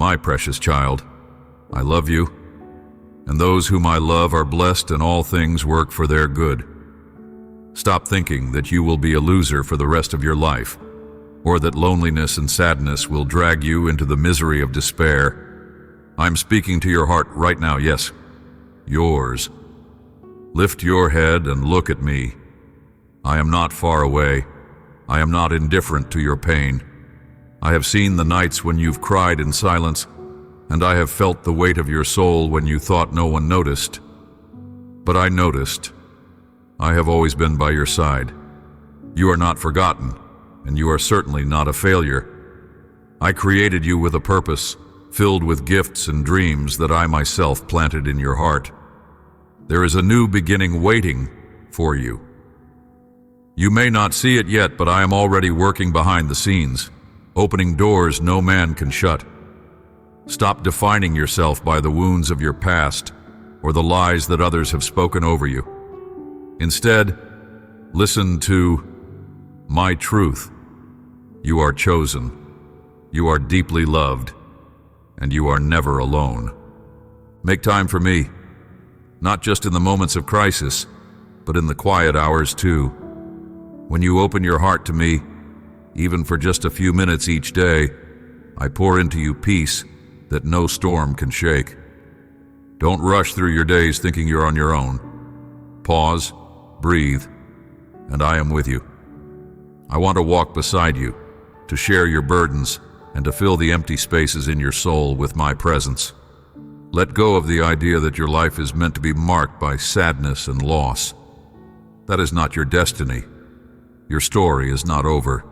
My precious child, I love you, and those whom I love are blessed, and all things work for their good. Stop thinking that you will be a loser for the rest of your life, or that loneliness and sadness will drag you into the misery of despair. I'm speaking to your heart right now, yes, yours. Lift your head and look at me. I am not far away. I am not indifferent to your pain. I have seen the nights when you've cried in silence, and I have felt the weight of your soul when you thought no one noticed. But I noticed. I have always been by your side. You are not forgotten, and you are certainly not a failure. I created you with a purpose, filled with gifts and dreams that I myself planted in your heart. There is a new beginning waiting for you. You may not see it yet, but I am already working behind the scenes, opening doors no man can shut. Stop defining yourself by the wounds of your past or the lies that others have spoken over you. Instead, listen to my truth. You are chosen, you are deeply loved, and you are never alone. Make time for me, not just in the moments of crisis, but in the quiet hours too. When you open your heart to me, even for just a few minutes each day, I pour into you peace that no storm can shake. Don't rush through your days thinking you're on your own. Pause, breathe, and I am with you. I want to walk beside you, to share your burdens, and to fill the empty spaces in your soul with my presence. Let go of the idea that your life is meant to be marked by sadness and loss. That is not your destiny. Your story is not over.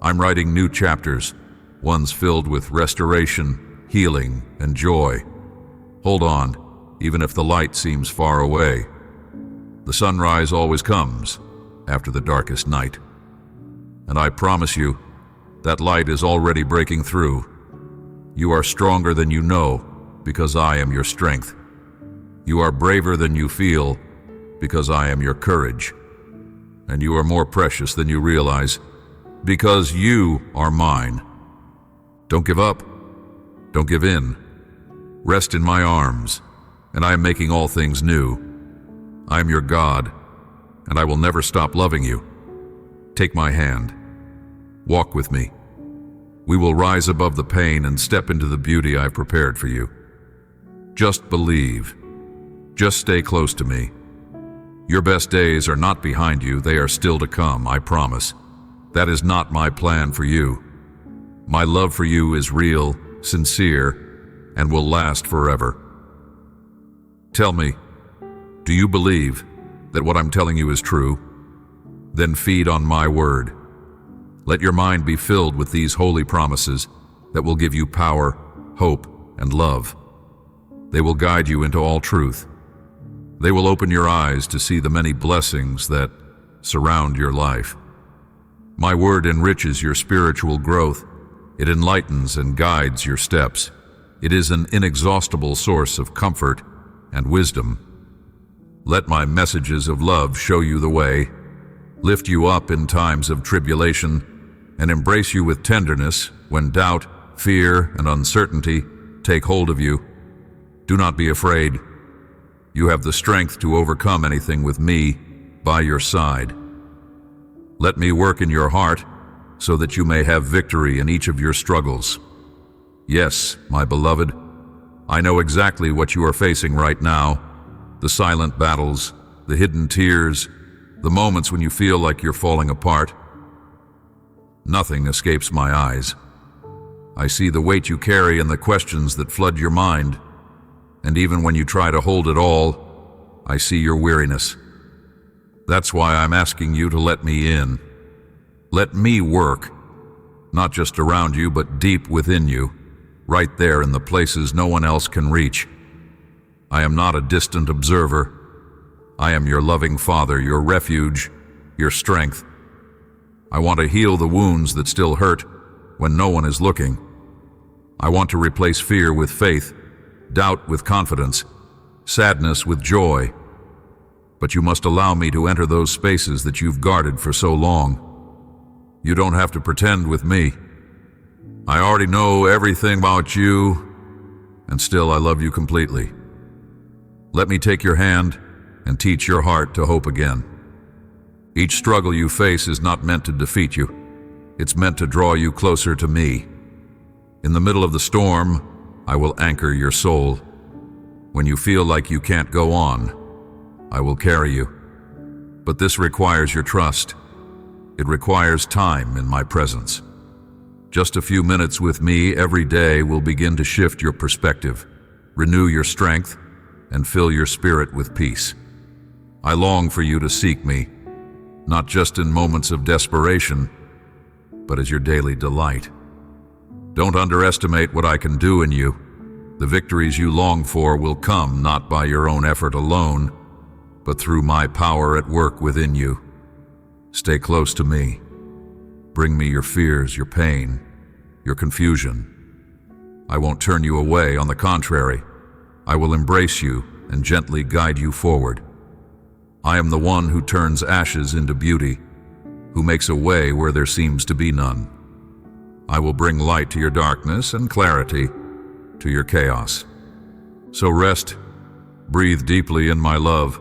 I'm writing new chapters, ones filled with restoration, healing, and joy. Hold on, even if the light seems far away. The sunrise always comes after the darkest night. And I promise you, that light is already breaking through. You are stronger than you know, because I am your strength. You are braver than you feel, because I am your courage. And you are more precious than you realize, because you are mine. Don't give up. Don't give in. Rest in my arms, and I am making all things new. I am your God, and I will never stop loving you. Take my hand. Walk with me. We will rise above the pain and step into the beauty I've prepared for you. Just believe. Just stay close to me. Your best days are not behind you, they are still to come, I promise. That is not my plan for you. My love for you is real, sincere, and will last forever. Tell me, do you believe that what I'm telling you is true? Then feed on my word. Let your mind be filled with these holy promises that will give you power, hope, and love. They will guide you into all truth. They will open your eyes to see the many blessings that surround your life. My word enriches your spiritual growth. It enlightens and guides your steps. It is an inexhaustible source of comfort and wisdom. Let my messages of love show you the way, lift you up in times of tribulation, and embrace you with tenderness when doubt, fear, and uncertainty take hold of you. Do not be afraid. You have the strength to overcome anything with me by your side. Let me work in your heart so that you may have victory in each of your struggles. Yes, my beloved, I know exactly what you are facing right now. The silent battles, the hidden tears, the moments when you feel like you're falling apart. Nothing escapes my eyes. I see the weight you carry and the questions that flood your mind. And even when you try to hold it all, I see your weariness. That's why I'm asking you to let me in. Let me work, not just around you, but deep within you, right there in the places no one else can reach. I am not a distant observer. I am your loving Father, your refuge, your strength. I want to heal the wounds that still hurt when no one is looking. I want to replace fear with faith, doubt with confidence, sadness with joy. But you must allow me to enter those spaces that you've guarded for so long. You don't have to pretend with me. I already know everything about you, and still I love you completely. Let me take your hand and teach your heart to hope again. Each struggle you face is not meant to defeat you. It's meant to draw you closer to me. In the middle of the storm, I will anchor your soul. When you feel like you can't go on, I will carry you. But this requires your trust. It requires time in my presence. Just a few minutes with me every day will begin to shift your perspective, renew your strength, and fill your spirit with peace. I long for you to seek me, not just in moments of desperation, but as your daily delight. Don't underestimate what I can do in you. The victories you long for will come not by your own effort alone, but through my power at work within you. Stay close to me. Bring me your fears, your pain, your confusion. I won't turn you away. On the contrary, I will embrace you and gently guide you forward. I am the one who turns ashes into beauty, who makes a way where there seems to be none. I will bring light to your darkness and clarity to your chaos. So rest, breathe deeply in my love.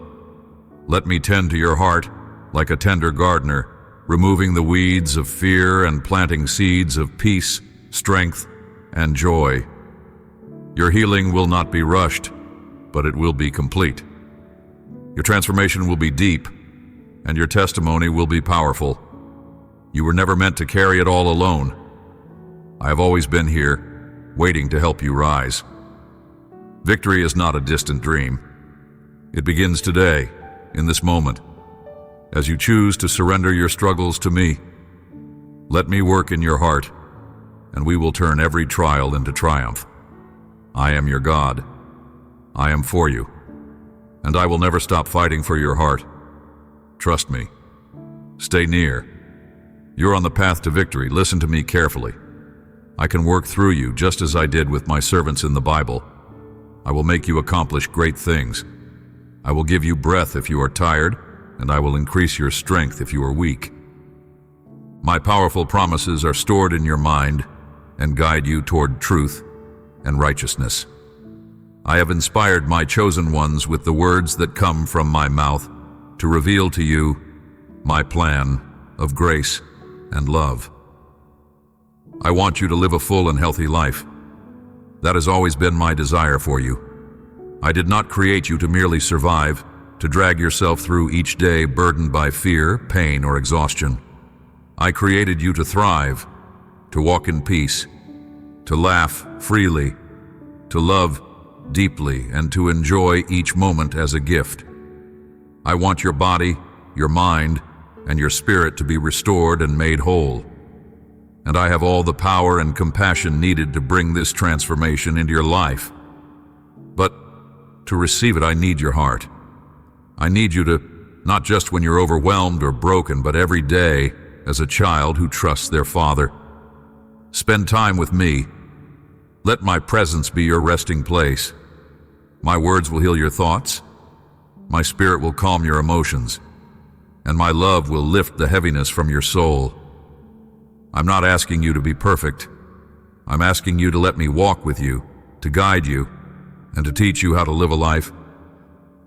Let me tend to your heart like a tender gardener, removing the weeds of fear and planting seeds of peace, strength, and joy. Your healing will not be rushed, but it will be complete. Your transformation will be deep, and your testimony will be powerful. You were never meant to carry it all alone. I have always been here, waiting to help you rise. Victory is not a distant dream. It begins today, in this moment, as you choose to surrender your struggles to me. Let me work in your heart, and we will turn every trial into triumph. I am your God. I am for you, and I will never stop fighting for your heart. Trust me. Stay near. You're on the path to victory. Listen to me carefully. I can work through you just as I did with my servants in the Bible. I will make you accomplish great things. I will give you breath if you are tired, and I will increase your strength if you are weak. My powerful promises are stored in your mind and guide you toward truth and righteousness. I have inspired my chosen ones with the words that come from my mouth to reveal to you my plan of grace and love. I want you to live a full and healthy life. That has always been my desire for you. I did not create you to merely survive, to drag yourself through each day burdened by fear, pain, or exhaustion. I created you to thrive, to walk in peace, to laugh freely, to love deeply, and to enjoy each moment as a gift. I want your body, your mind, and your spirit to be restored and made whole. And I have all the power and compassion needed to bring this transformation into your life. But to receive it, I need your heart. I need you to, not just when you're overwhelmed or broken, but every day as a child who trusts their father. Spend time with me. Let my presence be your resting place. My words will heal your thoughts. My spirit will calm your emotions. And my love will lift the heaviness from your soul. I'm not asking you to be perfect. I'm asking you to let me walk with you, to guide you, and to teach you how to live a life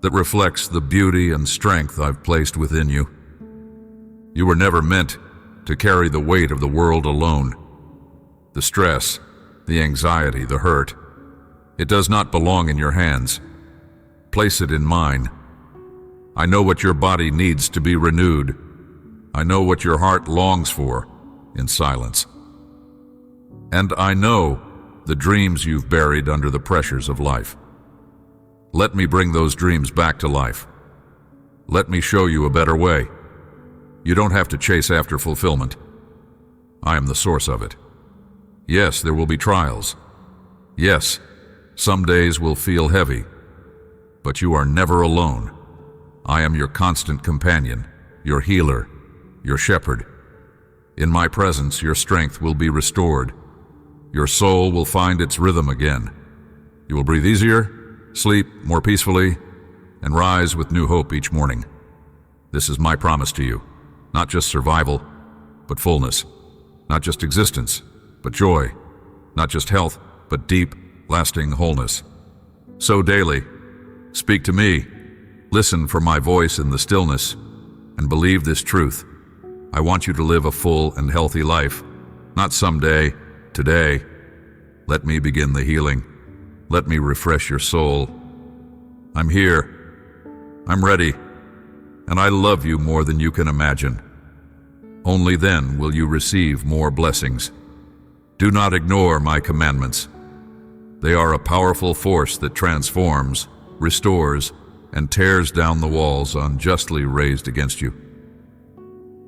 that reflects the beauty and strength I've placed within you. You were never meant to carry the weight of the world alone. The stress, the anxiety, the hurt, it does not belong in your hands. Place it in mine. I know what your body needs to be renewed. I know what your heart longs for in silence. And I know the dreams you've buried under the pressures of life. Let me bring those dreams back to life. Let me show you a better way. You don't have to chase after fulfillment. I am the source of it. Yes, there will be trials. Yes, some days will feel heavy. But you are never alone. I am your constant companion, your healer, your shepherd. In my presence, your strength will be restored. Your soul will find its rhythm again. You will breathe easier, sleep more peacefully, and rise with new hope each morning. This is my promise to you. Not just survival, but fullness. Not just existence, but joy. not just health, but deep, lasting wholeness. So daily, speak to me, listen for my voice in the stillness, and believe this truth. I want you to live a full and healthy life, not someday, today. Let me begin the healing. Let me refresh your soul. I'm here. I'm ready. And I love you more than you can imagine. Only then will you receive more blessings. Do not ignore my commandments. They are a powerful force that transforms, restores, and tears down the walls unjustly raised against you.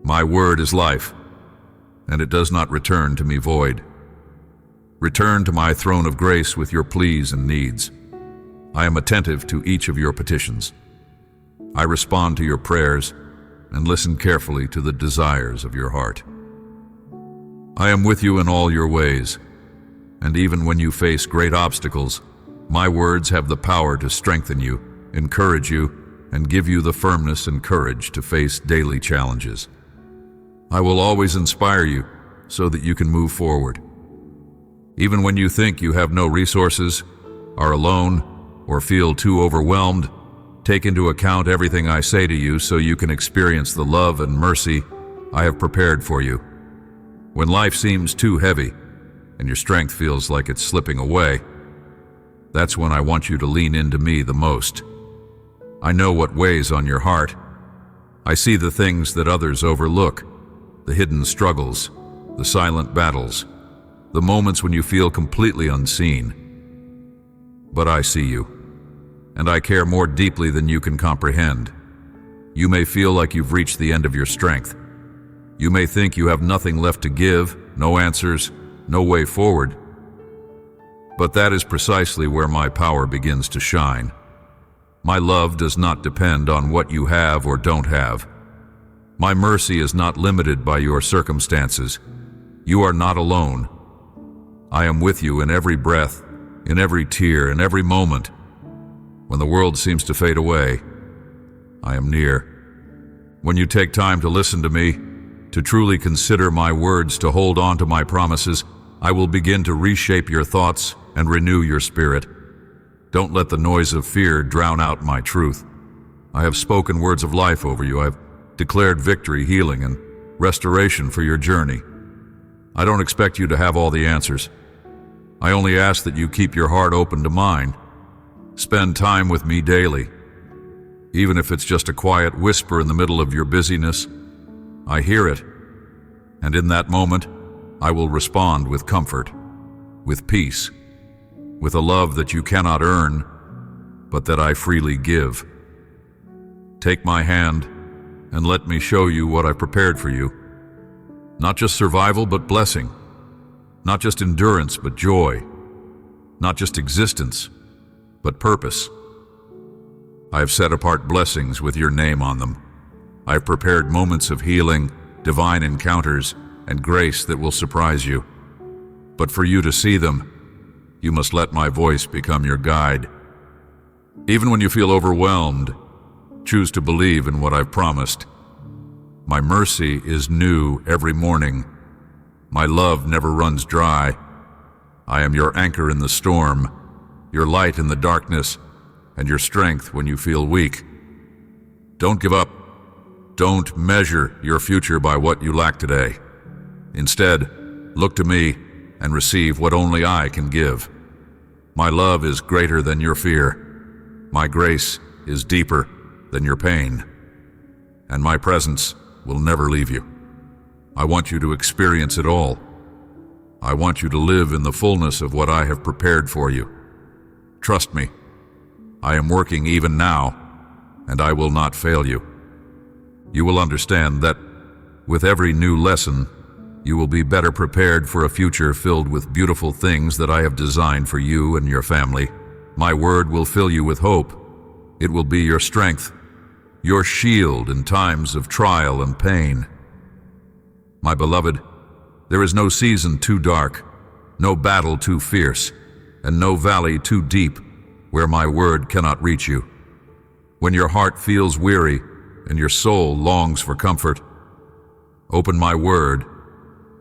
My word is life, and it does not return to me void. Return to my throne of grace with your pleas and needs. I am attentive to each of your petitions. I respond to your prayers and listen carefully to the desires of your heart. I am with you in all your ways, and even when you face great obstacles, my words have the power to strengthen you, encourage you, and give you the firmness and courage to face daily challenges. I will always inspire you so that you can move forward. Even when you think you have no resources, are alone, or feel too overwhelmed, take into account everything I say to you so you can experience the love and mercy I have prepared for you. When life seems too heavy and your strength feels like it's slipping away, that's when I want you to lean into me the most. I know what weighs on your heart. I see the things that others overlook, the hidden struggles, the silent battles, the moments when you feel completely unseen. But I see you, and I care more deeply than you can comprehend. You may feel like you've reached the end of your strength. You may think you have nothing left to give, no answers, no way forward. But that is precisely where my power begins to shine. My love does not depend on what you have or don't have. My mercy is not limited by your circumstances. You are not alone. I am with you in every breath, in every tear, in every moment. When the world seems to fade away, I am near. When you take time to listen to me, to truly consider my words, to hold on to my promises, I will begin to reshape your thoughts and renew your spirit. Don't let the noise of fear drown out my truth. I have spoken words of life over you. I have declared victory, healing, and restoration for your journey. I don't expect you to have all the answers. I only ask that you keep your heart open to mine. Spend time with me daily. Even if it's just a quiet whisper in the middle of your busyness, I hear it, and in that moment, I will respond with comfort, with peace, with a love that you cannot earn, but that I freely give. Take my hand and let me show you what I've prepared for you. Not just survival, but blessing. Not just endurance, but joy. Not just existence, but purpose. I have set apart blessings with your name on them. I have prepared moments of healing, divine encounters, and grace that will surprise you. But for you to see them, you must let my voice become your guide. Even when you feel overwhelmed, choose to believe in what I've promised. My mercy is new every morning. My love never runs dry. I am your anchor in the storm, your light in the darkness, and your strength when you feel weak. Don't give up. Don't measure your future by what you lack today. Instead, look to me and receive what only I can give. My love is greater than your fear. My grace is deeper than your pain. And my presence will never leave you. I want you to experience it all. I want you to live in the fullness of what I have prepared for you. Trust me. I am working even now, and I will not fail you. You will understand that with every new lesson, you will be better prepared for a future filled with beautiful things that I have designed for you and your family. My word will fill you with hope. It will be your strength, your shield in times of trial and pain. My beloved, there is no season too dark, no battle too fierce, and no valley too deep where my word cannot reach you. When your heart feels weary and your soul longs for comfort, open my word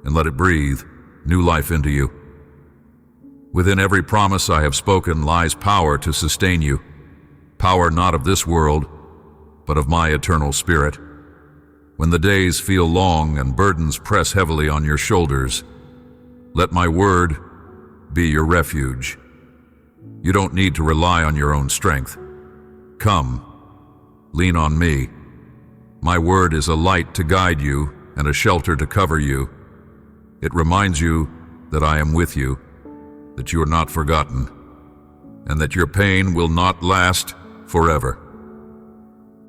and let it breathe new life into you. Within every promise I have spoken lies power to sustain you, power not of this world, but of my eternal spirit. When the days feel long and burdens press heavily on your shoulders, let my word be your refuge. You don't need to rely on your own strength. Come, lean on me. My word is a light to guide you and a shelter to cover you. It reminds you that I am with you, that you are not forgotten, and that your pain will not last forever.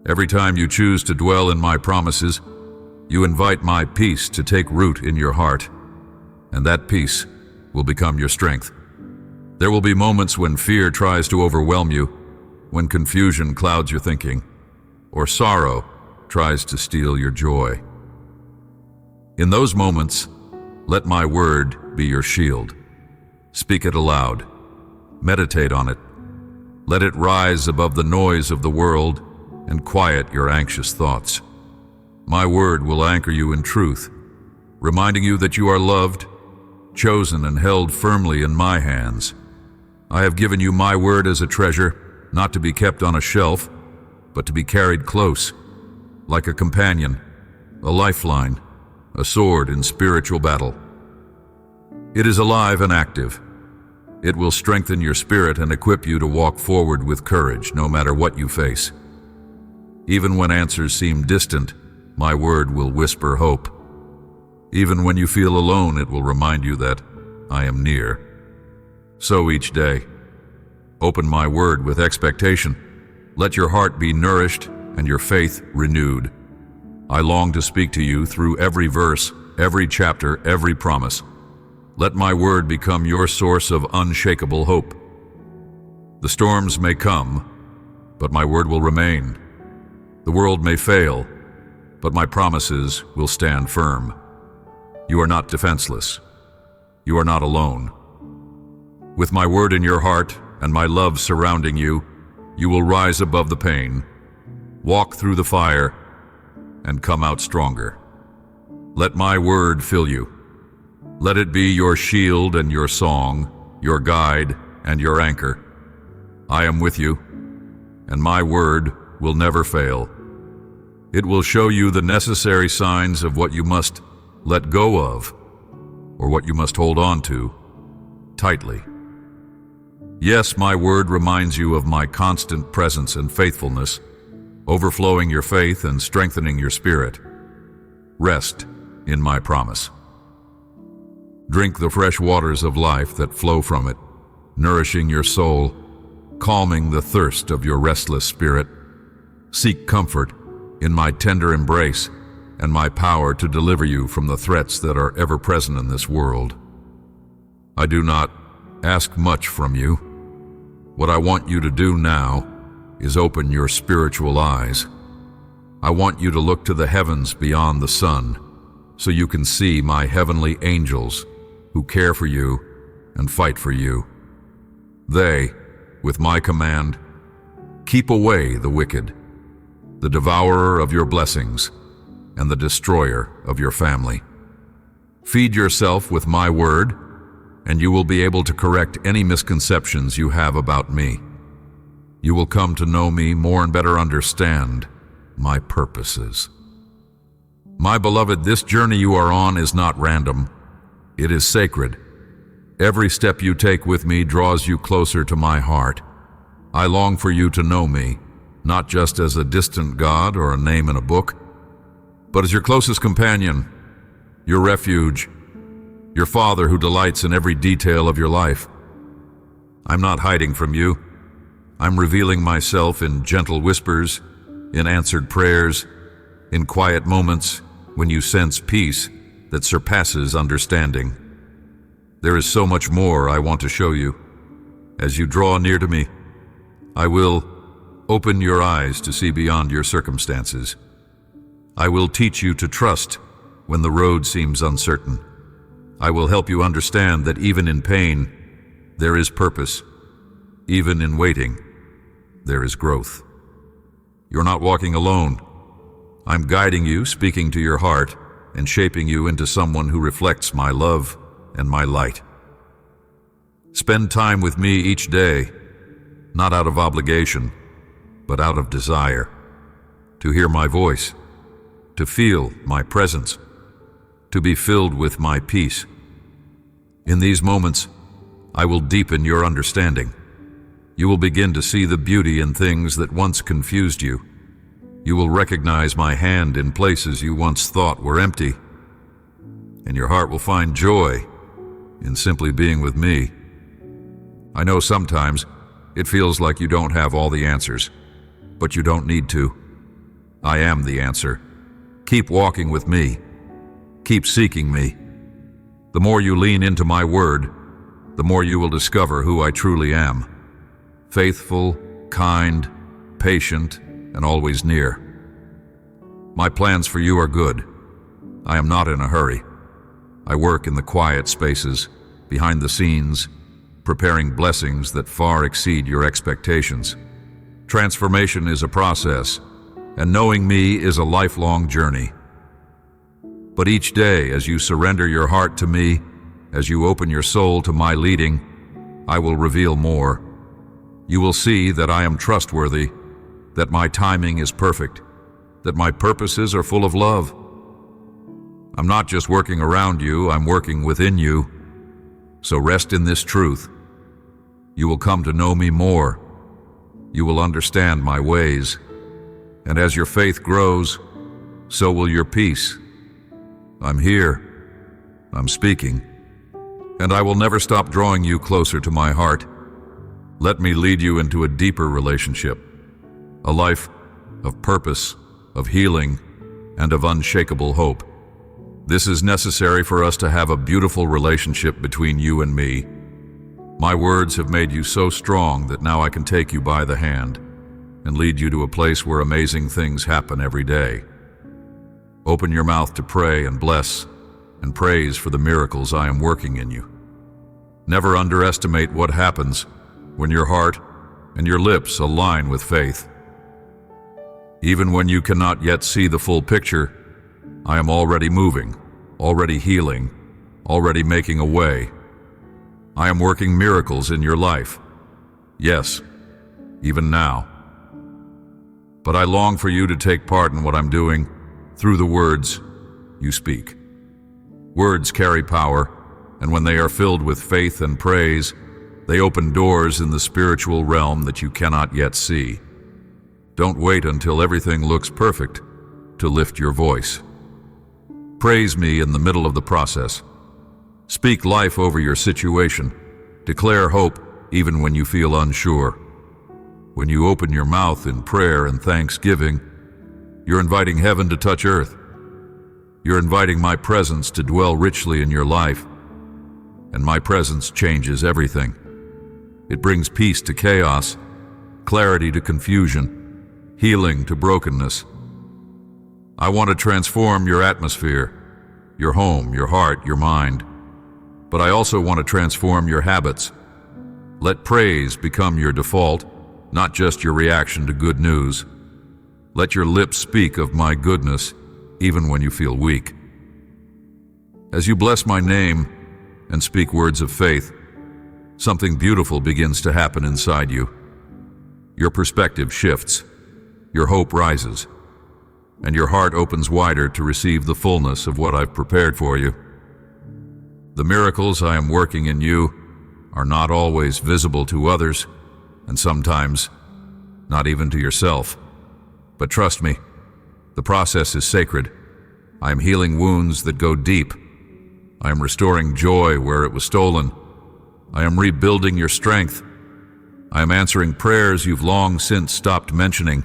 Every time you choose to dwell in my promises, you invite my peace to take root in your heart, and that peace will become your strength. There will be moments when fear tries to overwhelm you, when confusion clouds your thinking, or sorrow tries to steal your joy. In those moments, let my word be your shield. Speak it aloud. Meditate on it. Let it rise above the noise of the world and quiet your anxious thoughts. My word will anchor you in truth, reminding you that you are loved, chosen, and held firmly in my hands. I have given you my word as a treasure, not to be kept on a shelf, but to be carried close, like a companion, a lifeline, a sword in spiritual battle. It is alive and active. It will strengthen your spirit and equip you to walk forward with courage, no matter what you face. Even when answers seem distant, my word will whisper hope. Even when you feel alone, it will remind you that I am near. So each day, open my word with expectation. Let your heart be nourished and your faith renewed. I long to speak to you through every verse, every chapter, every promise. Let my word become your source of unshakable hope. The storms may come, but my word will remain. The world may fail, but my promises will stand firm. You are not defenseless. You are not alone. With my word in your heart and my love surrounding you, you will rise above the pain, walk through the fire, and come out stronger. Let my word fill you. Let it be your shield and your song, your guide and your anchor. I am with you, and my word will never fail. It will show you the necessary signs of what you must let go of, or what you must hold on to tightly. Yes, my word reminds you of my constant presence and faithfulness, overflowing your faith and strengthening your spirit. Rest in my promise. Drink the fresh waters of life that flow from it, nourishing your soul, calming the thirst of your restless spirit. Seek comfort in my tender embrace and my power to deliver you from the threats that are ever present in this world. I do not ask much from you. What I want you to do now is open your spiritual eyes. I want you to look to the heavens beyond the sun, so you can see my heavenly angels who care for you and fight for you. They, with my command, keep away the wicked, the devourer of your blessings, and the destroyer of your family. Feed yourself with my word, and you will be able to correct any misconceptions you have about me. You will come to know me more and better understand my purposes. My beloved, this journey you are on is not random. It is sacred. Every step you take with me draws you closer to my heart. I long for you to know me, not just as a distant God or a name in a book, but as your closest companion, your refuge, your Father who delights in every detail of your life. I'm not hiding from you. I'm revealing myself in gentle whispers, in answered prayers, in quiet moments when you sense peace that surpasses understanding. There is so much more I want to show you. As you draw near to me, I will open your eyes to see beyond your circumstances. I will teach you to trust when the road seems uncertain. I will help you understand that even in pain, there is purpose. Even in waiting, there is growth. You're not walking alone. I'm guiding you, speaking to your heart, and shaping you into someone who reflects my love and my light. Spend time with me each day, not out of obligation, but out of desire, to hear my voice, to feel my presence, to be filled with my peace. In these moments, I will deepen your understanding. You will begin to see the beauty in things that once confused you. You will recognize my hand in places you once thought were empty, and your heart will find joy in simply being with me. I know sometimes it feels like you don't have all the answers, but you don't need to. I am the answer. Keep walking with me. Keep seeking me. The more you lean into my word, the more you will discover who I truly am. Faithful, kind, patient, and always near. My plans for you are good. I am not in a hurry. I work in the quiet spaces, behind the scenes, preparing blessings that far exceed your expectations. Transformation is a process, and knowing me is a lifelong journey. But each day, as you surrender your heart to me, as you open your soul to my leading, I will reveal more. You will see that I am trustworthy, that my timing is perfect, that my purposes are full of love. I'm not just working around you, I'm working within you. So rest in this truth. You will come to know me more. You will understand my ways. And as your faith grows, so will your peace. I'm here. I'm speaking. And I will never stop drawing you closer to my heart. Let me lead you into a deeper relationship, a life of purpose, of healing, and of unshakable hope. This is necessary for us to have a beautiful relationship between you and me. My words have made you so strong that now I can take you by the hand and lead you to a place where amazing things happen every day. Open your mouth to pray and bless and praise for the miracles I am working in you. Never underestimate what happens when your heart and your lips align with faith. Even when you cannot yet see the full picture, I am already moving, already healing, already making a way. I am working miracles in your life. Yes, even now. But I long for you to take part in what I'm doing through the words you speak. Words carry power, and when they are filled with faith and praise, they open doors in the spiritual realm that you cannot yet see. Don't wait until everything looks perfect to lift your voice. Praise me in the middle of the process. Speak life over your situation. Declare hope even when you feel unsure. When you open your mouth in prayer and thanksgiving, you're inviting heaven to touch earth. You're inviting my presence to dwell richly in your life. And my presence changes everything. It brings peace to chaos, clarity to confusion, healing to brokenness. I want to transform your atmosphere, your home, your heart, your mind. But I also want to transform your habits. Let praise become your default, not just your reaction to good news. Let your lips speak of my goodness, even when you feel weak. As you bless my name and speak words of faith, something beautiful begins to happen inside you. Your perspective shifts, your hope rises, and your heart opens wider to receive the fullness of what I've prepared for you. The miracles I am working in you are not always visible to others, and sometimes not even to yourself. But trust me, the process is sacred. I am healing wounds that go deep. I am restoring joy where it was stolen. I am rebuilding your strength. I am answering prayers you've long since stopped mentioning.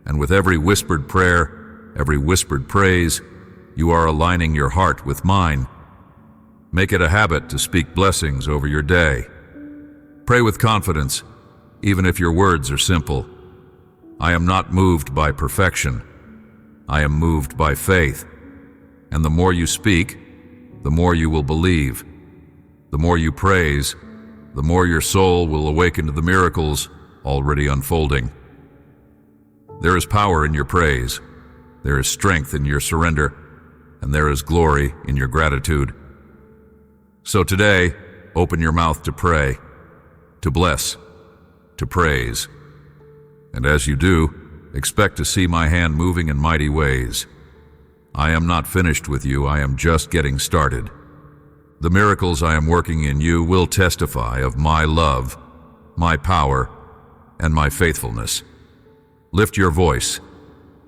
And with every whispered prayer, every whispered praise, you are aligning your heart with mine. Make it a habit to speak blessings over your day. Pray with confidence, even if your words are simple. I am not moved by perfection. I am moved by faith. And the more you speak, the more you will believe. The more you praise, the more your soul will awaken to the miracles already unfolding. There is power in your praise. There is strength in your surrender. And there is glory in your gratitude. So today, open your mouth to pray, to bless, to praise. And as you do, expect to see my hand moving in mighty ways. I am not finished with you, I am just getting started. The miracles I am working in you will testify of my love, my power, and my faithfulness. Lift your voice.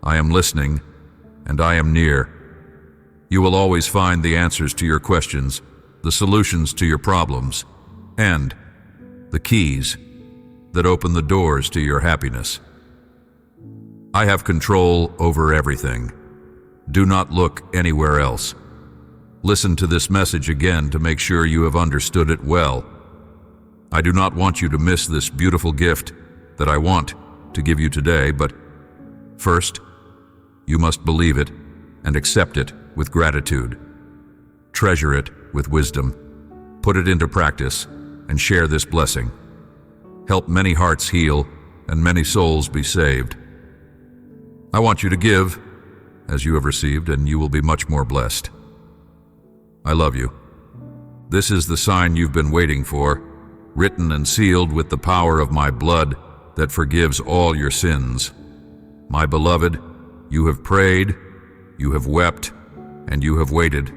I am listening, and I am near. You will always find the answers to your questions, the solutions to your problems, and the keys that open the doors to your happiness. I have control over everything. Do not look anywhere else. Listen to this message again to make sure you have understood it well. I do not want you to miss this beautiful gift that I want to give you today, but first, you must believe it and accept it with gratitude. Treasure it with wisdom. Put it into practice and share this blessing. Help many hearts heal and many souls be saved. I want you to give as you have received, and you will be much more blessed. I love you. This is the sign you've been waiting for, written and sealed with the power of my blood that forgives all your sins. My beloved, you have prayed, you have wept, and you have waited.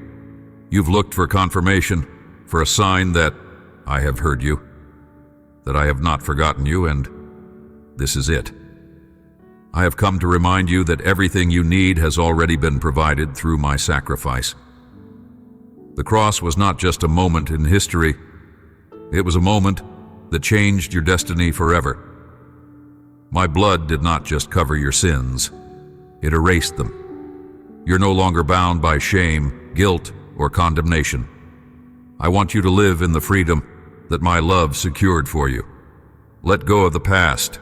You've looked for confirmation, for a sign that I have heard you, that I have not forgotten you, and this is it. I have come to remind you that everything you need has already been provided through my sacrifice. The cross was not just a moment in history. It was a moment that changed your destiny forever. My blood did not just cover your sins. It erased them. You're no longer bound by shame, guilt, or condemnation. I want you to live in the freedom that my love secured for you. Let go of the past.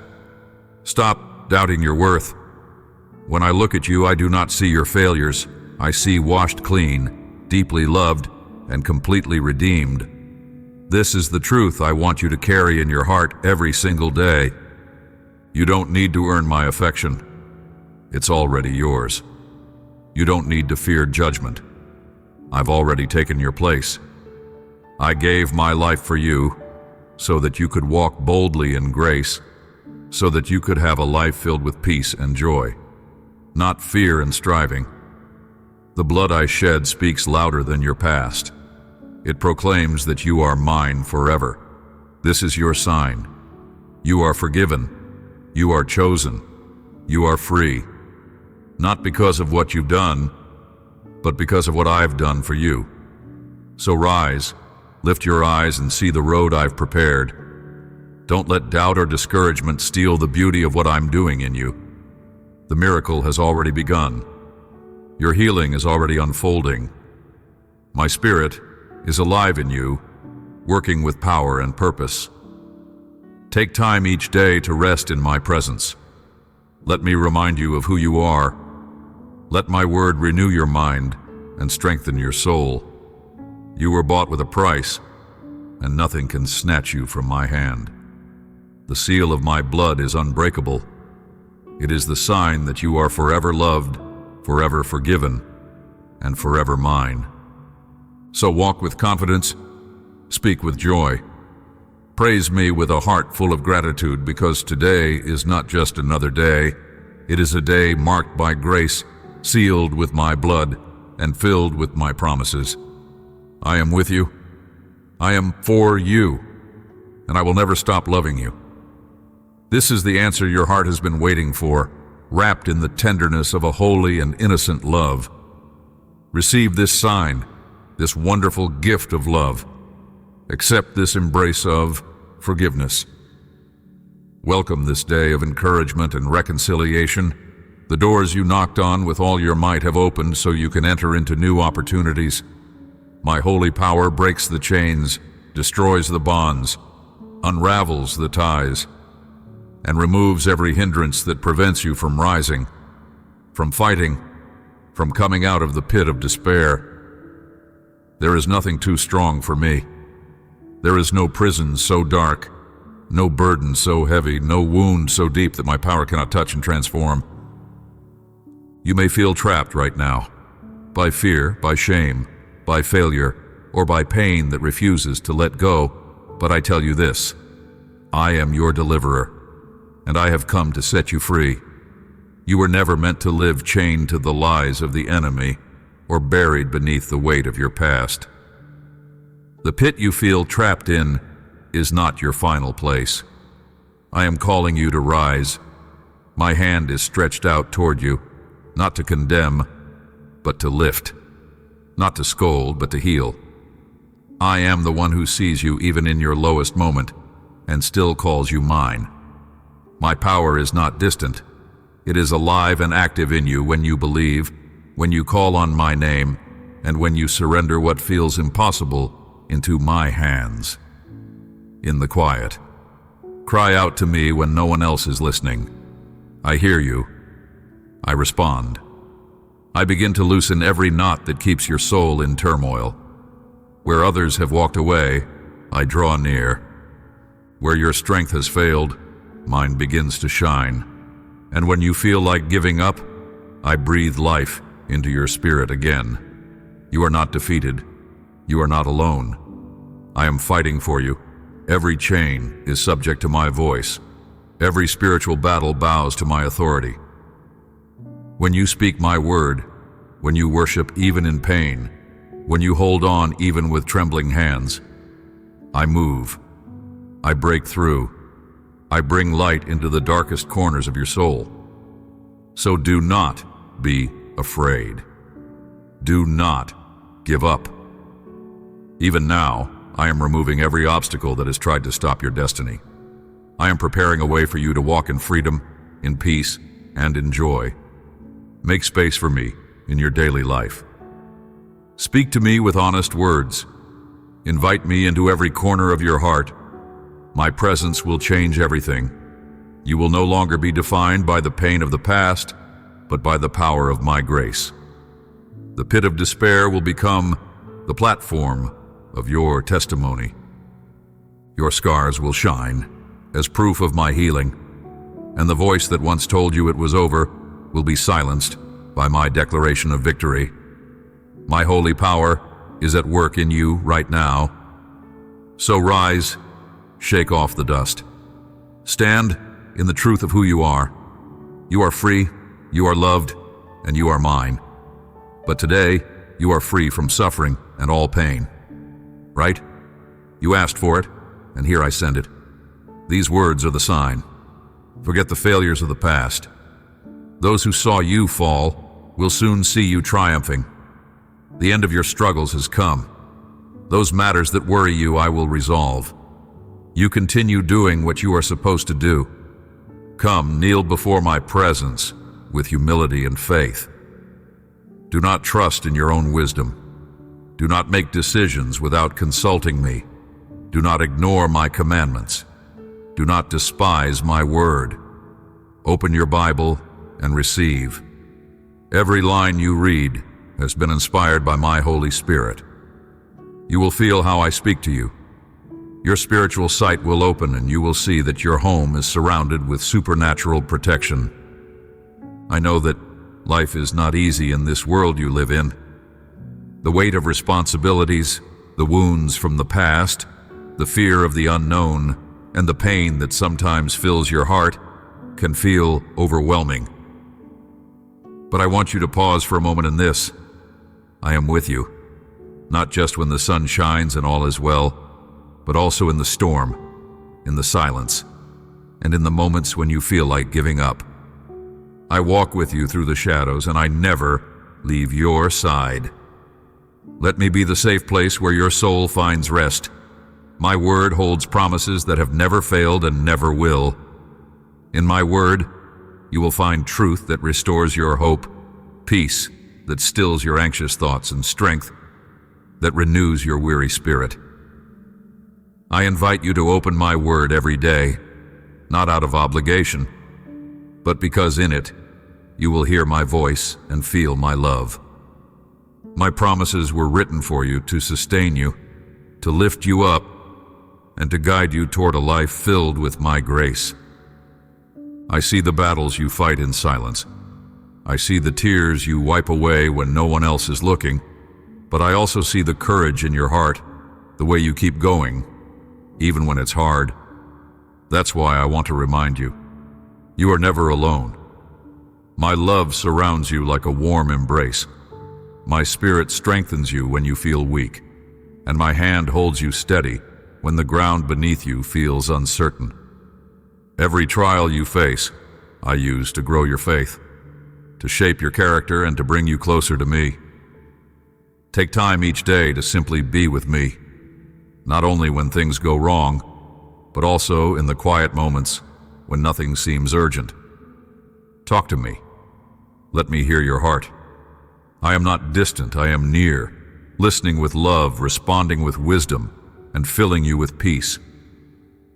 Stop doubting your worth. When I look at you, I do not see your failures. I see washed clean, deeply loved, and completely redeemed. This is the truth I want you to carry in your heart every single day. You don't need to earn my affection. It's already yours. You don't need to fear judgment. I've already taken your place. I gave my life for you so that you could walk boldly in grace, so that you could have a life filled with peace and joy, not fear and striving. The blood I shed speaks louder than your past. It proclaims that you are mine forever. This is your sign. You are forgiven. You are chosen. You are free. Not because of what you've done, but because of what I've done for you. So rise, lift your eyes and see the road I've prepared. Don't let doubt or discouragement steal the beauty of what I'm doing in you. The miracle has already begun. Your healing is already unfolding. My spirit is alive in you, working with power and purpose. Take time each day to rest in my presence. Let me remind you of who you are. Let my word renew your mind and strengthen your soul. You were bought with a price, and nothing can snatch you from my hand. The seal of my blood is unbreakable. It is the sign that you are forever loved, forever forgiven, and forever mine. So walk with confidence, speak with joy. Praise me with a heart full of gratitude, because today is not just another day. It is a day marked by grace, sealed with my blood, and filled with my promises. I am with you. I am for you, and I will never stop loving you. This is the answer your heart has been waiting for, wrapped in the tenderness of a holy and innocent love. Receive this sign, this wonderful gift of love. Accept this embrace of forgiveness. Welcome this day of encouragement and reconciliation. The doors you knocked on with all your might have opened so you can enter into new opportunities. My holy power breaks the chains, destroys the bonds, unravels the ties, and removes every hindrance that prevents you from rising, from fighting, from coming out of the pit of despair. There is nothing too strong for me. There is no prison so dark, no burden so heavy, no wound so deep that my power cannot touch and transform. You may feel trapped right now, by fear, by shame, by failure, or by pain that refuses to let go, but I tell you this: I am your deliverer, and I have come to set you free. You were never meant to live chained to the lies of the enemy or buried beneath the weight of your past. The pit you feel trapped in is not your final place. I am calling you to rise. My hand is stretched out toward you, not to condemn, but to lift, not to scold, but to heal. I am the one who sees you even in your lowest moment and still calls you mine. My power is not distant. It is alive and active in you when you believe, when you call on my name, and when you surrender what feels impossible into my hands. In the quiet, cry out to me when no one else is listening. I hear you. I respond. I begin to loosen every knot that keeps your soul in turmoil. Where others have walked away, I draw near. Where your strength has failed, mine begins to shine. And when you feel like giving up, I breathe life into your spirit again. You are not defeated. You are not alone. I am fighting for you. Every chain is subject to my voice. Every spiritual battle bows to my authority. When you speak my word, when you worship even in pain, when you hold on even with trembling hands, I move. I break through. I bring light into the darkest corners of your soul. So do not be afraid. Do not give up. Even now, I am removing every obstacle that has tried to stop your destiny. I am preparing a way for you to walk in freedom, in peace, and in joy. Make space for me in your daily life. Speak to me with honest words. Invite me into every corner of your heart. My presence will change everything. You will no longer be defined by the pain of the past, but by the power of my grace. The pit of despair will become the platform of your testimony. Your scars will shine as proof of my healing, and the voice that once told you it was over will be silenced by my declaration of victory. My holy power is at work in you right now. So rise, shake off the dust. Stand in the truth of who you are. You are free, you are loved, and you are mine. But today, you are free from suffering and all pain. Right? You asked for it, and here I send it. These words are the sign. Forget the failures of the past. Those who saw you fall will soon see you triumphing. The end of your struggles has come. Those matters that worry you I will resolve. You continue doing what you are supposed to do. Come, kneel before my presence with humility and faith. Do not trust in your own wisdom. Do not make decisions without consulting me. Do not ignore my commandments. Do not despise my word. Open your Bible and receive. Every line you read has been inspired by my Holy Spirit. You will feel how I speak to you. Your spiritual sight will open and you will see that your home is surrounded with supernatural protection. I know that life is not easy in this world you live in. The weight of responsibilities, the wounds from the past, the fear of the unknown, and the pain that sometimes fills your heart can feel overwhelming. But I want you to pause for a moment in this. I am with you, not just when the sun shines and all is well, but also in the storm, in the silence, and in the moments when you feel like giving up. I walk with you through the shadows, and I never leave your side. Let me be the safe place where your soul finds rest. My word holds promises that have never failed and never will. In my word, you will find truth that restores your hope, peace that stills your anxious thoughts, and strength that renews your weary spirit. I invite you to open my word every day, not out of obligation, but because in it you will hear my voice and feel my love. My promises were written for you to sustain you, to lift you up, and to guide you toward a life filled with my grace. I see the battles you fight in silence. I see the tears you wipe away when no one else is looking. But I also see the courage in your heart, the way you keep going, even when it's hard. That's why I want to remind you, you are never alone. My love surrounds you like a warm embrace. My spirit strengthens you when you feel weak, and my hand holds you steady when the ground beneath you feels uncertain. Every trial you face, I use to grow your faith, to shape your character and to bring you closer to me. Take time each day to simply be with me, not only when things go wrong, but also in the quiet moments when nothing seems urgent. Talk to me. Let me hear your heart. I am not distant, I am near, listening with love, responding with wisdom, and filling you with peace.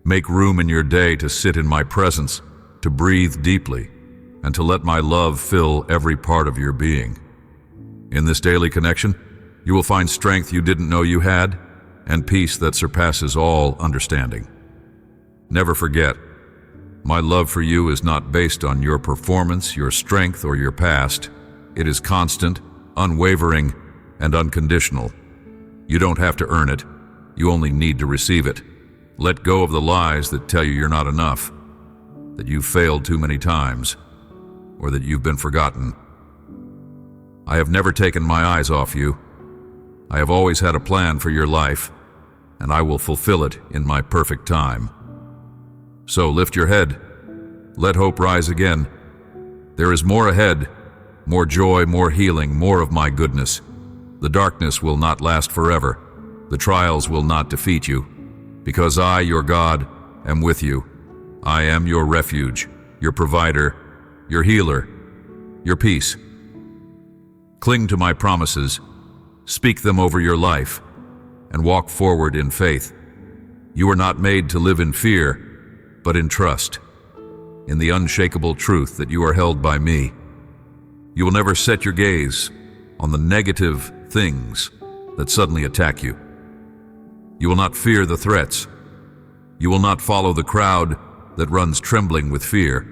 Make room in your day to sit in my presence, to breathe deeply, and to let my love fill every part of your being. In this daily connection, you will find strength you didn't know you had, and peace that surpasses all understanding. Never forget, my love for you is not based on your performance, your strength, or your past. It is constant, unwavering, and unconditional. You don't have to earn it. You only need to receive it. Let go of the lies that tell you you're not enough, that you've failed too many times, or that you've been forgotten. I have never taken my eyes off you. I have always had a plan for your life, and I will fulfill it in my perfect time. So lift your head. Let hope rise again. There is more ahead, more joy, more healing, more of my goodness. The darkness will not last forever. The trials will not defeat you, because I, your God, am with you. I am your refuge, your provider, your healer, your peace. Cling to my promises, speak them over your life, and walk forward in faith. You are not made to live in fear, but in trust, in the unshakable truth that you are held by me. You will never set your gaze on the negative things that suddenly attack you. You will not fear the threats. You will not follow the crowd that runs trembling with fear.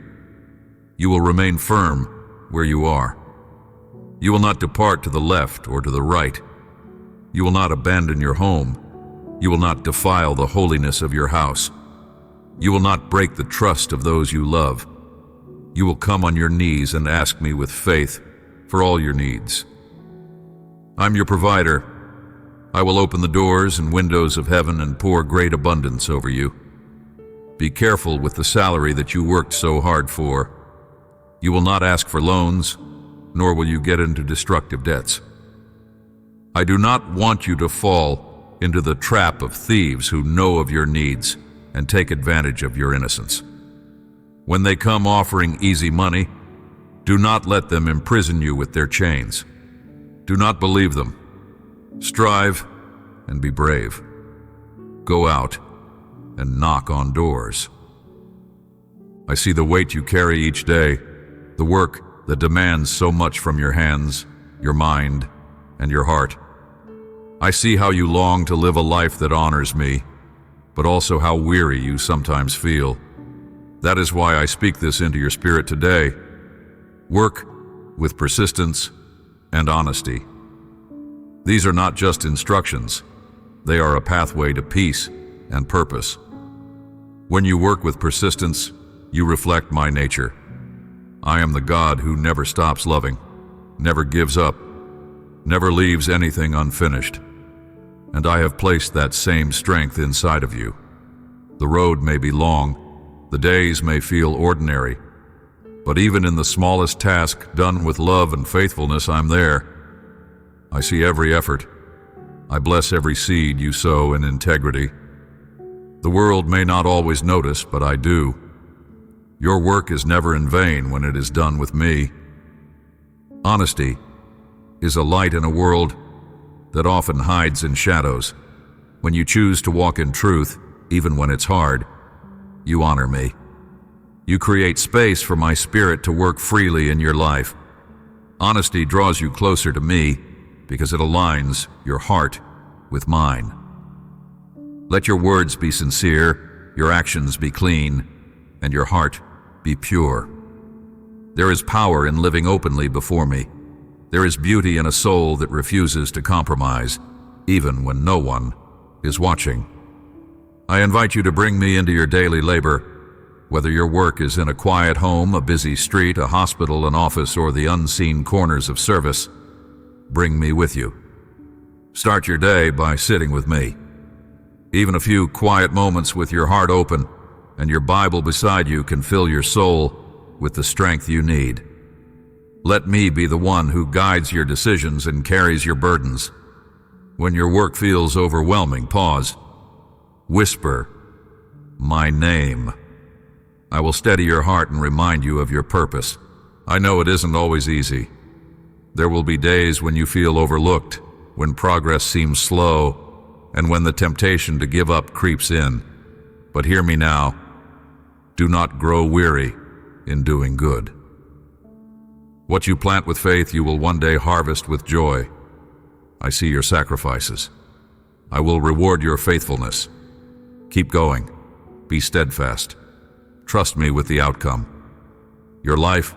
You will remain firm where you are. You will not depart to the left or to the right. You will not abandon your home. You will not defile the holiness of your house. You will not break the trust of those you love. You will come on your knees and ask me with faith for all your needs. I'm your provider. I will open the doors and windows of heaven and pour great abundance over you. Be careful with the salary that you worked so hard for. You will not ask for loans, nor will you get into destructive debts. I do not want you to fall into the trap of thieves who know of your needs and take advantage of your innocence. When they come offering easy money, do not let them imprison you with their chains. Do not believe them. Strive and be brave. Go out and knock on doors. I see the weight you carry each day, the work that demands so much from your hands, your mind, and your heart. I see how you long to live a life that honors me, but also how weary you sometimes feel. That is why I speak this into your spirit today. Work with persistence and honesty. These are not just instructions. They are a pathway to peace and purpose. When you work with persistence, you reflect my nature. I am the God who never stops loving, never gives up, never leaves anything unfinished. And I have placed that same strength inside of you. The road may be long, the days may feel ordinary, but even in the smallest task done with love and faithfulness, I'm there. I see every effort. I bless every seed you sow in integrity. The world may not always notice, but I do. Your work is never in vain when it is done with me. Honesty is a light in a world that often hides in shadows. When you choose to walk in truth, even when it's hard, you honor me. You create space for my spirit to work freely in your life. Honesty draws you closer to me because it aligns your heart with mine. Let your words be sincere, your actions be clean, and your heart be pure. There is power in living openly before me. There is beauty in a soul that refuses to compromise, even when no one is watching. I invite you to bring me into your daily labor, whether your work is in a quiet home, a busy street, a hospital, an office, or the unseen corners of service. Bring me with you. Start your day by sitting with me. Even a few quiet moments with your heart open and your Bible beside you can fill your soul with the strength you need. Let me be the one who guides your decisions and carries your burdens. When your work feels overwhelming, pause. Whisper, "My name." I will steady your heart and remind you of your purpose. I know it isn't always easy. There will be days when you feel overlooked, when progress seems slow, and when the temptation to give up creeps in. But hear me now. Do not grow weary in doing good. What you plant with faith, you will one day harvest with joy. I see your sacrifices. I will reward your faithfulness. Keep going. Be steadfast. Trust me with the outcome. Your life,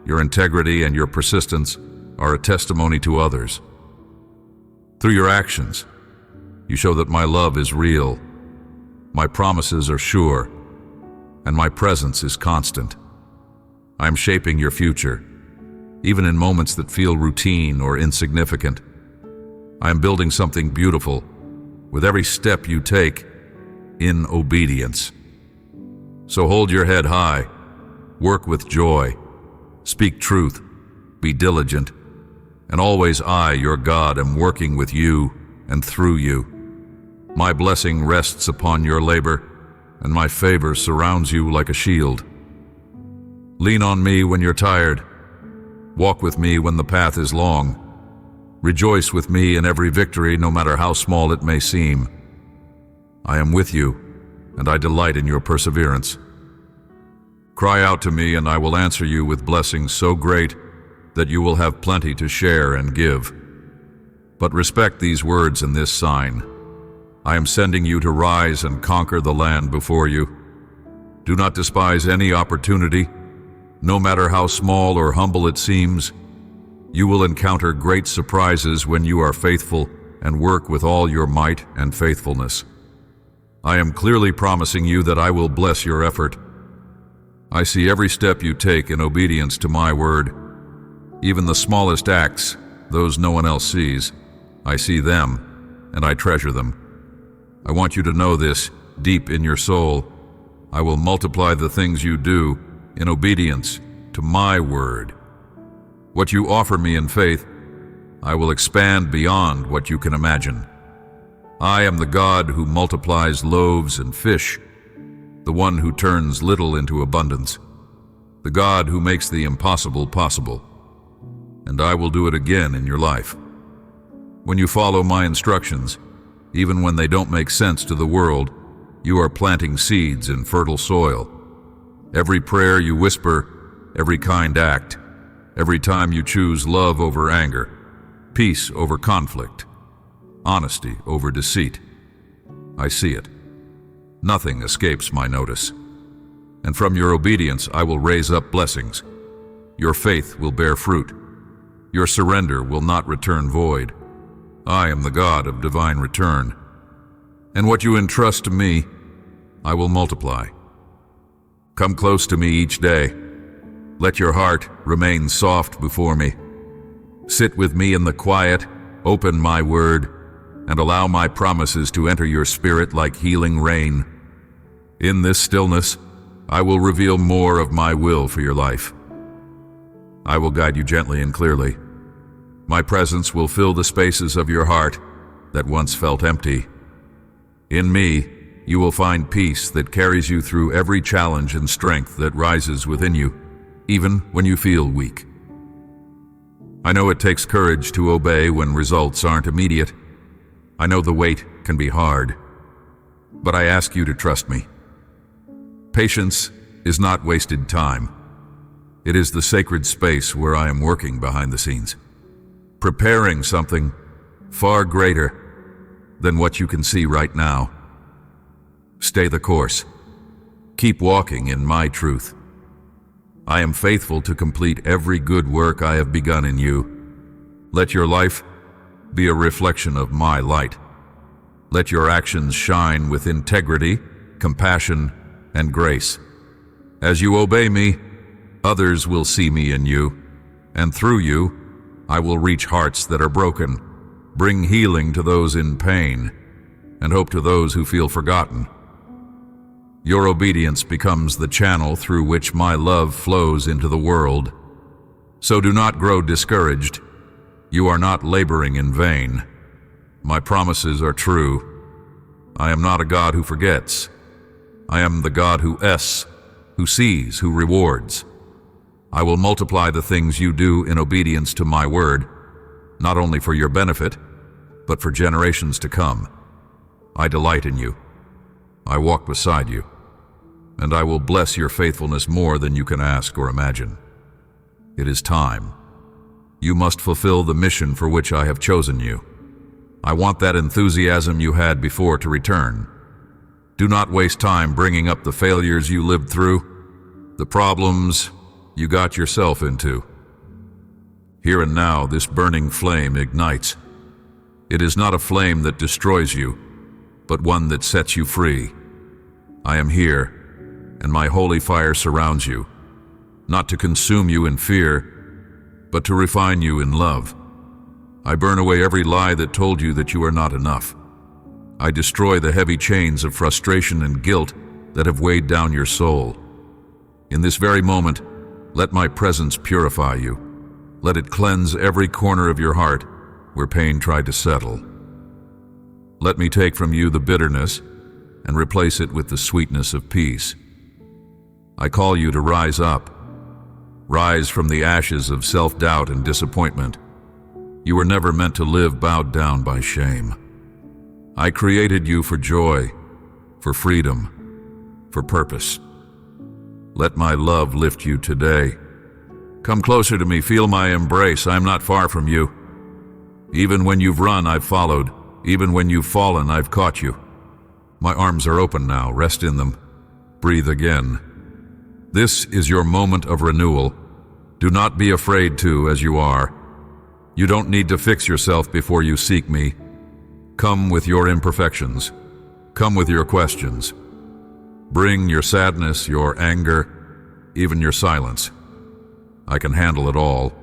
your integrity, and your persistence are a testimony to others. Through your actions, you show that my love is real, my promises are sure, and my presence is constant. I am shaping your future, even in moments that feel routine or insignificant. I am building something beautiful with every step you take in obedience. So hold your head high, work with joy, speak truth, be diligent, and always I, your God, am working with you and through you. My blessing rests upon your labor, and my favor surrounds you like a shield. Lean on me when you're tired. Walk with me when the path is long. Rejoice with me in every victory, no matter how small it may seem. I am with you, and I delight in your perseverance. Cry out to me, and I will answer you with blessings so great that you will have plenty to share and give. But respect these words and this sign. I am sending you to rise and conquer the land before you. Do not despise any opportunity, no matter how small or humble it seems. You will encounter great surprises when you are faithful and work with all your might and faithfulness. I am clearly promising you that I will bless your effort. I see every step you take in obedience to my word. Even the smallest acts, those no one else sees, I see them and I treasure them. I want you to know this deep in your soul. I will multiply the things you do in obedience to my word. What you offer me in faith, I will expand beyond what you can imagine. I am the God who multiplies loaves and fish, the one who turns little into abundance, the God who makes the impossible possible. And I will do it again in your life. When you follow my instructions, even when they don't make sense to the world, you are planting seeds in fertile soil. Every prayer you whisper, every kind act, every time you choose love over anger, peace over conflict, honesty over deceit, I see it. Nothing escapes my notice. And from your obedience I will raise up blessings. Your faith will bear fruit. Your surrender will not return void. I am the God of divine return. And what you entrust to me, I will multiply. Come close to me each day. Let your heart remain soft before me. Sit with me in the quiet, open my word, and allow my promises to enter your spirit like healing rain. In this stillness, I will reveal more of my will for your life. I will guide you gently and clearly. My presence will fill the spaces of your heart that once felt empty. In me, you will find peace that carries you through every challenge and strength that rises within you, even when you feel weak. I know it takes courage to obey when results aren't immediate. I know the wait can be hard, but I ask you to trust me. Patience is not wasted time. It is the sacred space where I am working behind the scenes, preparing something far greater than what you can see right now. Stay the course. Keep walking in my truth. I am faithful to complete every good work I have begun in you. Let your life be a reflection of my light. Let your actions shine with integrity, compassion, and grace. As you obey me, others will see me in you, and through you, I will reach hearts that are broken, bring healing to those in pain, and hope to those who feel forgotten. Your obedience becomes the channel through which my love flows into the world. So do not grow discouraged. You are not laboring in vain. My promises are true. I am not a God who forgets. I am the God who sees, who rewards. I will multiply the things you do in obedience to my word, not only for your benefit, but for generations to come. I delight in you. I walk beside you, and I will bless your faithfulness more than you can ask or imagine. It is time. You must fulfill the mission for which I have chosen you. I want that enthusiasm you had before to return. Do not waste time bringing up the failures you lived through, the problems you got yourself into. Here and now, this burning flame ignites. It is not a flame that destroys you, but one that sets you free. I am here, and my holy fire surrounds you, not to consume you in fear, but to refine you in love. I burn away every lie that told you that you are not enough. I destroy the heavy chains of frustration and guilt that have weighed down your soul. In this very moment, let my presence purify you. Let it cleanse every corner of your heart where pain tried to settle. Let me take from you the bitterness and replace it with the sweetness of peace. I call you to rise up. Rise from the ashes of self-doubt and disappointment. You were never meant to live bowed down by shame. I created you for joy, for freedom, for purpose. Let my love lift you today. Come closer to me, feel my embrace. I am not far from you. Even when you've run, I've followed. Even when you've fallen, I've caught you. My arms are open now, rest in them. Breathe again. This is your moment of renewal. Do not be afraid to, as you are. You don't need to fix yourself before you seek me. Come with your imperfections. Come with your questions. Bring your sadness, your anger, even your silence. I can handle it all.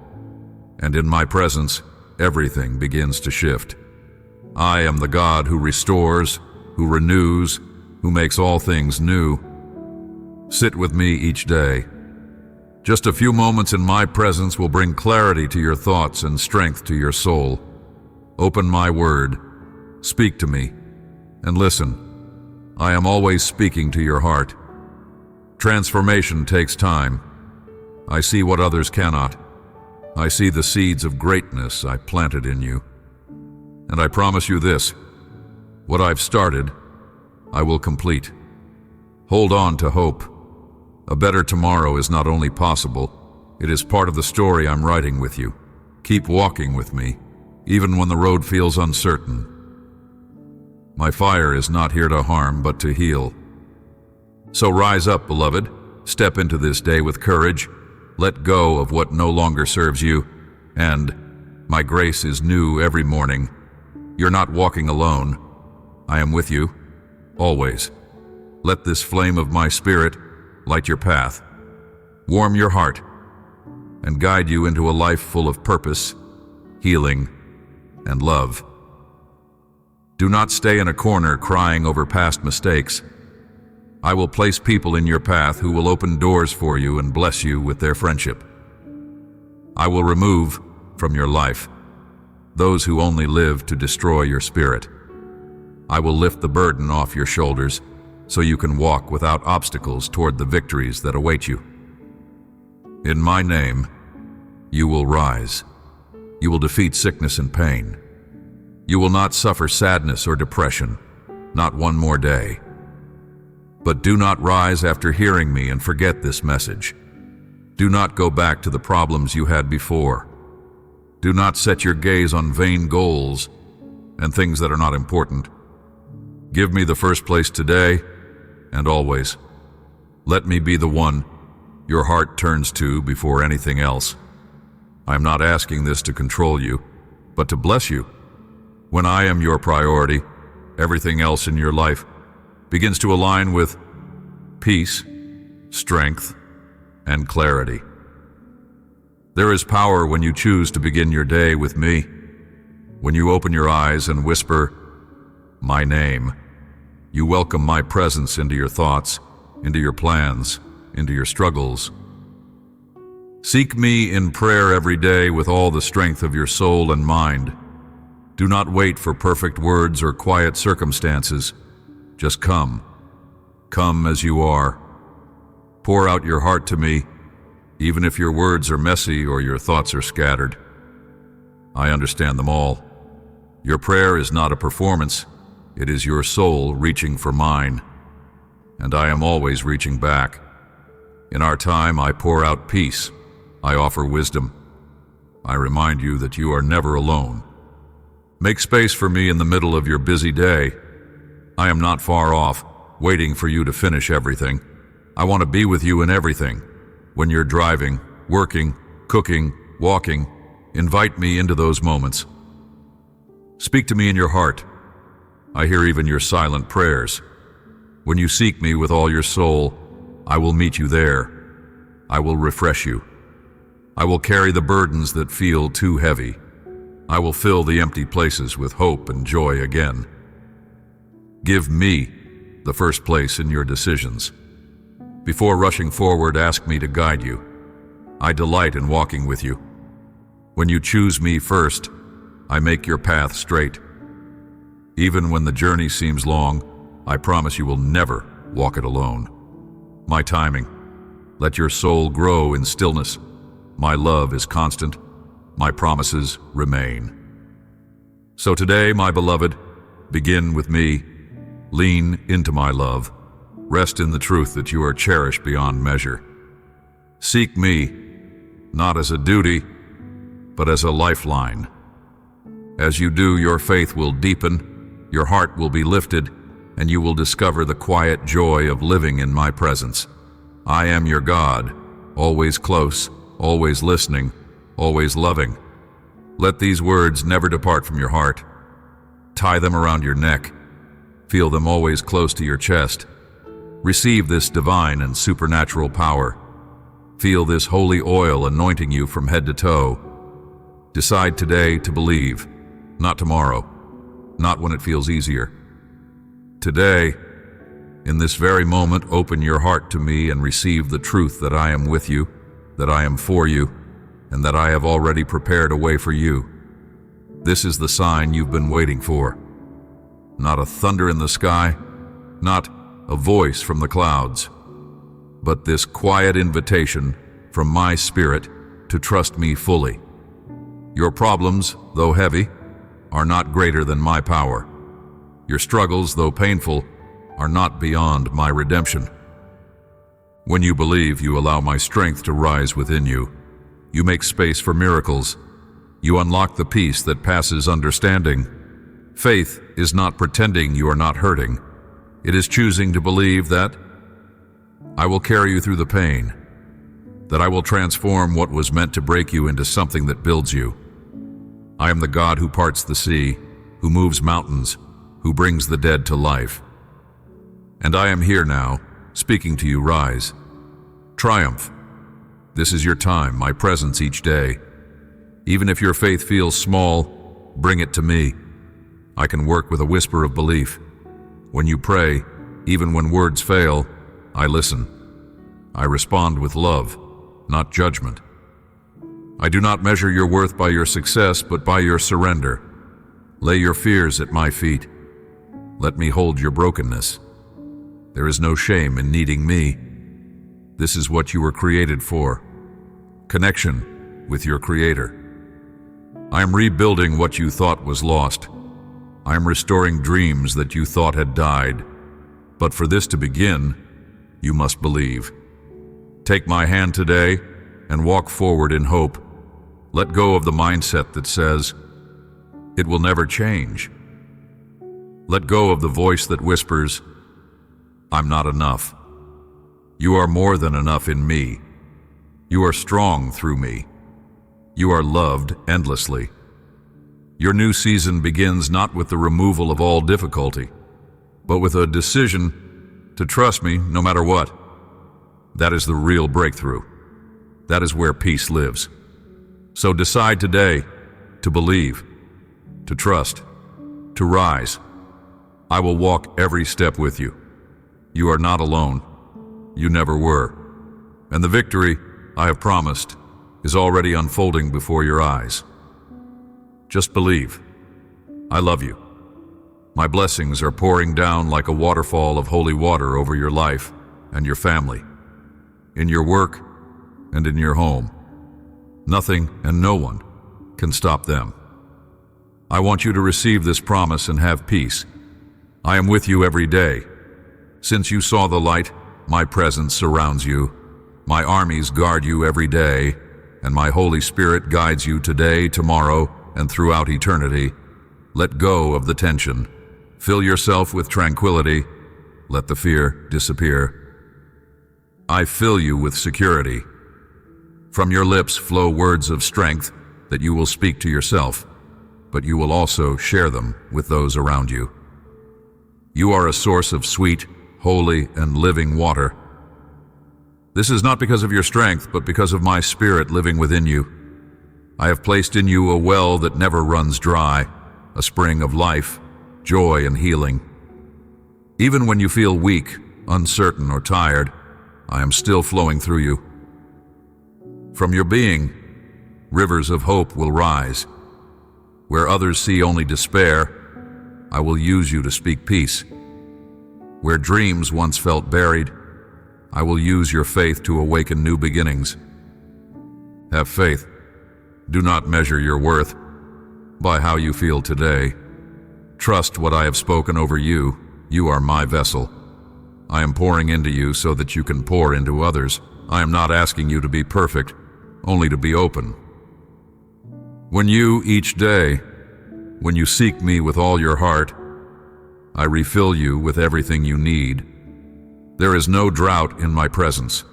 And in my presence, everything begins to shift. I am the God who restores, who renews, who makes all things new. Sit with me each day. Just a few moments in my presence will bring clarity to your thoughts and strength to your soul. Open my word, speak to me, and listen. I am always speaking to your heart. Transformation takes time. I see what others cannot. I see the seeds of greatness I planted in you. And I promise you this, what I've started, I will complete. Hold on to hope. A better tomorrow is not only possible, it is part of the story I'm writing with you. Keep walking with me, even when the road feels uncertain. My fire is not here to harm, but to heal. So rise up, beloved. Step into this day with courage. Let go of what no longer serves you. And my grace is new every morning. You're not walking alone. I am with you, always. Let this flame of my spirit light your path, warm your heart, and guide you into a life full of purpose, healing, and love. Do not stay in a corner crying over past mistakes. I will place people in your path who will open doors for you and bless you with their friendship. I will remove from your life those who only live to destroy your spirit. I will lift the burden off your shoulders so you can walk without obstacles toward the victories that await you. In my name, you will rise. You will defeat sickness and pain. You will not suffer sadness or depression, not one more day. But do not rise after hearing me and forget this message. Do not go back to the problems you had before. Do not set your gaze on vain goals and things that are not important. Give me the first place today and always. Let me be the one your heart turns to before anything else. I am not asking this to control you. but to bless you. When I am your priority, everything else in your life begins to align with peace, strength, and clarity. There is power when you choose to begin your day with me. When you open your eyes and whisper, my name, you welcome my presence into your thoughts, into your plans, into your struggles. Seek me in prayer every day with all the strength of your soul and mind. Do not wait for perfect words or quiet circumstances. Just come. Come as you are. Pour out your heart to me, even if your words are messy or your thoughts are scattered. I understand them all. Your prayer is not a performance. It is your soul reaching for mine. And I am always reaching back. In our time, I pour out peace. I offer wisdom. I remind you that you are never alone. Make space for me in the middle of your busy day. I am not far off, waiting for you to finish everything. I want to be with you in everything. When you're driving, working, cooking, walking, invite me into those moments. Speak to me in your heart. I hear even your silent prayers. When you seek me with all your soul, I will meet you there. I will refresh you. I will carry the burdens that feel too heavy. I will fill the empty places with hope and joy again. Give me the first place in your decisions. Before rushing forward, ask me to guide you. I delight in walking with you. When you choose me first, I make your path straight. Even when the journey seems long, I promise you will never walk it alone. My timing. Let your soul grow in stillness. My love is constant. My promises remain. So today, my beloved, begin with me. Lean into my love. Rest in the truth that you are cherished beyond measure. Seek me, not as a duty, but as a lifeline. As you do, your faith will deepen, your heart will be lifted, and you will discover the quiet joy of living in my presence. I am your God, always close, always listening, always loving. Let these words never depart from your heart. Tie them around your neck. Feel them always close to your chest. Receive this divine and supernatural power. Feel this holy oil anointing you from head to toe. Decide today to believe, not tomorrow, not when it feels easier. Today, in this very moment, open your heart to me and receive the truth that I am with you, that I am for you, and that I have already prepared a way for you. This is the sign you've been waiting for. Not a thunder in the sky, not a voice from the clouds, but this quiet invitation from my spirit to trust me fully. Your problems, though heavy, are not greater than my power. Your struggles, though painful, are not beyond my redemption. When you believe, you allow my strength to rise within you. You make space for miracles. You unlock the peace that passes understanding. Faith is not pretending you are not hurting. It is choosing to believe that I will carry you through the pain, that I will transform what was meant to break you into something that builds you. I am the God who parts the sea, who moves mountains, who brings the dead to life. And I am here now, speaking to you. Rise. Triumph. This is your time, my presence each day. Even if your faith feels small, bring it to me. I can work with a whisper of belief. When you pray, even when words fail, I listen. I respond with love, not judgment. I do not measure your worth by your success, but by your surrender. Lay your fears at my feet. Let me hold your brokenness. There is no shame in needing me. This is what you were created for. Connection with your Creator. I am rebuilding what you thought was lost. I am restoring dreams that you thought had died. But for this to begin, you must believe. Take my hand today and walk forward in hope. Let go of the mindset that says, it will never change. Let go of the voice that whispers, I'm not enough. You are more than enough in me. You are strong through me. You are loved endlessly. Your new season begins not with the removal of all difficulty, but with a decision to trust me no matter what. That is the real breakthrough. That is where peace lives. So decide today to believe, to trust, to rise. I will walk every step with you. You are not alone. You never were. And the victory I have promised is already unfolding before your eyes. Just believe. I love you. My blessings are pouring down like a waterfall of holy water over your life and your family, in your work and in your home. Nothing and no one can stop them. I want you to receive this promise and have peace. I am with you every day. Since you saw the light, my presence surrounds you. My armies guard you every day, and my Holy Spirit guides you today, tomorrow, and throughout eternity. Let go of the tension. Fill yourself with tranquility. Let the fear disappear. I fill you with security. From your lips flow words of strength that you will speak to yourself, but you will also share them with those around you. You are a source of sweet, holy, and living water. This is not because of your strength, but because of my Spirit living within you. I have placed in you a well that never runs dry, a spring of life, joy, and healing. Even when you feel weak, uncertain, or tired, I am still flowing through you. From your being, rivers of hope will rise. Where others see only despair, I will use you to speak peace. Where dreams once felt buried, I will use your faith to awaken new beginnings. Have faith. Do not measure your worth by how you feel today. Trust what I have spoken over you. You are my vessel. I am pouring into you so that you can pour into others. I am not asking you to be perfect, only to be open. When you, each day, when you seek me with all your heart, I refill you with everything you need. There is no drought in my presence.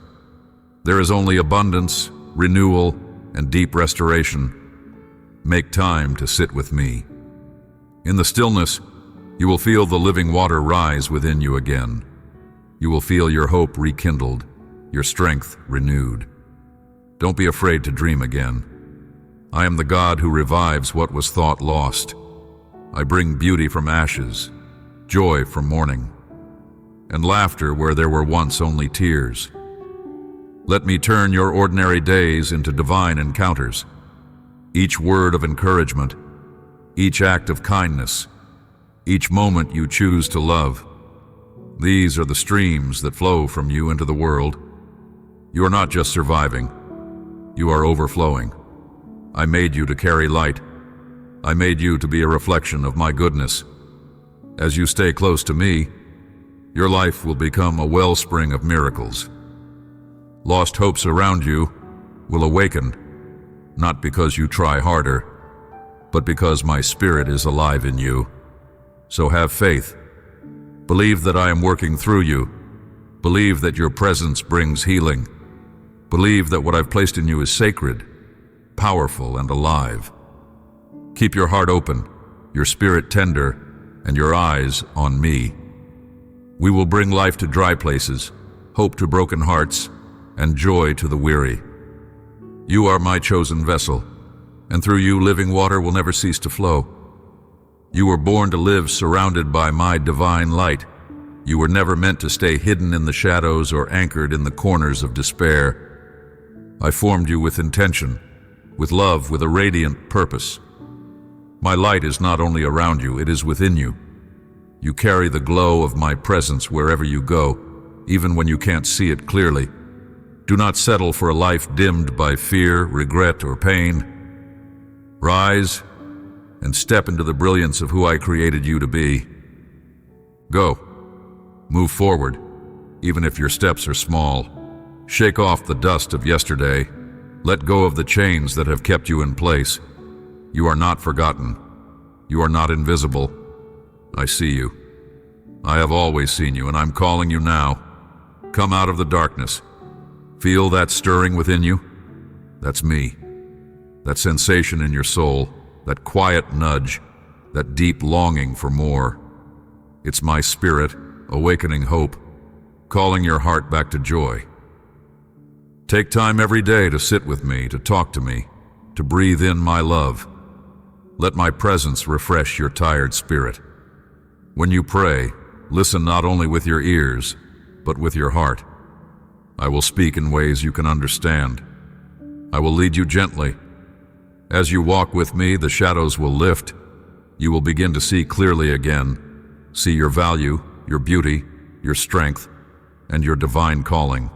There is only abundance, renewal, and deep restoration. Make time to sit with me. In the stillness, you will feel the living water rise within you again. You will feel your hope rekindled, your strength renewed. Don't be afraid to dream again. I am the God who revives what was thought lost. I bring beauty from ashes, joy from mourning, and laughter where there were once only tears. Let me turn your ordinary days into divine encounters. Each word of encouragement, each act of kindness, each moment you choose to love. These are the streams that flow from you into the world. You are not just surviving, you are overflowing. I made you to carry light. I made you to be a reflection of my goodness. As you stay close to me, your life will become a wellspring of miracles. Lost hopes around you will awaken, not because you try harder, but because my Spirit is alive in you. So have faith. Believe that I am working through you. Believe that your presence brings healing. Believe that what I've placed in you is sacred, powerful, and alive. Keep your heart open, your spirit tender, and your eyes on me. We will bring life to dry places, hope to broken hearts, and joy to the weary. You are my chosen vessel, and through you living water will never cease to flow. You were born to live surrounded by my divine light. You were never meant to stay hidden in the shadows or anchored in the corners of despair. I formed you with intention, with love, with a radiant purpose. My light is not only around you, it is within you. You carry the glow of my presence wherever you go, even when you can't see it clearly. Do not settle for a life dimmed by fear, regret, or pain. Rise and step into the brilliance of who I created you to be. Go. Move forward, even if your steps are small. Shake off the dust of yesterday. Let go of the chains that have kept you in place. You are not forgotten. You are not invisible. I see you. I have always seen you, and I'm calling you now. Come out of the darkness. Feel that stirring within you? That's me. That sensation in your soul. that quiet nudge, that deep longing for more. It's my spirit, awakening hope, calling your heart back to joy. Take time every day to sit with me, to talk to me, to breathe in my love. Let my presence refresh your tired spirit. When you pray, listen not only with your ears, but with your heart. I will speak in ways you can understand. I will lead you gently. As you walk with me, the shadows will lift. You will begin to see clearly again, see your value, your beauty, your strength, and your divine calling.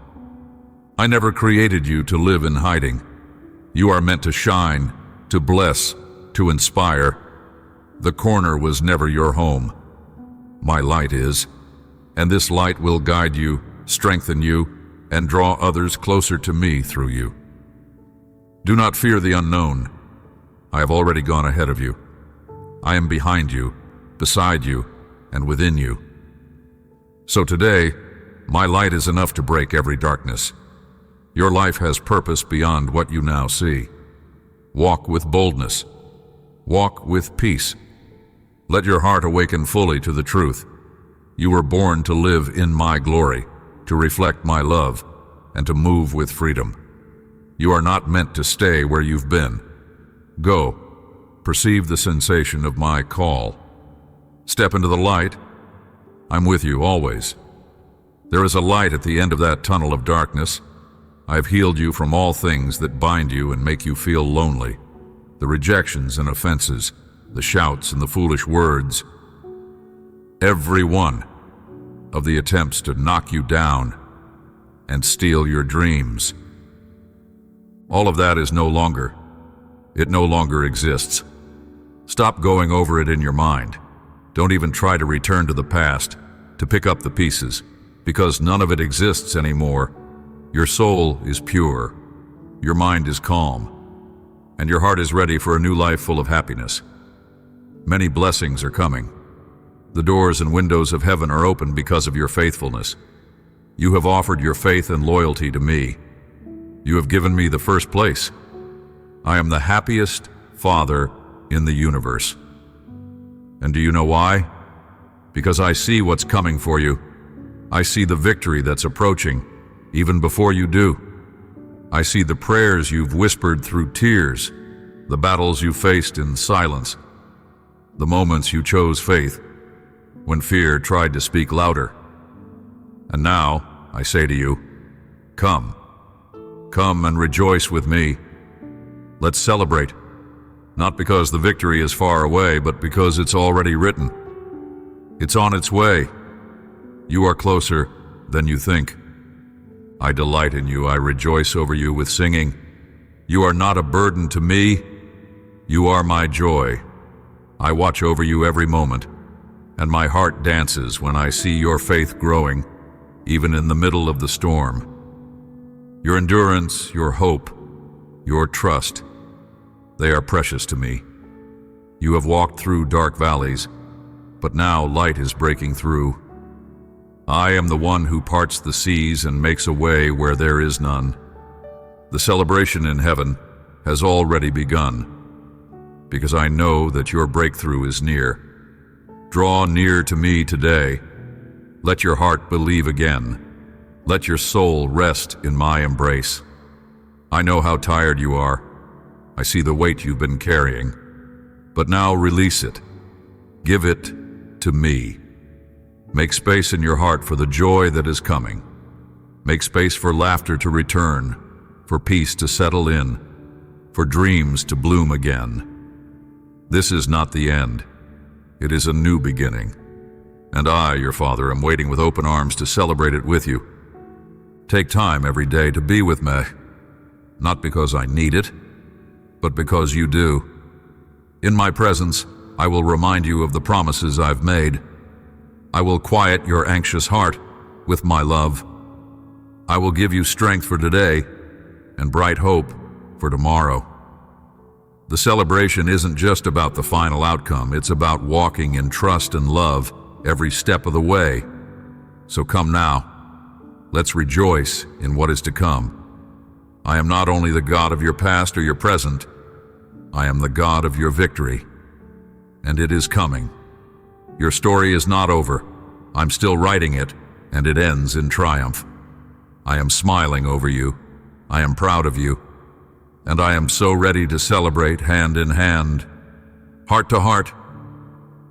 I never created you to live in hiding. You are meant to shine, to bless, to inspire. The corner was never your home. My light is, and this light will guide you, strengthen you, and draw others closer to me through you. Do not fear the unknown. I have already gone ahead of you. I am behind you, beside you, and within you. So today, my light is enough to break every darkness. Your life has purpose beyond what you now see. Walk with boldness. Walk with peace. Let your heart awaken fully to the truth. You were born to live in my glory, to reflect my love, and to move with freedom. You are not meant to stay where you've been. Go, perceive the sensation of my call. Step into the light. I'm with you always. There is a light at the end of that tunnel of darkness. I have healed you from all things that bind you and make you feel lonely. The rejections and offenses, the shouts and the foolish words. Every one of the attempts to knock you down and steal your dreams. All of that is no longer. It no longer exists. Stop going over it in your mind. Don't even try to return to the past, to pick up the pieces, because none of it exists anymore. Your soul is pure, your mind is calm, and your heart is ready for a new life full of happiness. Many blessings are coming. The doors and windows of heaven are open because of your faithfulness. You have offered your faith and loyalty to me. You have given me the first place. I am the happiest father in the universe. And do you know why? Because I see what's coming for you. I see the victory that's approaching, even before you do. I see the prayers you've whispered through tears, the battles you faced in silence, the moments you chose faith when fear tried to speak louder. And now, I say to you, come. Come and rejoice with me. Let's celebrate, not because the victory is far away, but because it's already written. It's on its way. You are closer than you think. I delight in you. I rejoice over you with singing. You are not a burden to me. You are my joy. I watch over you every moment, and my heart dances when I see your faith growing, even in the middle of the storm. Your endurance, your hope, your trust, they are precious to me. You have walked through dark valleys, but now light is breaking through. I am the one who parts the seas and makes a way where there is none. The celebration in heaven has already begun, because I know that your breakthrough is near. Draw near to me today. Let your heart believe again. Let your soul rest in my embrace. I know how tired you are. I see the weight you've been carrying. But now release it. Give it to me. Make space in your heart for the joy that is coming. Make space for laughter to return, for peace to settle in, for dreams to bloom again. This is not the end. It is a new beginning. And I, your Father, am waiting with open arms to celebrate it with you. Take time every day to be with me, not because I need it, but because you do. In my presence, I will remind you of the promises I've made. I will quiet your anxious heart with my love. I will give you strength for today and bright hope for tomorrow. The celebration isn't just about the final outcome, it's about walking in trust and love every step of the way. So come now, let's rejoice in what is to come. I am not only the God of your past or your present, I am the God of your victory, and it is coming. Your story is not over. I'm still writing it, and it ends in triumph. I am smiling over you. I am proud of you, and I am so ready to celebrate hand in hand, heart to heart.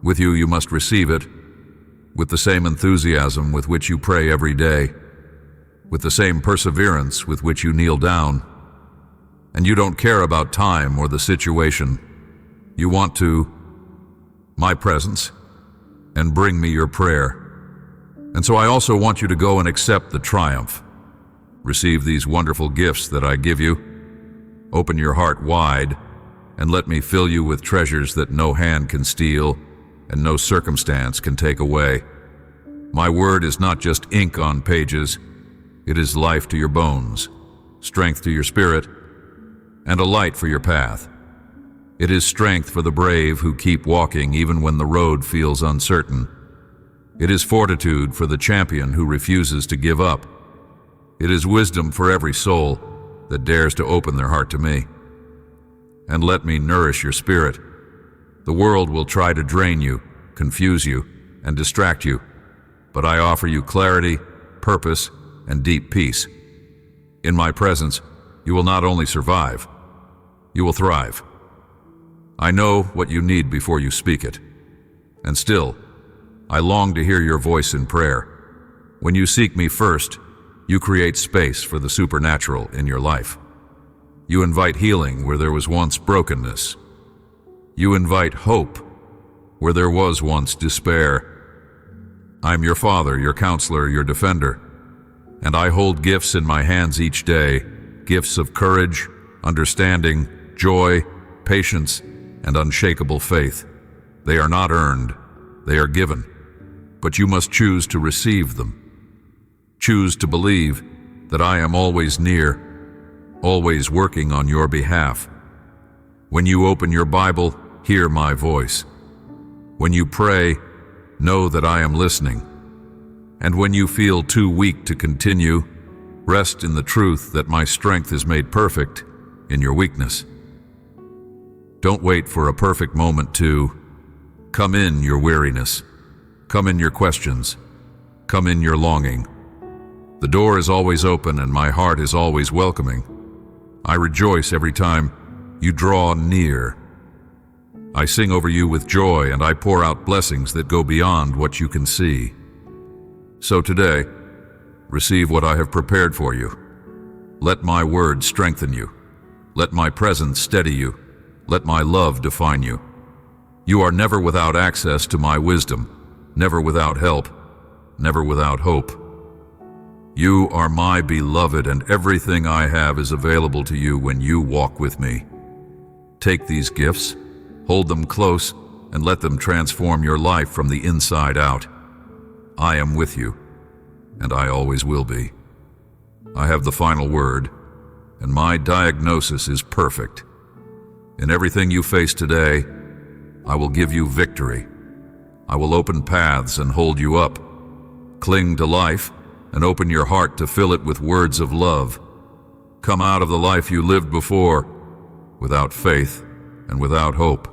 With you, you must receive it, with the same enthusiasm with which you pray every day, with the same perseverance with which you kneel down. And you don't care about time or the situation. You want my presence, and bring me your prayer. And so I also want you to go and accept the triumph. Receive these wonderful gifts that I give you. Open your heart wide, and let me fill you with treasures that no hand can steal and no circumstance can take away. My word is not just ink on pages. It is life to your bones, strength to your spirit, and a light for your path. It is strength for the brave who keep walking even when the road feels uncertain. It is fortitude for the champion who refuses to give up. It is wisdom for every soul that dares to open their heart to me. And let me nourish your spirit. The world will try to drain you, confuse you, and distract you, but I offer you clarity, purpose, and deep peace. In my presence, you will not only survive, you will thrive. I know what you need before you speak it. And still, I long to hear your voice in prayer. When you seek me first, you create space for the supernatural in your life. You invite healing where there was once brokenness. You invite hope where there was once despair. I'm your Father, your counselor, your defender, and I hold gifts in my hands each day, gifts of courage, understanding, joy, patience, and unshakable faith. They are not earned, they are given, but you must choose to receive them. Choose to believe that I am always near, always working on your behalf. When you open your Bible, hear my voice. When you pray, know that I am listening. And when you feel too weak to continue, rest in the truth that my strength is made perfect in your weakness. Don't wait for a perfect moment to come in your weariness, come in your questions, come in your longing. The door is always open and my heart is always welcoming. I rejoice every time you draw near. I sing over you with joy and I pour out blessings that go beyond what you can see. So today, receive what I have prepared for you. Let my word strengthen you. Let my presence steady you. Let my love define you. You are never without access to my wisdom, never without help, never without hope. You are my beloved, and everything I have is available to you when you walk with me. Take these gifts, hold them close, and let them transform your life from the inside out. I am with you, and I always will be. I have the final word, and my diagnosis is perfect. In everything you face today, I will give you victory. I will open paths and hold you up. Cling to life and open your heart to fill it with words of love. Come out of the life you lived before, without faith and without hope.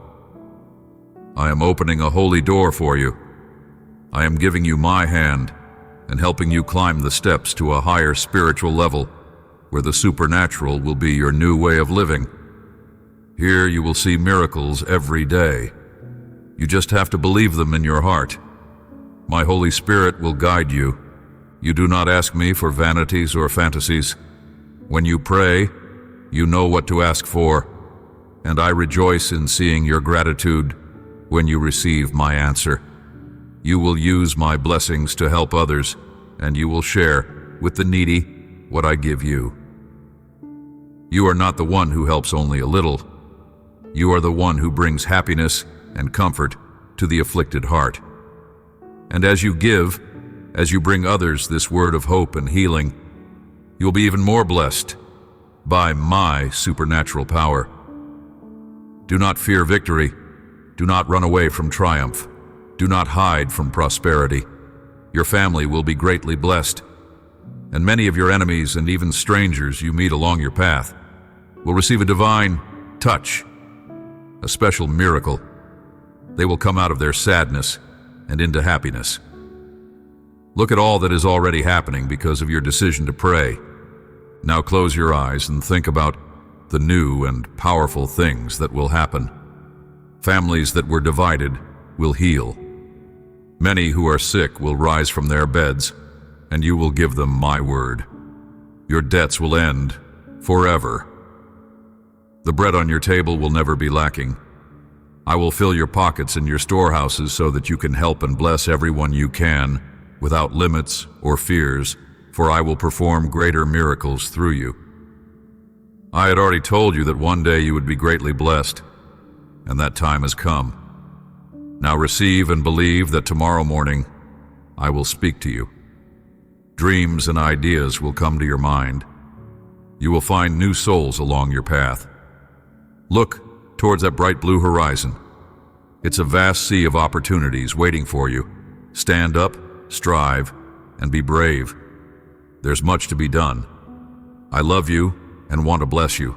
I am opening a holy door for you. I am giving you my hand and helping you climb the steps to a higher spiritual level where the supernatural will be your new way of living. Here you will see miracles every day. You just have to believe them in your heart. My Holy Spirit will guide you. You do not ask me for vanities or fantasies. When you pray, you know what to ask for, and I rejoice in seeing your gratitude when you receive my answer. You will use my blessings to help others, and you will share with the needy what I give you. You are not the one who helps only a little. You are the one who brings happiness and comfort to the afflicted heart. And as you give, as you bring others this word of hope and healing, you'll be even more blessed by my supernatural power. Do not fear victory. Do not run away from triumph. Do not hide from prosperity. Your family will be greatly blessed, and many of your enemies and even strangers you meet along your path will receive a divine touch a special miracle. They will come out of their sadness and into happiness. Look at all that is already happening because of your decision to pray. Now close your eyes and think about the new and powerful things that will happen. Families that were divided will heal. Many who are sick will rise from their beds, and you will give them my word. Your debts will end forever. The bread on your table will never be lacking. I will fill your pockets and your storehouses so that you can help and bless everyone you can, without limits or fears, for I will perform greater miracles through you. I had already told you that one day you would be greatly blessed, and that time has come. Now receive and believe that tomorrow morning I will speak to you. Dreams and ideas will come to your mind. You will find new souls along your path. Look towards that bright blue horizon. It's a vast sea of opportunities waiting for you. Stand up, strive, and be brave. There's much to be done. I love you and want to bless you.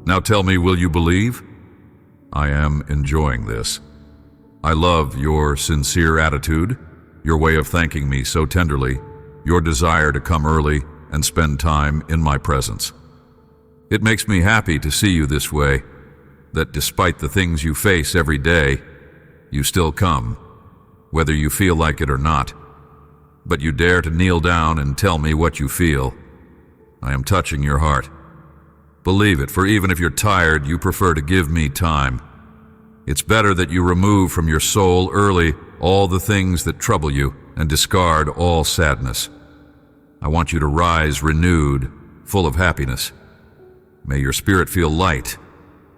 Now tell me, will you believe? I am enjoying this. I love your sincere attitude, your way of thanking me so tenderly, your desire to come early and spend time in my presence. It makes me happy to see you this way, that despite the things you face every day, you still come, whether you feel like it or not. But you dare to kneel down and tell me what you feel. I am touching your heart. Believe it, for even if you're tired, you prefer to give me time. It's better that you remove from your soul early all the things that trouble you and discard all sadness. I want you to rise renewed, full of happiness. May your spirit feel light,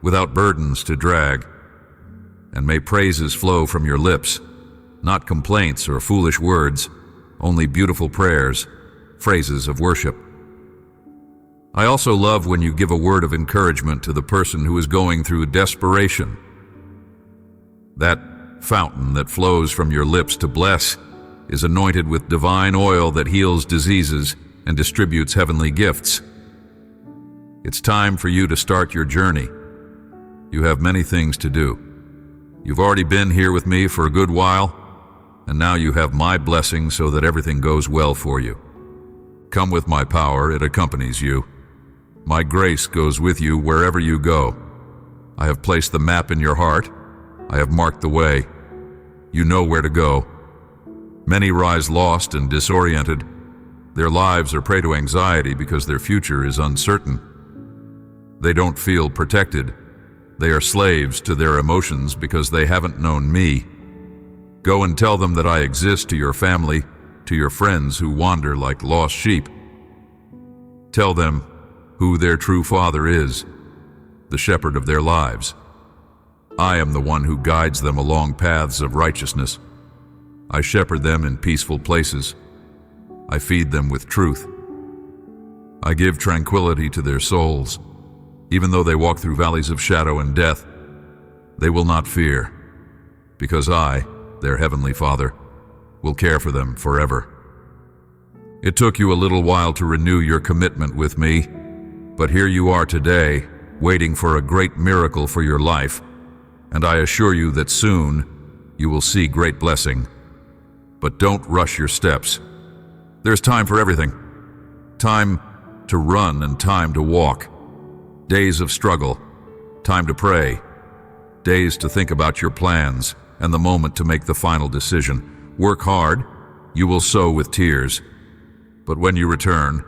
without burdens to drag, and may praises flow from your lips, not complaints or foolish words, only beautiful prayers, phrases of worship. I also love when you give a word of encouragement to the person who is going through desperation. That fountain that flows from your lips to bless is anointed with divine oil that heals diseases and distributes heavenly gifts. It's time for you to start your journey. You have many things to do. You've already been here with me for a good while, and now you have my blessing so that everything goes well for you. Come with my power, it accompanies you. My grace goes with you wherever you go. I have placed the map in your heart. I have marked the way. You know where to go. Many rise lost and disoriented. Their lives are prey to anxiety because their future is uncertain. They don't feel protected. They are slaves to their emotions because they haven't known me. Go and tell them that I exist to your family, to your friends who wander like lost sheep. Tell them who their true father is, the shepherd of their lives. I am the one who guides them along paths of righteousness. I shepherd them in peaceful places. I feed them with truth. I give tranquility to their souls. Even though they walk through valleys of shadow and death, they will not fear, because I, their heavenly Father, will care for them forever. It took you a little while to renew your commitment with me, but here you are today, waiting for a great miracle for your life, and I assure you that soon you will see great blessing. But don't rush your steps. There's time for everything. Time to run and time to walk. Days of struggle, time to pray, days to think about your plans, and the moment to make the final decision. Work hard, you will sow with tears, but when you return,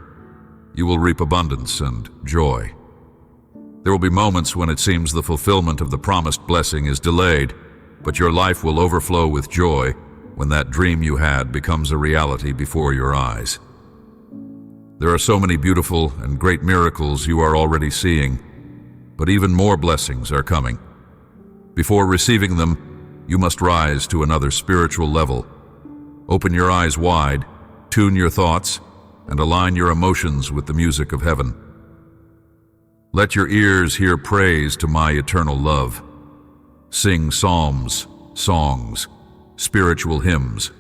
you will reap abundance and joy. There will be moments when it seems the fulfillment of the promised blessing is delayed, but your life will overflow with joy when that dream you had becomes a reality before your eyes. There are so many beautiful and great miracles you are already seeing, but even more blessings are coming. Before receiving them, you must rise to another spiritual level. Open your eyes wide, tune your thoughts, and align your emotions with the music of heaven. Let your ears hear praise to my eternal love. Sing psalms, songs, spiritual hymns.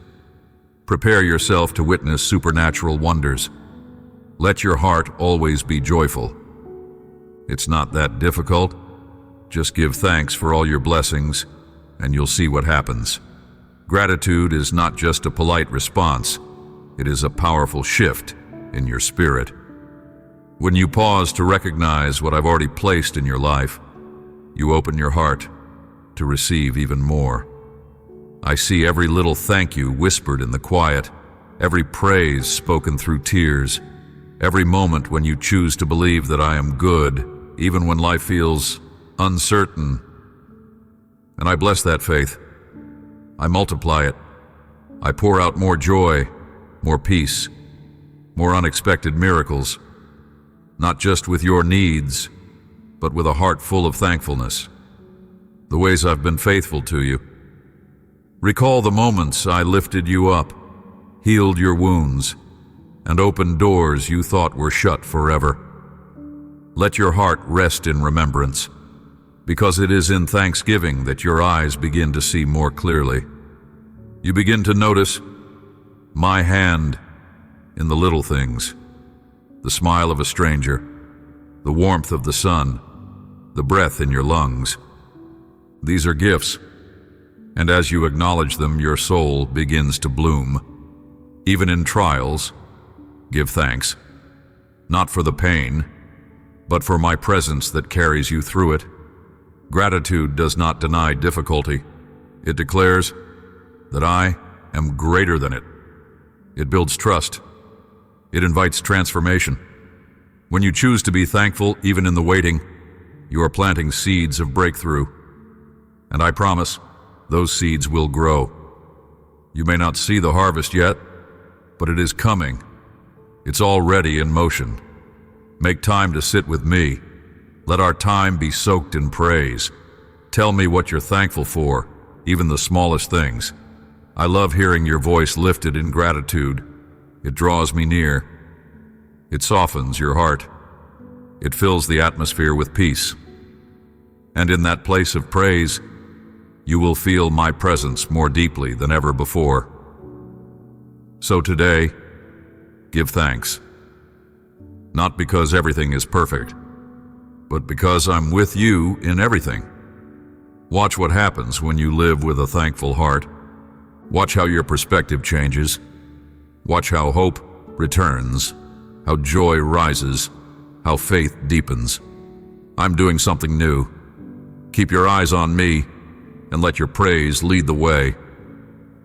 Prepare yourself to witness supernatural wonders. Let your heart always be joyful. It's not that difficult. Just give thanks for all your blessings, and you'll see what happens. Gratitude is not just a polite response, it is a powerful shift in your spirit. When you pause to recognize what I've already placed in your life, you open your heart to receive even more. I see every little thank you whispered in the quiet, every praise spoken through tears, every moment when you choose to believe that I am good, even when life feels uncertain. And I bless that faith. I multiply it. I pour out more joy, more peace, more unexpected miracles, not just with your needs, but with a heart full of thankfulness. The ways I've been faithful to you. Recall the moments I lifted you up, healed your wounds, and opened doors you thought were shut forever. Let your heart rest in remembrance, because it is in thanksgiving that your eyes begin to see more clearly. You begin to notice my hand in the little things, the smile of a stranger, the warmth of the sun, the breath in your lungs. These are gifts, and as you acknowledge them, your soul begins to bloom. Even in trials, give thanks, not for the pain, but for my presence that carries you through it. Gratitude does not deny difficulty. It declares that I am greater than it. It builds trust. It invites transformation. When you choose to be thankful, even in the waiting, you are planting seeds of breakthrough. And I promise, those seeds will grow. You may not see the harvest yet, but it is coming. It's already in motion. Make time to sit with me. Let our time be soaked in praise. Tell me what you're thankful for, even the smallest things. I love hearing your voice lifted in gratitude. It draws me near. It softens your heart. It fills the atmosphere with peace. And in that place of praise, you will feel my presence more deeply than ever before. So today, give thanks. Not because everything is perfect, but because I'm with you in everything. Watch what happens when you live with a thankful heart. Watch how your perspective changes. Watch how hope returns, how joy rises, how faith deepens. I'm doing something new. Keep your eyes on me and let your praise lead the way.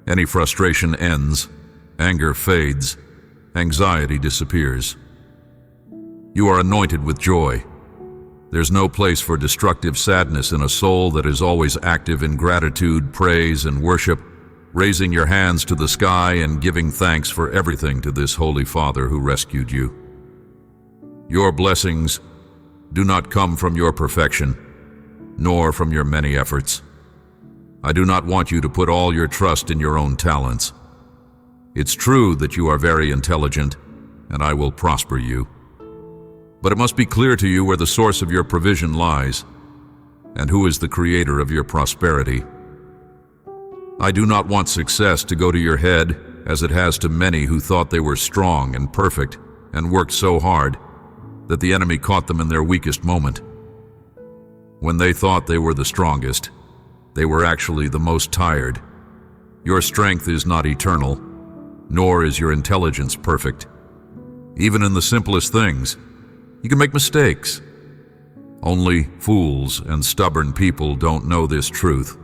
Any frustration ends, anger fades, anxiety disappears. You are anointed with joy. There's no place for destructive sadness in a soul that is always active in gratitude, praise, and worship, raising your hands to the sky and giving thanks for everything to this Holy Father who rescued you. Your blessings do not come from your perfection, nor from your many efforts. I do not want you to put all your trust in your own talents. It's true that you are very intelligent, and I will prosper you. But it must be clear to you where the source of your provision lies, and who is the creator of your prosperity. I do not want success to go to your head as it has to many who thought they were strong and perfect and worked so hard that the enemy caught them in their weakest moment. When they thought they were the strongest, they were actually the most tired. Your strength is not eternal, nor is your intelligence perfect. Even in the simplest things, you can make mistakes. Only fools and stubborn people don't know this truth,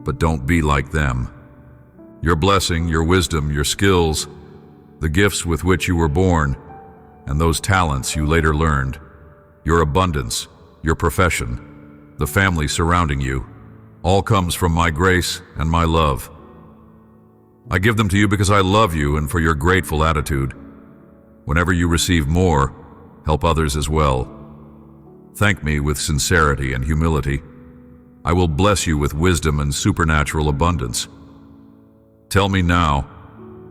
but don't be like them. Your blessing, your wisdom, your skills, the gifts with which you were born, and those talents you later learned, your abundance, your profession, the family surrounding you, all comes from my grace and my love. I give them to you because I love you and for your grateful attitude. Whenever you receive more, help others as well. Thank me with sincerity and humility. I will bless you with wisdom and supernatural abundance. Tell me now,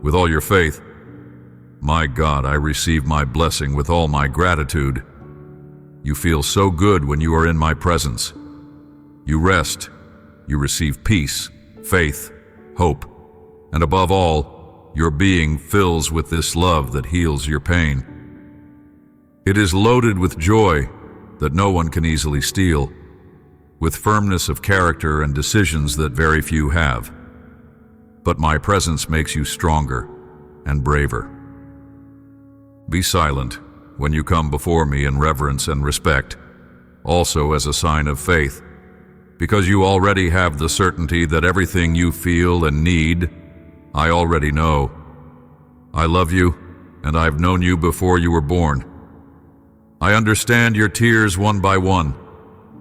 with all your faith, my God, I receive my blessing with all my gratitude. You feel so good when you are in my presence. You rest, you receive peace, faith, hope, and above all, your being fills with this love that heals your pain. It is loaded with joy that no one can easily steal. with firmness of character and decisions that very few have. But my presence makes you stronger and braver. Be silent when you come before me in reverence and respect, also as a sign of faith, because you already have the certainty that everything you feel and need, I already know. I love you, and I've known you before you were born. I understand your tears one by one.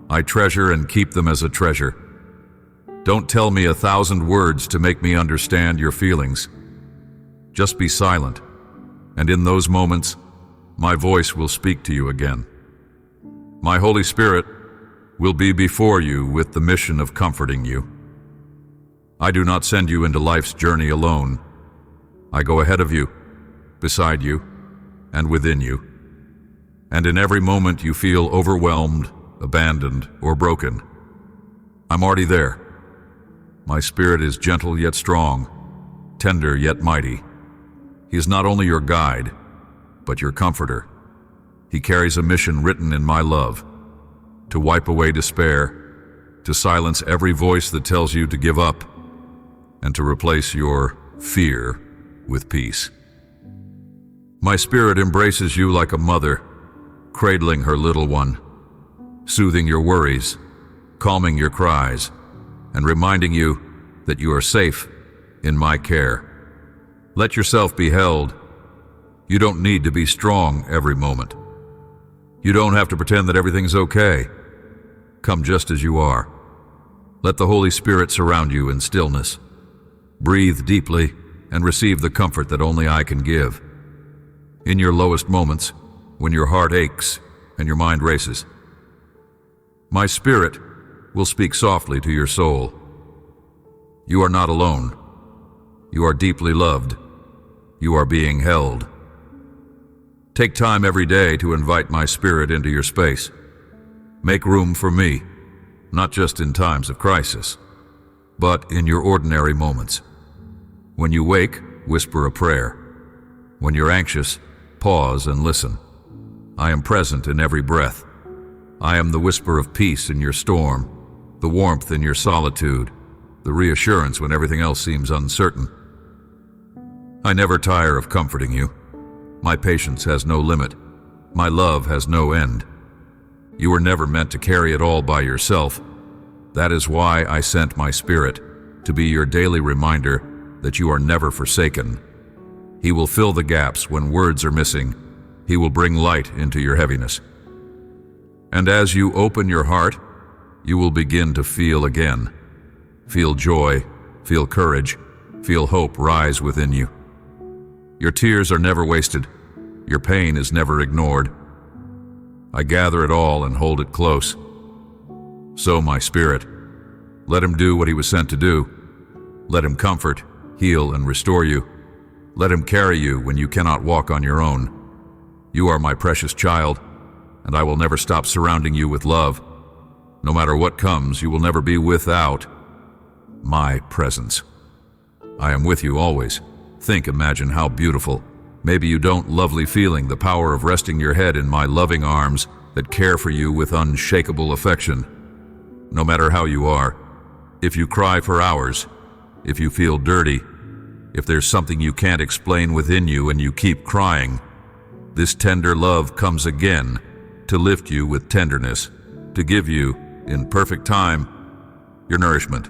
I treasure and keep them as a treasure. Don't tell me 1,000 words to make me understand your feelings. Just be silent, and in those moments, my voice will speak to you again. My Holy Spirit will be before you with the mission of comforting you. I do not send you into life's journey alone. I go ahead of you, beside you, and within you. And in every moment you feel overwhelmed, abandoned, or broken, I'm already there. My Spirit is gentle yet strong, tender yet mighty. He is not only your guide, but your comforter. He carries a mission written in my love, to wipe away despair, to silence every voice that tells you to give up, and to replace your fear with peace. My Spirit embraces you like a mother, cradling her little one, soothing your worries, calming your cries, and reminding you that you are safe in my care. Let yourself be held. You don't need to be strong every moment. You don't have to pretend that everything's okay. Come just as you are. Let the Holy Spirit surround you in stillness. Breathe deeply and receive the comfort that only I can give. In your lowest moments, when your heart aches and your mind races, my Spirit will speak softly to your soul. You are not alone. You are deeply loved. You are being held. Take time every day to invite my Spirit into your space. Make room for me, not just in times of crisis, but in your ordinary moments. When you wake, whisper a prayer. When you're anxious, pause and listen. I am present in every breath. I am the whisper of peace in your storm, the warmth in your solitude, the reassurance when everything else seems uncertain. I never tire of comforting you. My patience has no limit. My love has no end. You were never meant to carry it all by yourself. That is why I sent my Spirit, to be your daily reminder that you are never forsaken. He will fill the gaps when words are missing. He will bring light into your heaviness. And as you open your heart, you will begin to feel again. Feel joy, feel courage, feel hope rise within you. Your tears are never wasted. Your pain is never ignored. I gather it all and hold it close. So, my Spirit, let him do what he was sent to do. Let him comfort, heal, and restore you. Let him carry you when you cannot walk on your own. You are my precious child, and I will never stop surrounding you with love. No matter what comes, you will never be without my presence. I am with you always. Think, imagine how beautiful. Maybe you don't lovely feeling the power of resting your head in my loving arms that care for you with unshakable affection. No matter how you are, if you cry for hours, if you feel dirty, if there's something you can't explain within you and you keep crying, this tender love comes again to lift you with tenderness, to give you, in perfect time, your nourishment,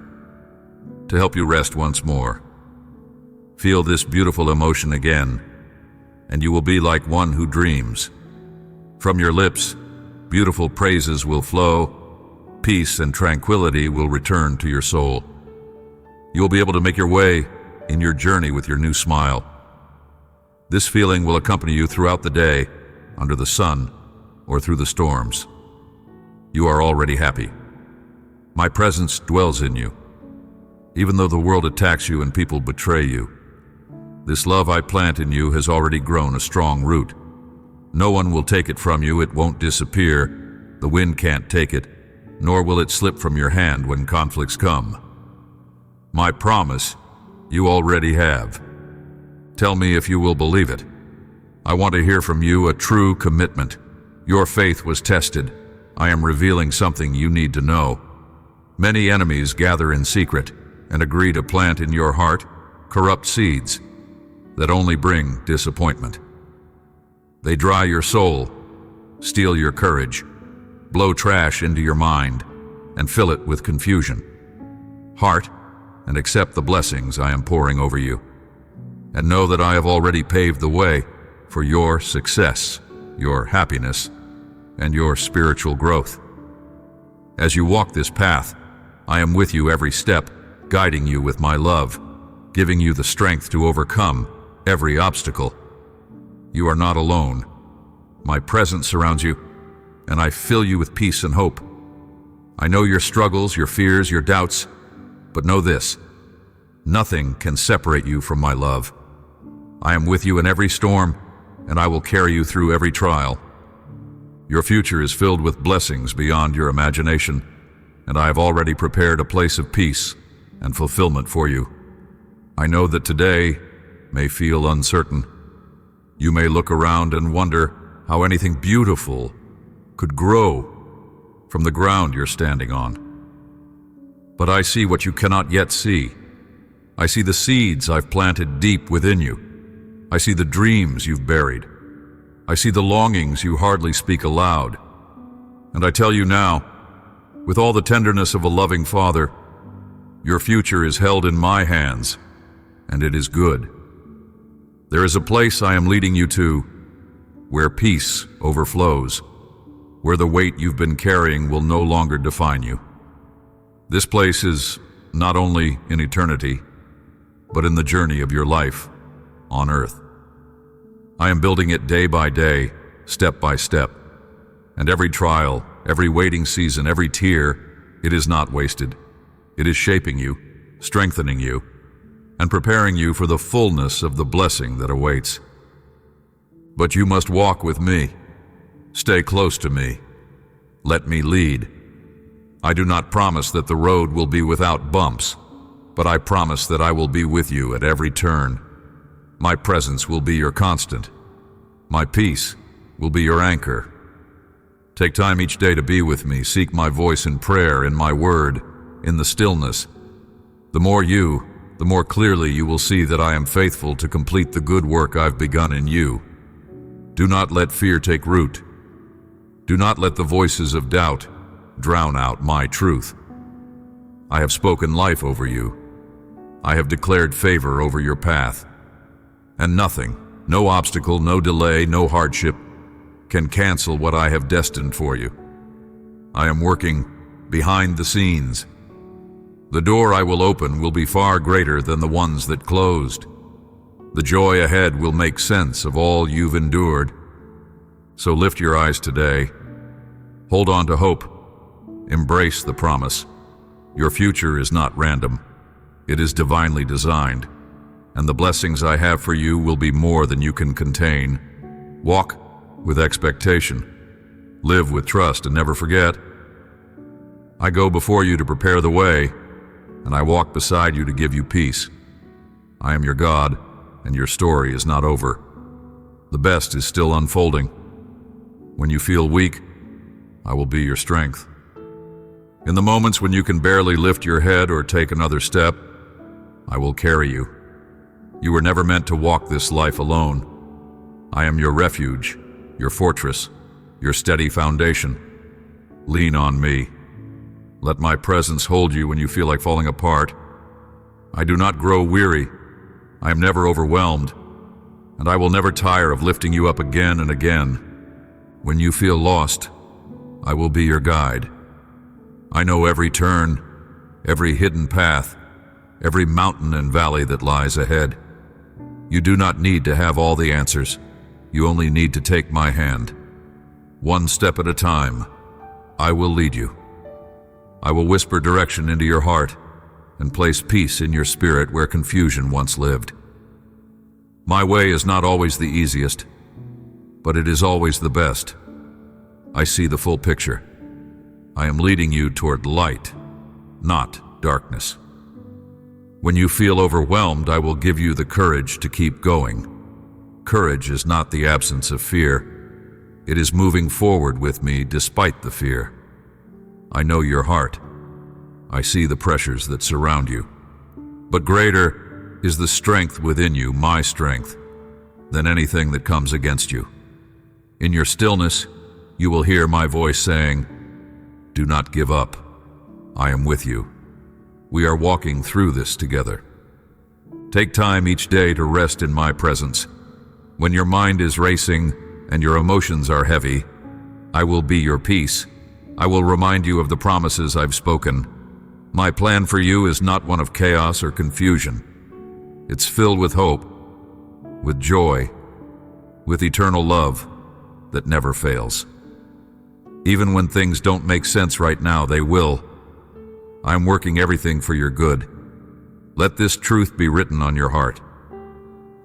to help you rest once more. Feel this beautiful emotion again, and you will be like one who dreams. From your lips, beautiful praises will flow, peace and tranquility will return to your soul. You will be able to make your way in your journey with your new smile. This feeling will accompany you throughout the day, under the sun, or through the storms. You are already happy. My presence dwells in you. Even though the world attacks you and people betray you, this love I plant in you has already grown a strong root. No one will take it from you, it won't disappear. The wind can't take it, nor will it slip from your hand when conflicts come. My promise you already have. Tell me if you will believe it. I want to hear from you a true commitment. Your faith was tested. I am revealing something you need to know. Many enemies gather in secret and agree to plant in your heart corrupt seeds that only bring disappointment. They dry your soul, steal your courage, blow trash into your mind, and fill it with confusion. Heart, and accept the blessings I am pouring over you, and know that I have already paved the way for your success, your happiness, and your spiritual growth. As you walk this path, I am with you every step, guiding you with my love, giving you the strength to overcome every obstacle. You are not alone. My presence surrounds you, and I fill you with peace and hope. I know your struggles, your fears, your doubts, but know this: nothing can separate you from my love. I am with you in every storm, and I will carry you through every trial. Your future is filled with blessings beyond your imagination, and I have already prepared a place of peace and fulfillment for you. I know that today may feel uncertain. You may look around and wonder how anything beautiful could grow from the ground you're standing on. But I see what you cannot yet see. I see the seeds I've planted deep within you. I see the dreams you've buried. I see the longings you hardly speak aloud. And I tell you now, with all the tenderness of a loving father, your future is held in my hands, and it is good. There is a place I am leading you to, where peace overflows, where the weight you've been carrying will no longer define you. This place is not only in eternity, but in the journey of your life on earth. I am building it day by day, step by step, and every trial, every waiting season, every tear, it is not wasted. It is shaping you, strengthening you, and preparing you for the fullness of the blessing that awaits. But you must walk with me. Stay close to me. Let me lead. I do not promise that the road will be without bumps, but I promise that I will be with you at every turn. My presence will be your constant. My peace will be your anchor. Take time each day to be with me. Seek my voice in prayer, in my word, in the stillness. The more the more clearly you will see that I am faithful to complete the good work I've begun in you. Do not let fear take root. Do not let the voices of doubt drown out my truth. I have spoken life over you. I have declared favor over your path. And nothing, no obstacle, no delay, no hardship, can cancel what I have destined for you. I am working behind the scenes. The door I will open will be far greater than the ones that closed. The joy ahead will make sense of all you've endured. So lift your eyes today. Hold on to hope. Embrace the promise. Your future is not random. It is divinely designed. And the blessings I have for you will be more than you can contain. Walk with expectation. Live with trust and never forget. I go before you to prepare the way, and I walk beside you to give you peace. I am your God, and your story is not over. The best is still unfolding. When you feel weak, I will be your strength. In the moments when you can barely lift your head or take another step, I will carry you. You were never meant to walk this life alone. I am your refuge, your fortress, your steady foundation. Lean on me. Let my presence hold you when you feel like falling apart. I do not grow weary. I am never overwhelmed, and I will never tire of lifting you up again and again. When you feel lost, I will be your guide. I know every turn, every hidden path, every mountain and valley that lies ahead. You do not need to have all the answers. You only need to take my hand. One step at a time, I will lead you. I will whisper direction into your heart and place peace in your spirit where confusion once lived. My way is not always the easiest, but it is always the best. I see the full picture. I am leading you toward light, not darkness. When you feel overwhelmed, I will give you the courage to keep going. Courage is not the absence of fear. It is moving forward with me despite the fear. I know your heart. I see the pressures that surround you. But greater is the strength within you, my strength, than anything that comes against you. In your stillness, you will hear my voice saying, "Do not give up. I am with you. We are walking through this together." Take time each day to rest in my presence. When your mind is racing and your emotions are heavy, I will be your peace. I will remind you of the promises I've spoken. My plan for you is not one of chaos or confusion. It's filled with hope, with joy, with eternal love that never fails. Even when things don't make sense right now, they will. I'm working everything for your good. Let this truth be written on your heart.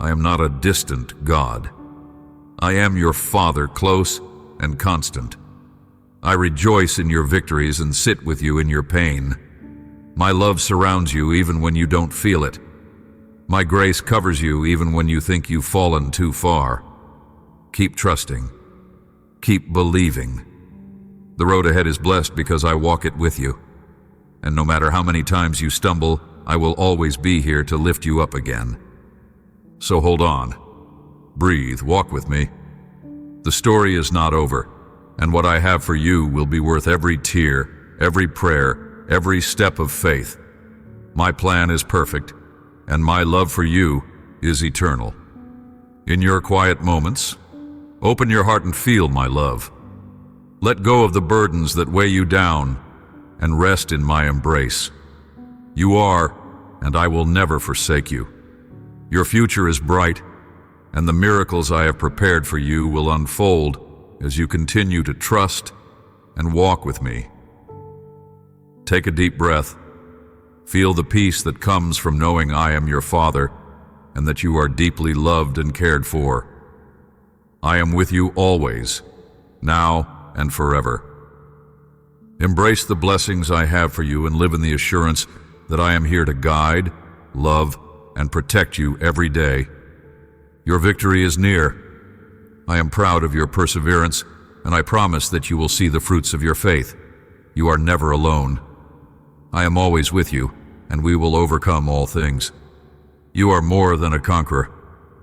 I am not a distant God. I am your Father, close and constant. I rejoice in your victories and sit with you in your pain. My love surrounds you even when you don't feel it. My grace covers you even when you think you've fallen too far. Keep trusting. Keep believing. The road ahead is blessed because I walk it with you. And no matter how many times you stumble, I will always be here to lift you up again. So hold on. Breathe, walk with me. The story is not over, and what I have for you will be worth every tear, every prayer, every step of faith. My plan is perfect, and my love for you is eternal. In your quiet moments, open your heart and feel my love. Let go of the burdens that weigh you down and rest in my embrace. You are, and I will never forsake you. Your future is bright, and the miracles I have prepared for you will unfold as you continue to trust and walk with me. Take a deep breath. Feel the peace that comes from knowing I am your Father and that you are deeply loved and cared for. I am with you always, now and forever. Embrace the blessings I have for you and live in the assurance that I am here to guide, love, and protect you every day. Your victory is near. I am proud of your perseverance, and I promise that you will see the fruits of your faith. You are never alone. I am always with you, and we will overcome all things. You are more than a conqueror,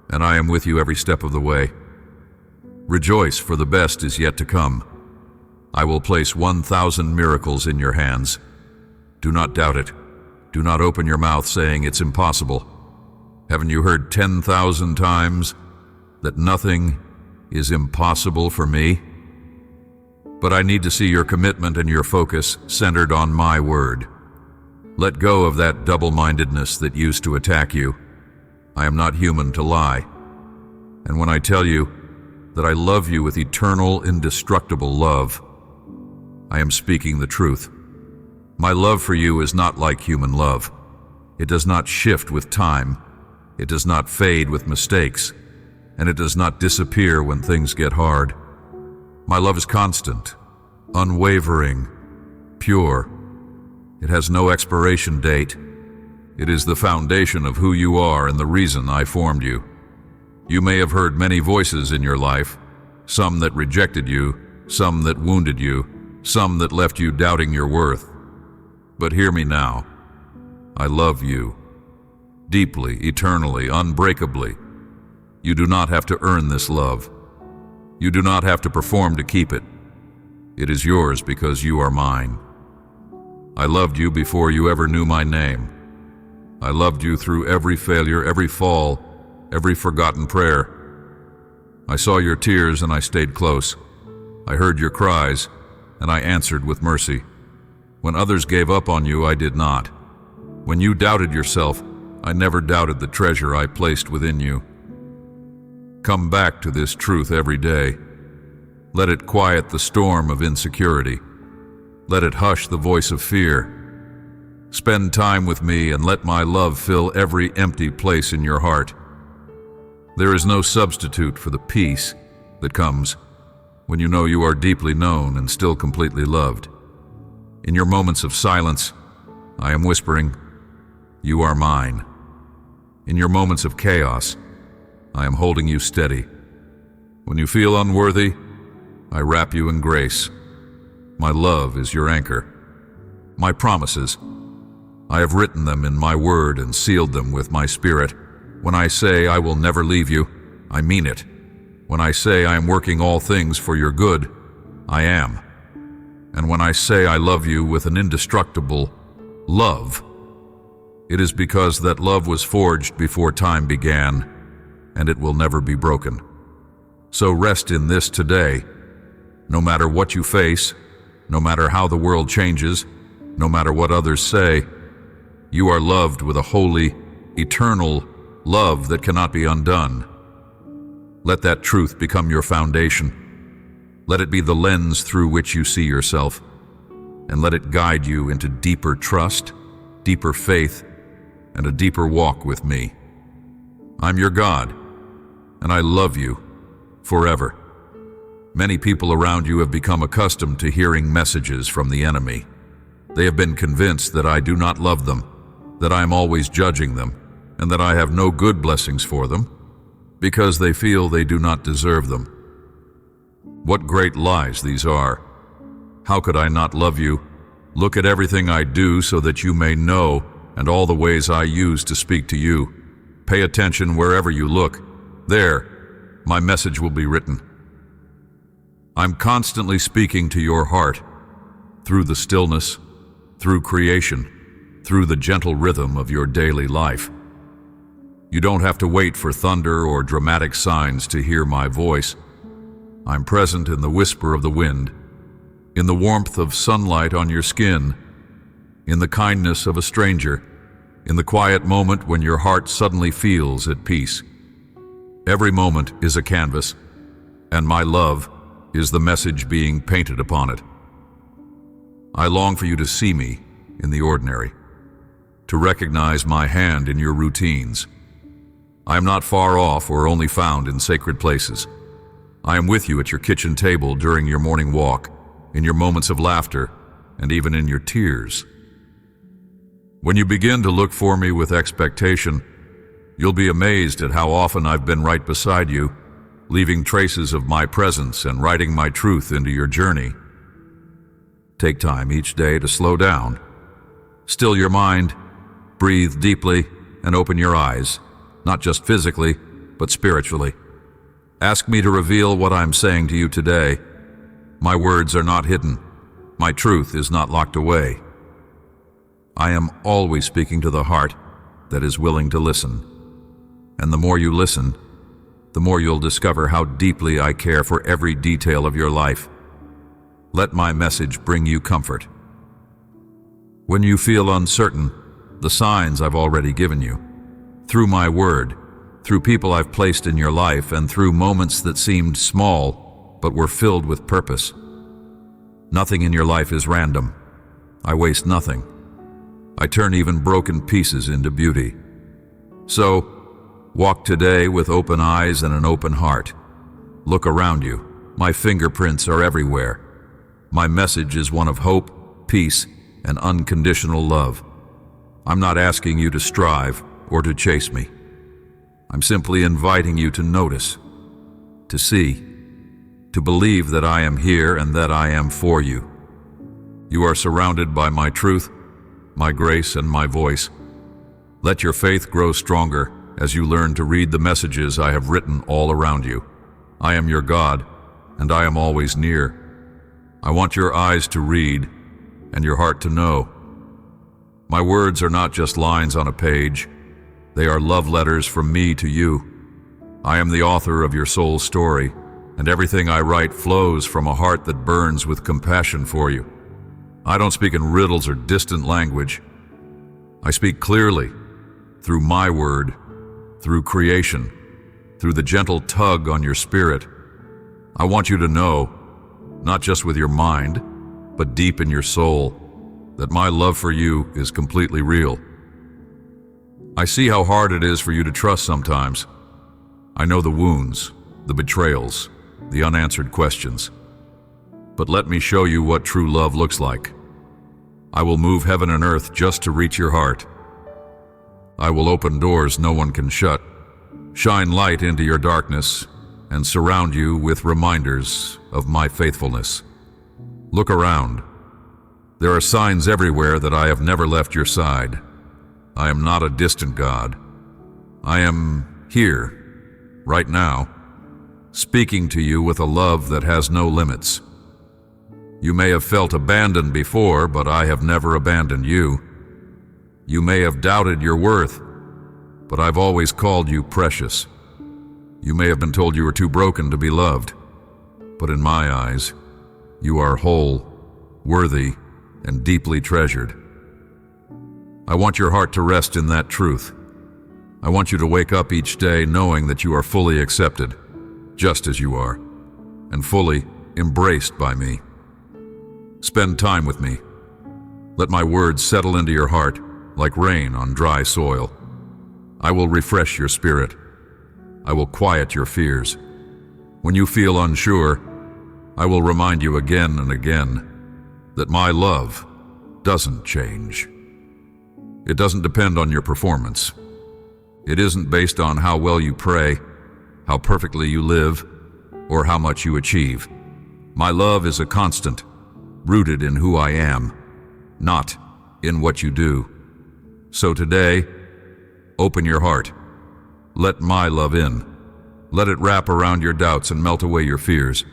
and I am with you every step of the way. Rejoice, for the best is yet to come. I will place 1,000 miracles in your hands. Do not doubt it. Do not open your mouth saying it's impossible. Haven't you heard 10,000 times that nothing is impossible for me? But I need to see your commitment and your focus centered on my word. Let go of that double-mindedness that used to attack you. I am not human to lie. And when I tell you that I love you with eternal, indestructible love, I am speaking the truth. My love for you is not like human love. It does not shift with time. It does not fade with mistakes. And it does not disappear when things get hard. My love is constant, unwavering, pure. It has no expiration date. It is the foundation of who you are and the reason I formed you. You may have heard many voices in your life, some that rejected you, some that wounded you, some that left you doubting your worth. But hear me now. I love you. Deeply, eternally, unbreakably. You do not have to earn this love. You do not have to perform to keep it. It is yours because you are mine. I loved you before you ever knew my name. I loved you through every failure, every fall, every forgotten prayer. I saw your tears and I stayed close. I heard your cries and I answered with mercy. When others gave up on you, I did not. When you doubted yourself, I never doubted the treasure I placed within you. Come back to this truth every day. Let it quiet the storm of insecurity. Let it hush the voice of fear. Spend time with me and let my love fill every empty place in your heart. There is no substitute for the peace that comes when you know you are deeply known and still completely loved. In your moments of silence, I am whispering, "You are mine." In your moments of chaos, I am holding you steady. When you feel unworthy, I wrap you in grace. My love is your anchor. my promises. I have written them in my word and sealed them with my Spirit. When I say I will never leave you, I mean it. When I say I am working all things for your good, I am. And when I say I love you with an indestructible love, it is because that love was forged before time began, and it will never be broken. So rest in this today. No matter what you face, no matter how the world changes, no matter what others say, you are loved with a holy, eternal love that cannot be undone. Let that truth become your foundation. Let it be the lens through which you see yourself, and let it guide you into deeper trust, deeper faith, and a deeper walk with me. I'm your God, and I love you forever. Many people around you have become accustomed to hearing messages from the enemy. They have been convinced that I do not love them, that I am always judging them, and that I have no good blessings for them, because they feel they do not deserve them. What great lies these are! How could I not love you? Look at everything I do so that you may know, and all the ways I use to speak to you. Pay attention wherever you look. There, my message will be written. I'm constantly speaking to your heart, through the stillness, through creation, through the gentle rhythm of your daily life. You don't have to wait for thunder or dramatic signs to hear my voice. I'm present in the whisper of the wind, in the warmth of sunlight on your skin, in the kindness of a stranger, in the quiet moment when your heart suddenly feels at peace. Every moment is a canvas, and my love is the message being painted upon it. I long for you to see me in the ordinary, to recognize my hand in your routines. I am not far off or only found in sacred places. I am with you at your kitchen table during your morning walk, in your moments of laughter, and even in your tears. When you begin to look for me with expectation, you'll be amazed at how often I've been right beside you, leaving traces of my presence and writing my truth into your journey. Take time each day to slow down. Still your mind, breathe deeply, and open your eyes, not just physically, but spiritually. Ask me to reveal what I'm saying to you today. My words are not hidden. My truth is not locked away. I am always speaking to the heart that is willing to listen. And the more you listen, the more you'll discover how deeply I care for every detail of your life. Let my message bring you comfort. When you feel uncertain, the signs I've already given you, through my word, through people I've placed in your life, and through moments that seemed small but were filled with purpose. Nothing in your life is random. I waste nothing. I turn even broken pieces into beauty. So, walk today with open eyes and an open heart. Look around you. My fingerprints are everywhere. My message is one of hope, peace, and unconditional love. I'm not asking you to strive or to chase me. I'm simply inviting you to notice, to see, to believe that I am here and that I am for you. You are surrounded by my truth, my grace, and my voice. Let your faith grow stronger as you learn to read the messages I have written all around you. I am your God, and I am always near. I want your eyes to read and your heart to know. My words are not just lines on a page. They are love letters from me to you. I am the author of your soul's story, and everything I write flows from a heart that burns with compassion for you. I don't speak in riddles or distant language. I speak clearly, through my word, through creation, through the gentle tug on your spirit. I want you to know, not just with your mind, but deep in your soul, that my love for you is completely real. I see how hard it is for you to trust sometimes. I know the wounds, the betrayals, the unanswered questions. But let me show you what true love looks like. I will move heaven and earth just to reach your heart. I will open doors no one can shut, shine light into your darkness, and surround you with reminders of my faithfulness. Look around. There are signs everywhere that I have never left your side. I am not a distant God. I am here, right now, speaking to you with a love that has no limits. You may have felt abandoned before, but I have never abandoned you. You may have doubted your worth, but I've always called you precious. You may have been told you were too broken to be loved, but in my eyes, you are whole, worthy, and deeply treasured. I want your heart to rest in that truth. I want you to wake up each day knowing that you are fully accepted, just as you are, and fully embraced by me. Spend time with me. Let my words settle into your heart like rain on dry soil. I will refresh your spirit. I will quiet your fears. When you feel unsure, I will remind you again and again that my love doesn't change. It doesn't depend on your performance. It isn't based on how well you pray, how perfectly you live, or how much you achieve. My love is a constant, rooted in who I am, not in what you do. So today, open your heart. Let my love in. Let it wrap around your doubts and melt away your fears.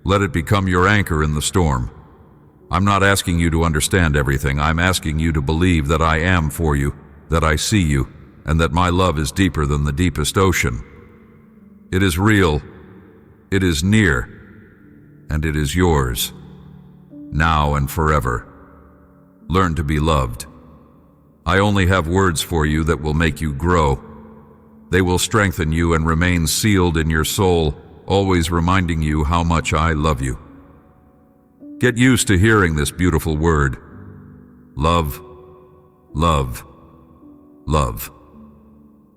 Let it become your anchor in the storm. I'm not asking you to understand everything. I'm asking you to believe that I am for you, that I see you, and that my love is deeper than the deepest ocean. It is real, it is near, and it is yours, now and forever. Learn to be loved. I only have words for you that will make you grow. They will strengthen you and remain sealed in your soul, always reminding you how much I love you. Get used to hearing this beautiful word. Love, love, love.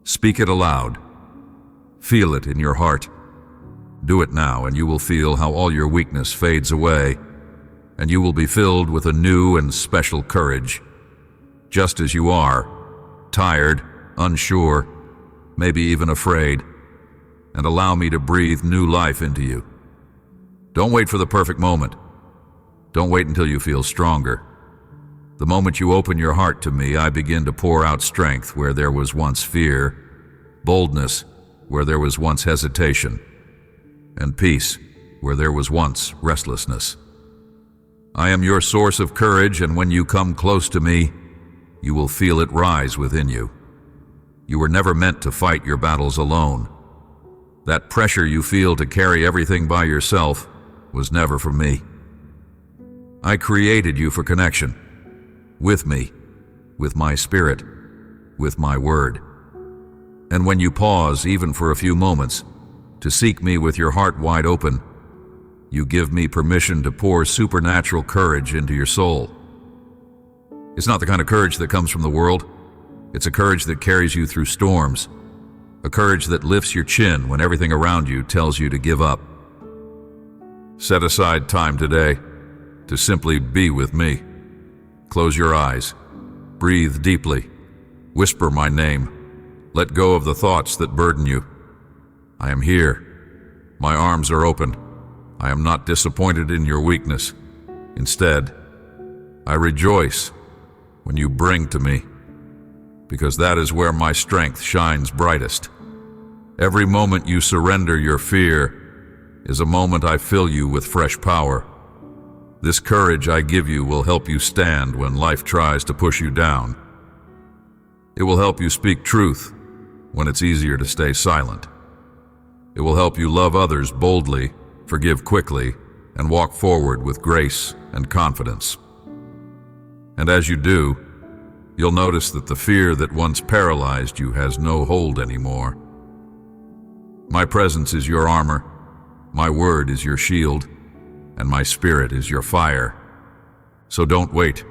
Speak it aloud. Feel it in your heart. Do it now, and you will feel how all your weakness fades away, and you will be filled with a new and special courage. Just as you are, tired, unsure, maybe even afraid, and allow me to breathe new life into you. Don't wait for the perfect moment. Don't wait until you feel stronger. The moment you open your heart to me, I begin to pour out strength where there was once fear, boldness where there was once hesitation, and peace where there was once restlessness. I am your source of courage, and when you come close to me, you will feel it rise within you. You were never meant to fight your battles alone. That pressure you feel to carry everything by yourself was never for me. I created you for connection, with me, with my spirit, with my word. And when you pause, even for a few moments, to seek me with your heart wide open, you give me permission to pour supernatural courage into your soul. It's not the kind of courage that comes from the world. It's a courage that carries you through storms, a courage that lifts your chin when everything around you tells you to give up. Set aside time today to simply be with me. Close your eyes, breathe deeply, whisper my name, let go of the thoughts that burden you. I am here. My arms are open. I am not disappointed in your weakness. Instead, I rejoice when you bring to me, because that is where my strength shines brightest. Every moment you surrender your fear is a moment I fill you with fresh power. This courage I give you will help you stand when life tries to push you down. It will help you speak truth when it's easier to stay silent. It will help you love others boldly, forgive quickly, and walk forward with grace and confidence. And as you do, you'll notice that the fear that once paralyzed you has no hold anymore. My presence is your armor, my word is your shield, and my spirit is your fire. So don't wait.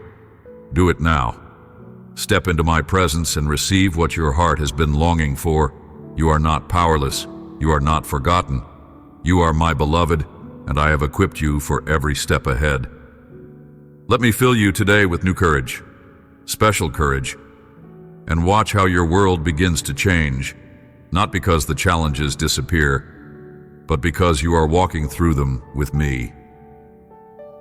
Do it now. Step into my presence and receive what your heart has been longing for. You are not powerless. You are not forgotten. You are my beloved, and I have equipped you for every step ahead. Let me fill you today with new courage, special courage, and watch how your world begins to change, not because the challenges disappear, but because you are walking through them with me.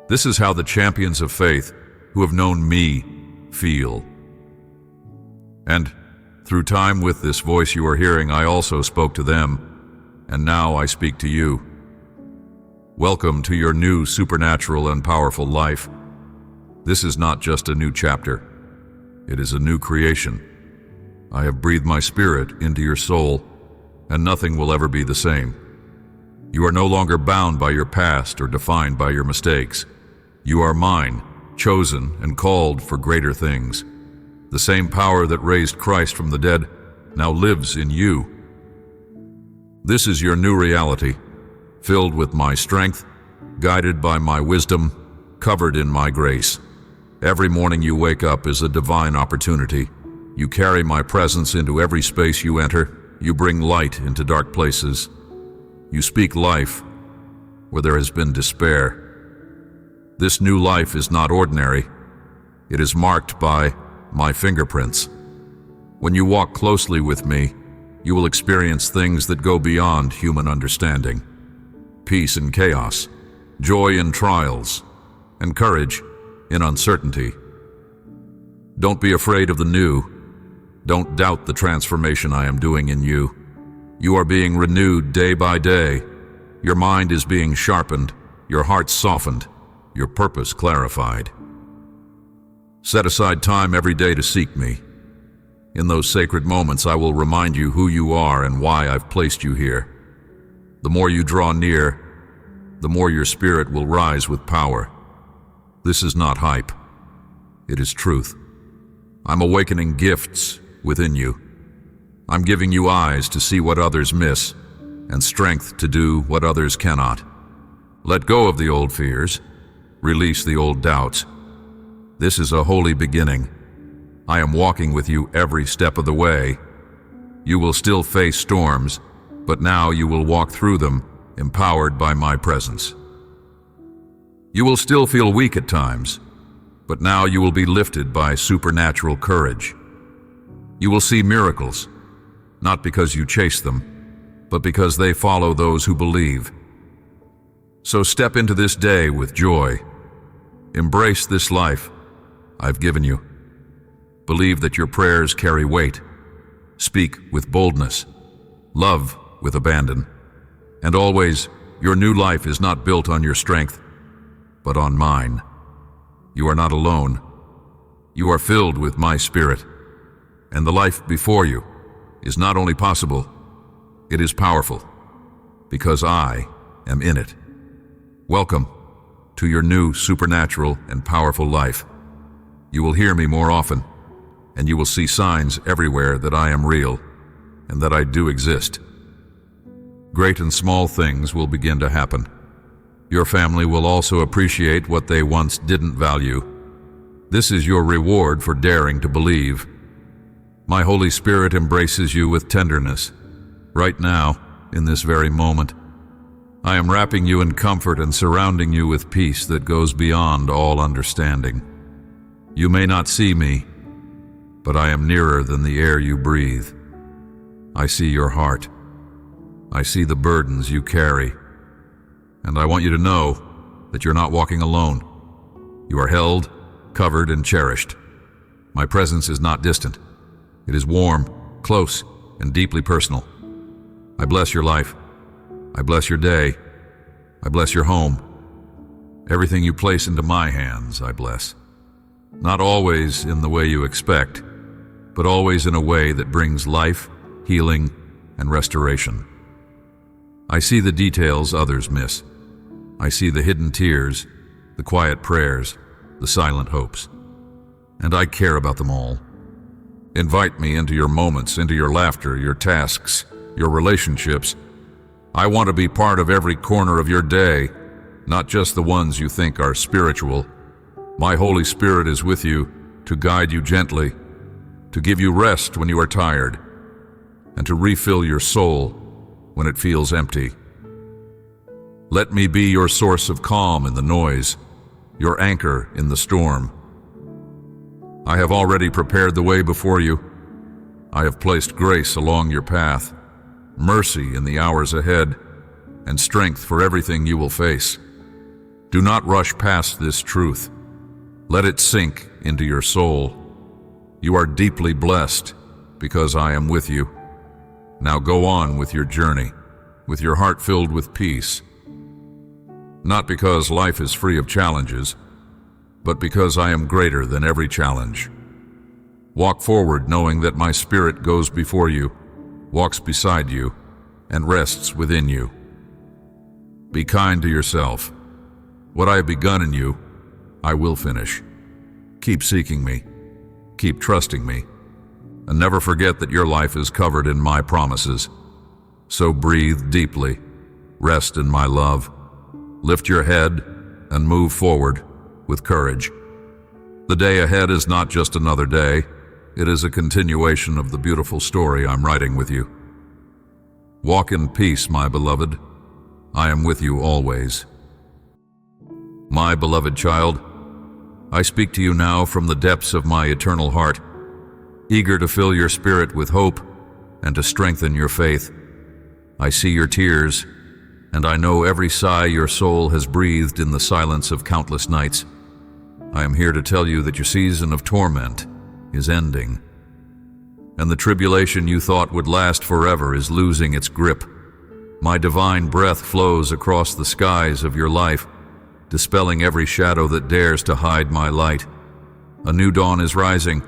This is how the champions of faith who have known me feel. And through time with this voice you are hearing, I also spoke to them, and now I speak to you. Welcome to your new supernatural and powerful life. This is not just a new chapter. It is a new creation. I have breathed my spirit into your soul, and nothing will ever be the same. You are no longer bound by your past or defined by your mistakes. You are mine, chosen and called for greater things. The same power that raised Christ from the dead now lives in you. This is your new reality, filled with my strength, guided by my wisdom, covered in my grace. Every morning you wake up is a divine opportunity. You carry my presence into every space you enter. You bring light into dark places. You speak life where there has been despair. This new life is not ordinary. It is marked by my fingerprints. When you walk closely with me, you will experience things that go beyond human understanding. Peace in chaos, joy in trials, and courage in uncertainty. Don't be afraid of the new. Don't doubt the transformation I am doing in you. You are being renewed day by day. Your mind is being sharpened, your heart softened, your purpose clarified. Set aside time every day to seek me. In those sacred moments, I will remind you who you are and why I've placed you here. The more you draw near, the more your spirit will rise with power. This is not hype. It is truth. I'm awakening gifts within you. I'm giving you eyes to see what others miss and strength to do what others cannot. Let go of the old fears. Release the old doubts. This is a holy beginning. I am walking with you every step of the way. You will still face storms, but now you will walk through them, empowered by my presence. You will still feel weak at times, but now you will be lifted by supernatural courage. You will see miracles, not because you chase them, but because they follow those who believe. So step into this day with joy. Embrace this life I've given you. Believe that your prayers carry weight. Speak with boldness. Love with abandon. And always, your new life is not built on your strength, but on mine. You are not alone. You are filled with my spirit. And the life before you is not only possible, it is powerful, because I am in it. Welcome to your new supernatural and powerful life. You will hear me more often, and you will see signs everywhere that I am real and that I do exist. Great and small things will begin to happen. Your family will also appreciate what they once didn't value. This is your reward for daring to believe. My Holy Spirit embraces you with tenderness. Right now, in this very moment, I am wrapping you in comfort and surrounding you with peace that goes beyond all understanding. You may not see me, but I am nearer than the air you breathe. I see your heart. I see the burdens you carry. And I want you to know that you're not walking alone. You are held, covered, and cherished. My presence is not distant. It is warm, close, and deeply personal. I bless your life. I bless your day. I bless your home. Everything you place into my hands, I bless. Not always in the way you expect, but always in a way that brings life, healing, and restoration. I see the details others miss. I see the hidden tears, the quiet prayers, the silent hopes. And I care about them all. Invite me into your moments, into your laughter, your tasks, your relationships. I want to be part of every corner of your day, not just the ones you think are spiritual. My Holy Spirit is with you to guide you gently, to give you rest when you are tired, and to refill your soul when it feels empty. Let me be your source of calm in the noise, your anchor in the storm. I have already prepared the way before you. I have placed grace along your path, mercy in the hours ahead, and strength for everything you will face. Do not rush past this truth. Let it sink into your soul. You are deeply blessed because I am with you. Now go on with your journey, with your heart filled with peace. Not because life is free of challenges, but because I am greater than every challenge. Walk forward knowing that my spirit goes before you, walks beside you, and rests within you. Be kind to yourself. What I have begun in you, I will finish. Keep seeking me. Keep trusting me. And never forget that your life is covered in my promises. So breathe deeply. Rest in my love. Lift your head and move forward with courage. The day ahead is not just another day. It is a continuation of the beautiful story I'm writing with you. Walk in peace, my beloved. I am with you always. My beloved child, I speak to you now from the depths of my eternal heart, eager to fill your spirit with hope and to strengthen your faith. I see your tears, and I know every sigh your soul has breathed in the silence of countless nights. I am here to tell you that your season of torment is ending, and the tribulation you thought would last forever is losing its grip. My divine breath flows across the skies of your life, dispelling every shadow that dares to hide my light. A new dawn is rising,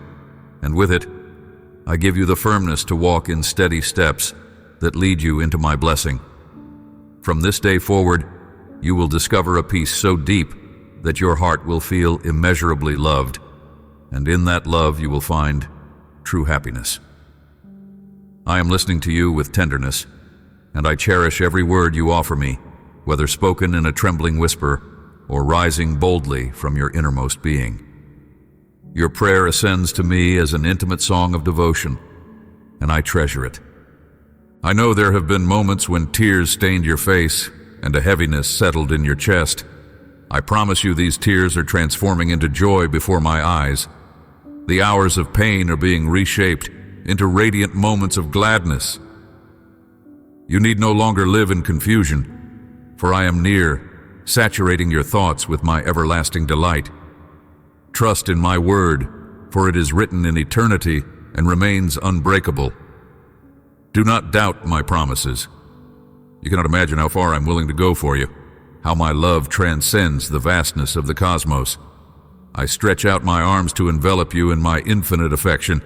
and with it, I give you the firmness to walk in steady steps that lead you into my blessing. From this day forward, you will discover a peace so deep that your heart will feel immeasurably loved, and in that love you will find true happiness. I am listening to you with tenderness, and I cherish every word you offer me, whether spoken in a trembling whisper or rising boldly from your innermost being. Your prayer ascends to me as an intimate song of devotion, and I treasure it. I know there have been moments when tears stained your face and a heaviness settled in your chest. I promise you these tears are transforming into joy before my eyes. The hours of pain are being reshaped into radiant moments of gladness. You need no longer live in confusion, for I am near, saturating your thoughts with my everlasting delight. Trust in my word, for it is written in eternity and remains unbreakable. Do not doubt my promises. You cannot imagine how far I'm willing to go for you, how my love transcends the vastness of the cosmos. I stretch out my arms to envelop you in my infinite affection,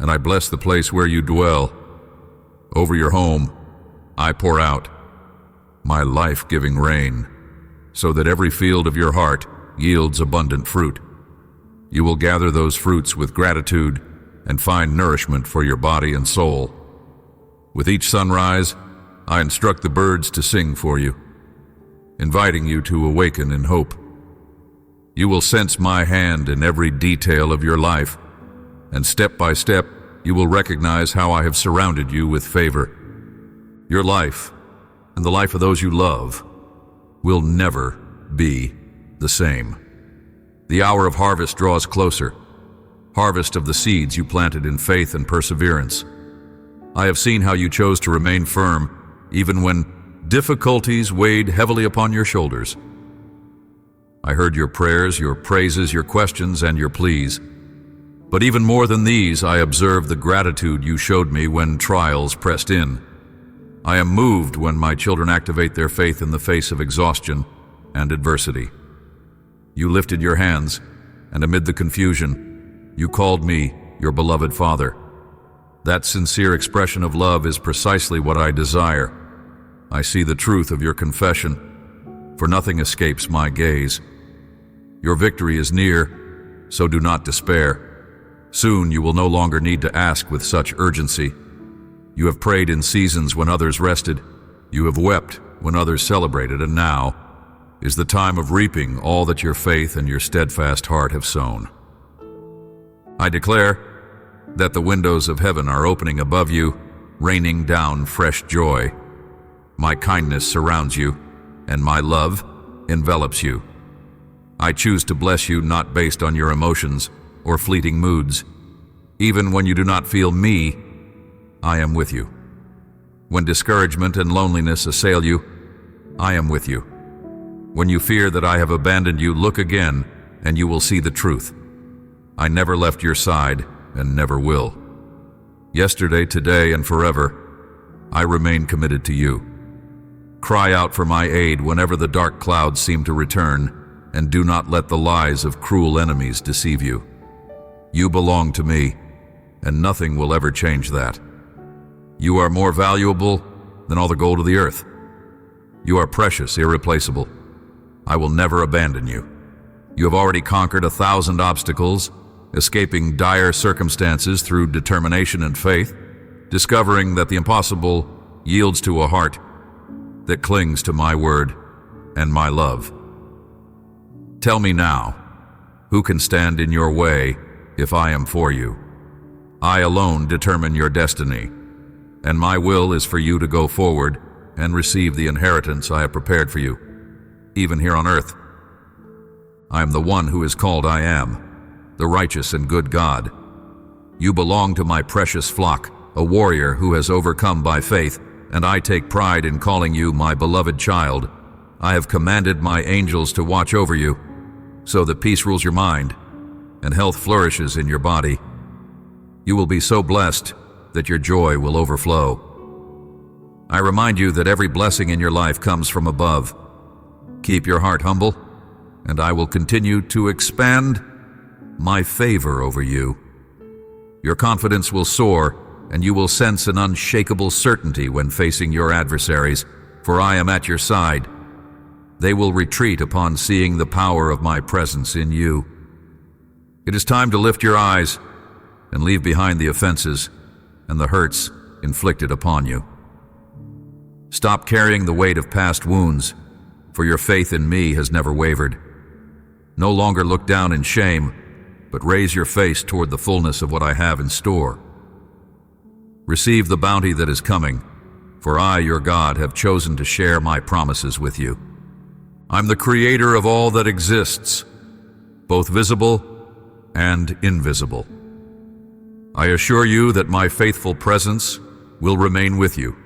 and I bless the place where you dwell. Over your home, I pour out my life-giving rain, so that every field of your heart yields abundant fruit. You will gather those fruits with gratitude and find nourishment for your body and soul. With each sunrise, I instruct the birds to sing for you, inviting you to awaken in hope. You will sense my hand in every detail of your life, and step by step, you will recognize how I have surrounded you with favor. Your life, and the life of those you love, will never be the same. The hour of harvest draws closer, harvest of the seeds you planted in faith and perseverance. I have seen how you chose to remain firm, even when difficulties weighed heavily upon your shoulders. I heard your prayers, your praises, your questions, and your pleas. But even more than these, I observed the gratitude you showed me when trials pressed in. I am moved when my children activate their faith in the face of exhaustion and adversity. You lifted your hands, and amid the confusion, you called me your beloved Father. That sincere expression of love is precisely what I desire. I see the truth of your confession, for nothing escapes my gaze. Your victory is near, so do not despair. Soon you will no longer need to ask with such urgency. You have prayed in seasons when others rested. You have wept when others celebrated, and now is the time of reaping all that your faith and your steadfast heart have sown. I declare that the windows of heaven are opening above you, raining down fresh joy. My kindness surrounds you, and my love envelops you. I choose to bless you not based on your emotions or fleeting moods. Even when you do not feel me, I am with you. When discouragement and loneliness assail you, I am with you. When you fear that I have abandoned you, look again, and you will see the truth. I never left your side and never will. Yesterday, today, and forever, I remain committed to you. Cry out for my aid whenever the dark clouds seem to return, and do not let the lies of cruel enemies deceive you. You belong to me, and nothing will ever change that. You are more valuable than all the gold of the earth. You are precious, irreplaceable. I will never abandon you. You have already conquered 1,000 obstacles, escaping dire circumstances through determination and faith, discovering that the impossible yields to a heart that clings to my word and my love. Tell me now, who can stand in your way if I am for you? I alone determine your destiny, and my will is for you to go forward and receive the inheritance I have prepared for you, even here on earth. I am the one who is called I Am, the righteous and good God. You belong to my precious flock, a warrior who has overcome by faith, and I take pride in calling you my beloved child. I have commanded my angels to watch over you, so that peace rules your mind and health flourishes in your body. You will be so blessed that your joy will overflow. I remind you that every blessing in your life comes from above. Keep your heart humble, and I will continue to expand my favor over you. Your confidence will soar, and you will sense an unshakable certainty when facing your adversaries, for I am at your side. They will retreat upon seeing the power of my presence in you. It is time to lift your eyes and leave behind the offenses and the hurts inflicted upon you. Stop carrying the weight of past wounds, for your faith in me has never wavered. No longer look down in shame, but raise your face toward the fullness of what I have in store. Receive the bounty that is coming, for I, your God, have chosen to share my promises with you. I'm the creator of all that exists, both visible and invisible. I assure you that my faithful presence will remain with you.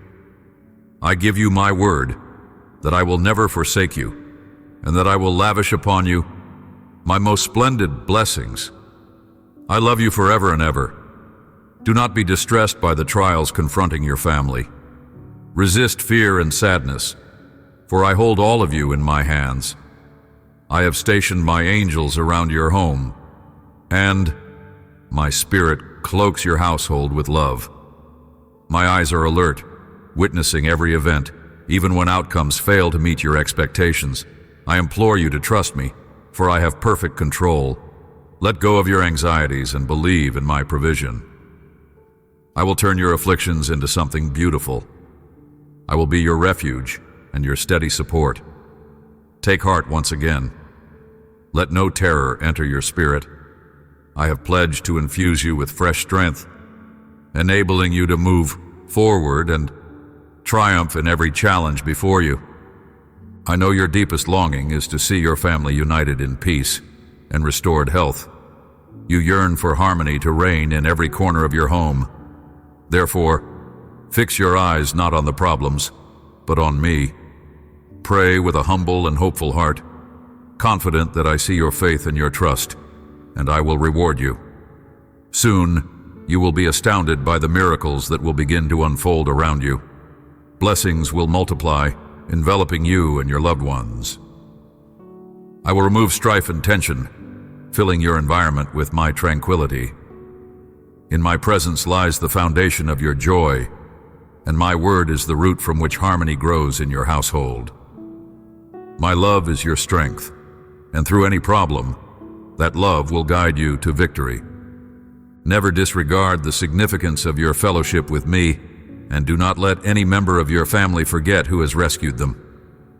I give you my word that I will never forsake you, and that I will lavish upon you my most splendid blessings. I love you forever and ever. Do not be distressed by the trials confronting your family. Resist fear and sadness, for I hold all of you in my hands. I have stationed my angels around your home, and my spirit cloaks your household with love. My eyes are alert, witnessing every event, even when outcomes fail to meet your expectations. I implore you to trust me, for I have perfect control. Let go of your anxieties and believe in my provision. I will turn your afflictions into something beautiful. I will be your refuge and your steady support. Take heart once again. Let no terror enter your spirit. I have pledged to infuse you with fresh strength, enabling you to move forward and triumph in every challenge before you. I know your deepest longing is to see your family united in peace and restored health. You yearn for harmony to reign in every corner of your home. Therefore, fix your eyes not on the problems, but on me. Pray with a humble and hopeful heart, confident that I see your faith and your trust, and I will reward you. Soon, you will be astounded by the miracles that will begin to unfold around you. Blessings will multiply, enveloping you and your loved ones. I will remove strife and tension, filling your environment with my tranquility. In my presence lies the foundation of your joy, and my word is the root from which harmony grows in your household. My love is your strength, and through any problem, that love will guide you to victory. Never disregard the significance of your fellowship with me, and do not let any member of your family forget who has rescued them.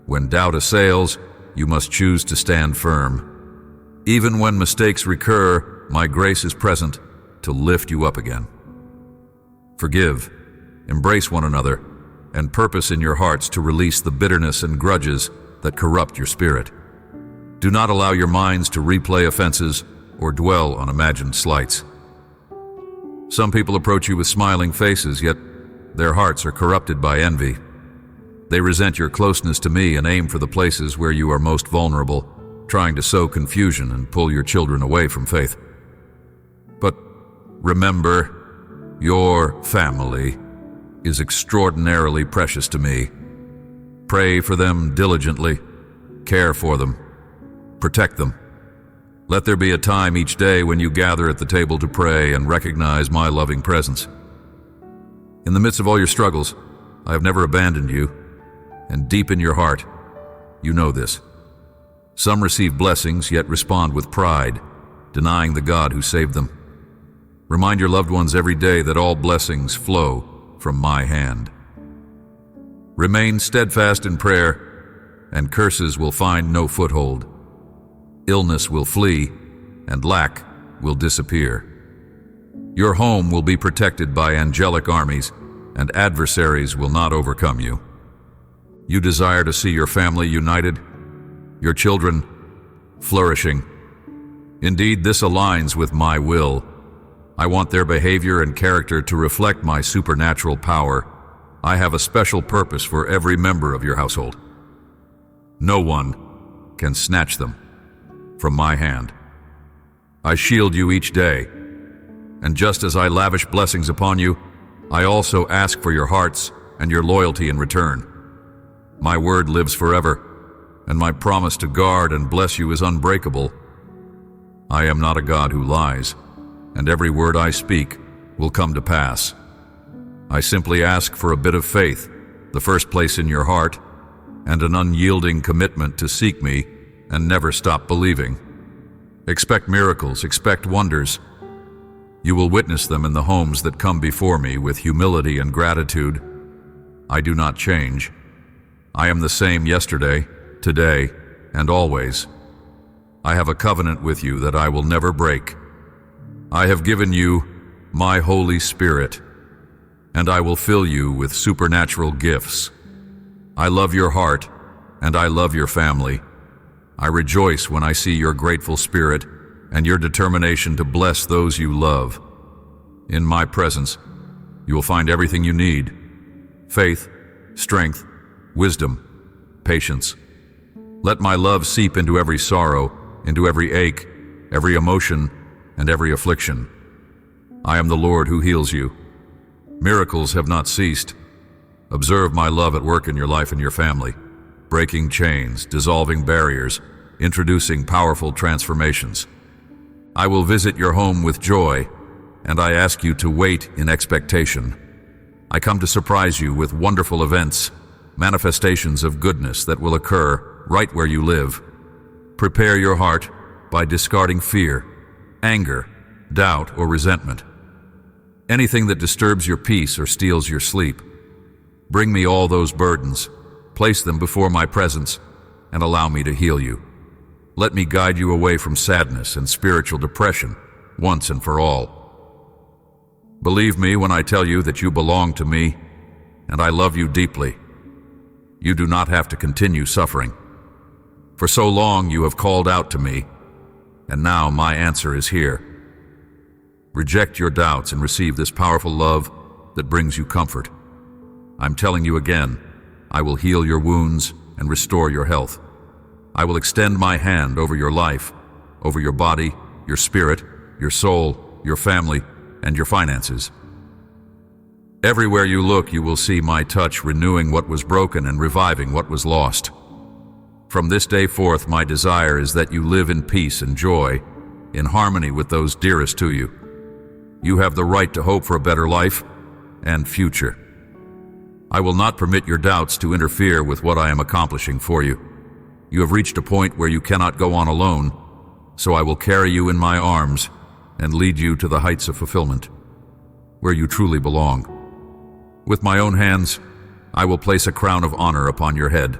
When doubt assails, you must choose to stand firm. Even when mistakes recur, my grace is present to lift you up again. Forgive, embrace one another, and purpose in your hearts to release the bitterness and grudges that corrupt your spirit. Do not allow your minds to replay offenses or dwell on imagined slights. Some people approach you with smiling faces, yet their hearts are corrupted by envy. They resent your closeness to me and aim for the places where you are most vulnerable, trying to sow confusion and pull your children away from faith. But remember, your family is extraordinarily precious to me. Pray for them diligently, care for them, protect them. Let there be a time each day when you gather at the table to pray and recognize my loving presence. In the midst of all your struggles, I have never abandoned you, and deep in your heart, you know this. Some receive blessings yet respond with pride, denying the God who saved them. Remind your loved ones every day that all blessings flow from my hand. Remain steadfast in prayer, and curses will find no foothold. Illness will flee, and lack will disappear. Your home will be protected by angelic armies, and adversaries will not overcome you. You desire to see your family united, your children flourishing. Indeed, this aligns with my will. I want their behavior and character to reflect my supernatural power. I have a special purpose for every member of your household. No one can snatch them from my hand. I shield you each day, and just as I lavish blessings upon you, I also ask for your hearts and your loyalty in return. My word lives forever, and my promise to guard and bless you is unbreakable. I am not a God who lies, and every word I speak will come to pass. I simply ask for a bit of faith, the first place in your heart, and an unyielding commitment to seek me and never stop believing. Expect miracles, expect wonders. You will witness them in the homes that come before me with humility and gratitude. I do not change. I am the same yesterday, today, and always. I have a covenant with you that I will never break. I have given you my Holy Spirit, and I will fill you with supernatural gifts. I love your heart, and I love your family. I rejoice when I see your grateful spirit and your determination to bless those you love. In my presence, you will find everything you need: faith, strength, wisdom, patience. Let my love seep into every sorrow, into every ache, every emotion, and every affliction. I am the Lord who heals you. Miracles have not ceased. Observe my love at work in your life and your family, breaking chains, dissolving barriers, introducing powerful transformations. I will visit your home with joy, and I ask you to wait in expectation. I come to surprise you with wonderful events, manifestations of goodness that will occur right where you live. Prepare your heart by discarding fear, anger, doubt, or resentment. Anything that disturbs your peace or steals your sleep. Bring me all those burdens, place them before my presence, and allow me to heal you. Let me guide you away from sadness and spiritual depression once and for all. Believe me when I tell you that you belong to me, and I love you deeply. You do not have to continue suffering. For so long you have called out to me, and now my answer is here. Reject your doubts and receive this powerful love that brings you comfort. I'm telling you again, I will heal your wounds and restore your health. I will extend my hand over your life, over your body, your spirit, your soul, your family, and your finances. Everywhere you look, you will see my touch renewing what was broken and reviving what was lost. From this day forth, my desire is that you live in peace and joy, in harmony with those dearest to you. You have the right to hope for a better life and future. I will not permit your doubts to interfere with what I am accomplishing for you. You have reached a point where you cannot go on alone, so I will carry you in my arms and lead you to the heights of fulfillment, where you truly belong. With my own hands, I will place a crown of honor upon your head.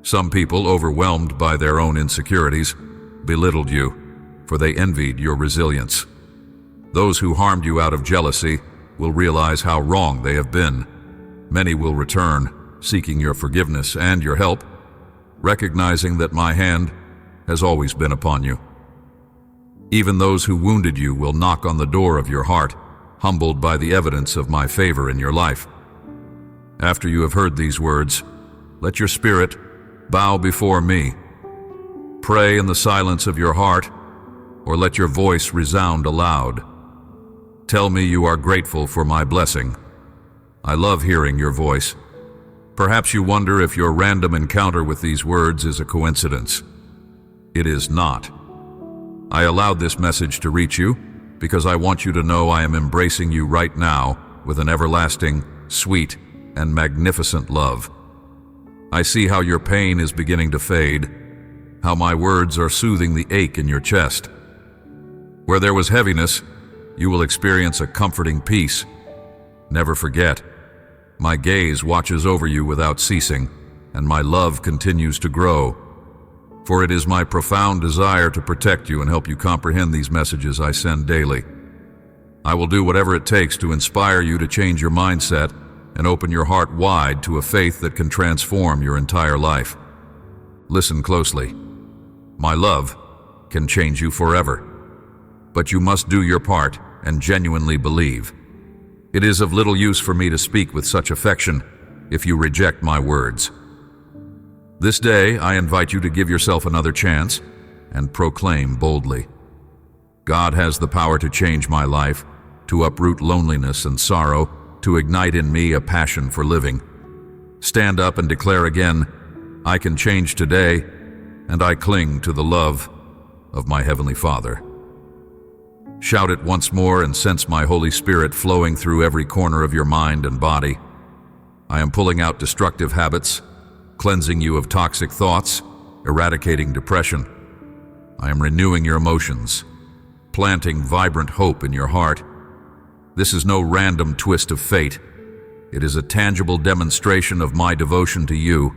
Some people, overwhelmed by their own insecurities, belittled you, for they envied your resilience. Those who harmed you out of jealousy will realize how wrong they have been. Many will return, seeking your forgiveness and your help, recognizing that my hand has always been upon you. Even those who wounded you will knock on the door of your heart, humbled by the evidence of my favor in your life. After you have heard these words, let your spirit bow before me. pray in the silence of your heart, or let your voice resound aloud. Tell me you are grateful for my blessing. I love hearing your voice. Perhaps you wonder if your random encounter with these words is a coincidence. It is not. I allowed this message to reach you because I want you to know I am embracing you right now with an everlasting, sweet, and magnificent love. I see how your pain is beginning to fade, how my words are soothing the ache in your chest. Where there was heaviness, you will experience a comforting peace. Never forget, my gaze watches over you without ceasing, and my love continues to grow. For it is my profound desire to protect you and help you comprehend these messages I send daily. I will do whatever it takes to inspire you to change your mindset and open your heart wide to a faith that can transform your entire life. Listen closely. My love can change you forever. But you must do your part and genuinely believe. It is of little use for me to speak with such affection if you reject my words. This day, I invite you to give yourself another chance and proclaim boldly. God has the power to change my life, to uproot loneliness and sorrow, to ignite in me a passion for living. Stand up and declare again, I can change today, and I cling to the love of my Heavenly Father. Shout it once more and sense my Holy Spirit flowing through every corner of your mind and body. I am pulling out destructive habits, cleansing you of toxic thoughts, eradicating depression. I am renewing your emotions, planting vibrant hope in your heart. This is no random twist of fate. It is a tangible demonstration of my devotion to you.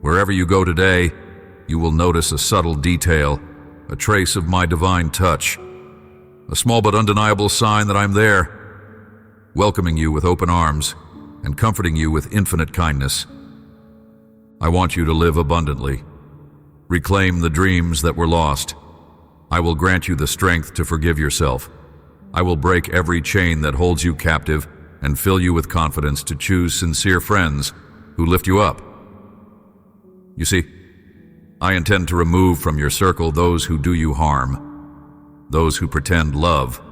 Wherever you go today, you will notice a subtle detail, a trace of my divine touch, a small but undeniable sign that I'm there, welcoming you with open arms and comforting you with infinite kindness. I want you to live abundantly. Reclaim the dreams that were lost. I will grant you the strength to forgive yourself. I will break every chain that holds you captive and fill you with confidence to choose sincere friends who lift you up. You see, I intend to remove from your circle those who do you harm, those who pretend love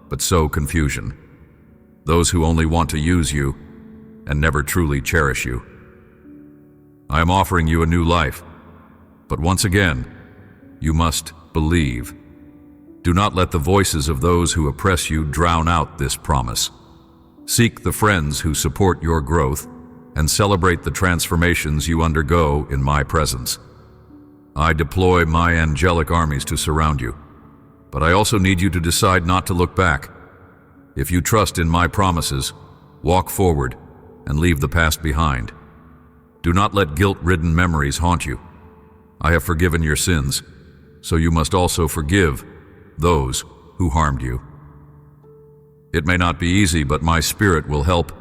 but sow confusion, those who only want to use you and never truly cherish you. I am offering you a new life, but once again, you must believe. Do not let the voices of those who oppress you drown out this promise. Seek the friends who support your growth and celebrate the transformations you undergo in my presence. I deploy my angelic armies to surround you, but I also need you to decide not to look back. If you trust in my promises, walk forward and leave the past behind. Do not let guilt-ridden memories haunt you. I have forgiven your sins, so you must also forgive those who harmed you. It may not be easy, but my spirit will help.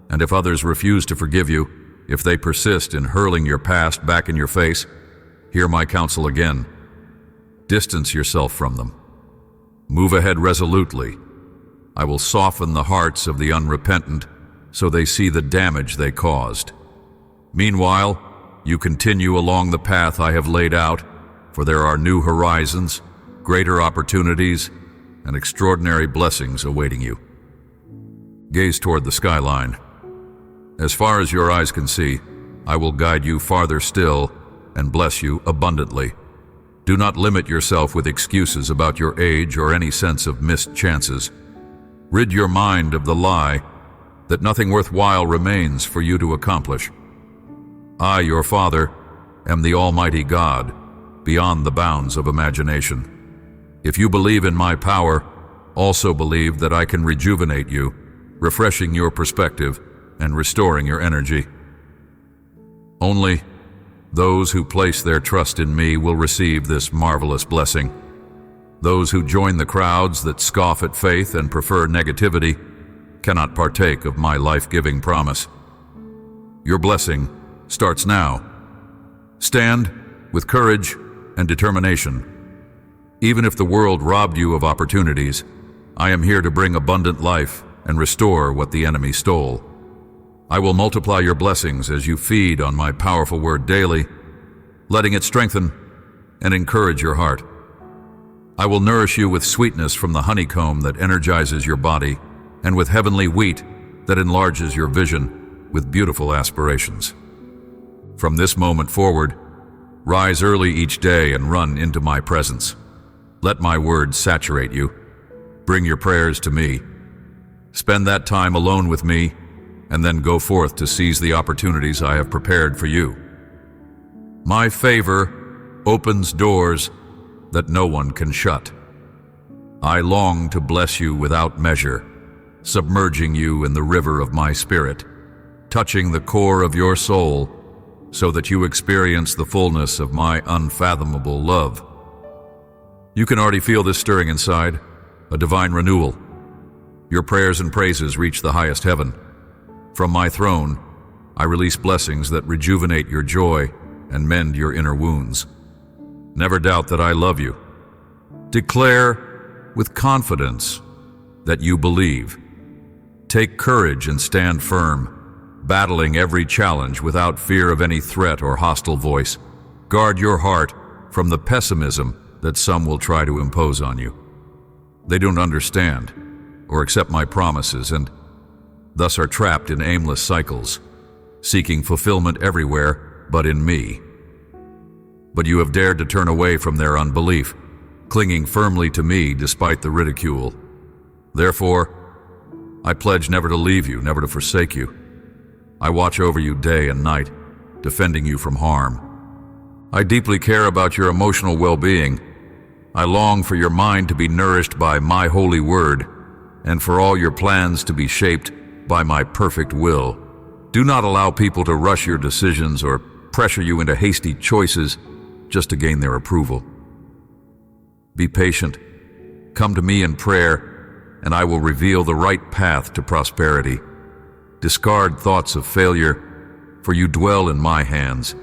And if others refuse to forgive you, if they persist in hurling your past back in your face, hear my counsel again. Distance yourself from them. Move ahead resolutely. I will soften the hearts of the unrepentant so they see the damage they caused. Meanwhile, you continue along the path I have laid out, for there are new horizons, greater opportunities, and extraordinary blessings awaiting you. Gaze toward the skyline. As far as your eyes can see, I will guide you farther still and bless you abundantly. Do not limit yourself with excuses about your age or any sense of missed chances. Rid your mind of the lie that nothing worthwhile remains for you to accomplish. I, your Father, am the Almighty God, beyond the bounds of imagination. If you believe in my power, also believe that I can rejuvenate you, refreshing your perspective and restoring your energy. Only those who place their trust in me will receive this marvelous blessing. Those who join the crowds that scoff at faith and prefer negativity cannot partake of my life-giving promise. Your blessing starts now. Stand with courage and determination. Even if the world robbed you of opportunities, I am here to bring abundant life and restore what the enemy stole. I will multiply your blessings as you feed on my powerful word daily, letting it strengthen, and encourage your heart. I will nourish you with sweetness from the honeycomb that energizes your body, and with heavenly wheat that enlarges your vision with beautiful aspirations. From this moment forward, rise early each day and run into my presence. Let my words saturate you. Bring your prayers to me. Spend that time alone with me, and then go forth to seize the opportunities I have prepared for you. My favor opens doors that no one can shut. I long to bless you without measure, submerging you in the river of my spirit, touching the core of your soul so that you experience the fullness of my unfathomable love. You can already feel this stirring inside, a divine renewal. Your prayers and praises reach the highest heaven. From my throne, I release blessings that rejuvenate your joy and mend your inner wounds. Never doubt that I love you. Declare with confidence that you believe. Take courage and stand firm, battling every challenge without fear of any threat or hostile voice. Guard your heart from the pessimism that some will try to impose on you. They don't understand or accept my promises and thus are trapped in aimless cycles, seeking fulfillment everywhere but in me. But you have dared to turn away from their unbelief, clinging firmly to me despite the ridicule. Therefore, I pledge never to leave you, never to forsake you. I watch over you day and night, defending you from harm. I deeply care about your emotional well-being. I long for your mind to be nourished by my holy word, and for all your plans to be shaped by my perfect will. Do not allow people to rush your decisions or pressure you into hasty choices just to gain their approval. Be patient. Come to me in prayer, and I will reveal the right path to prosperity. Discard thoughts of failure, for you dwell in my hands,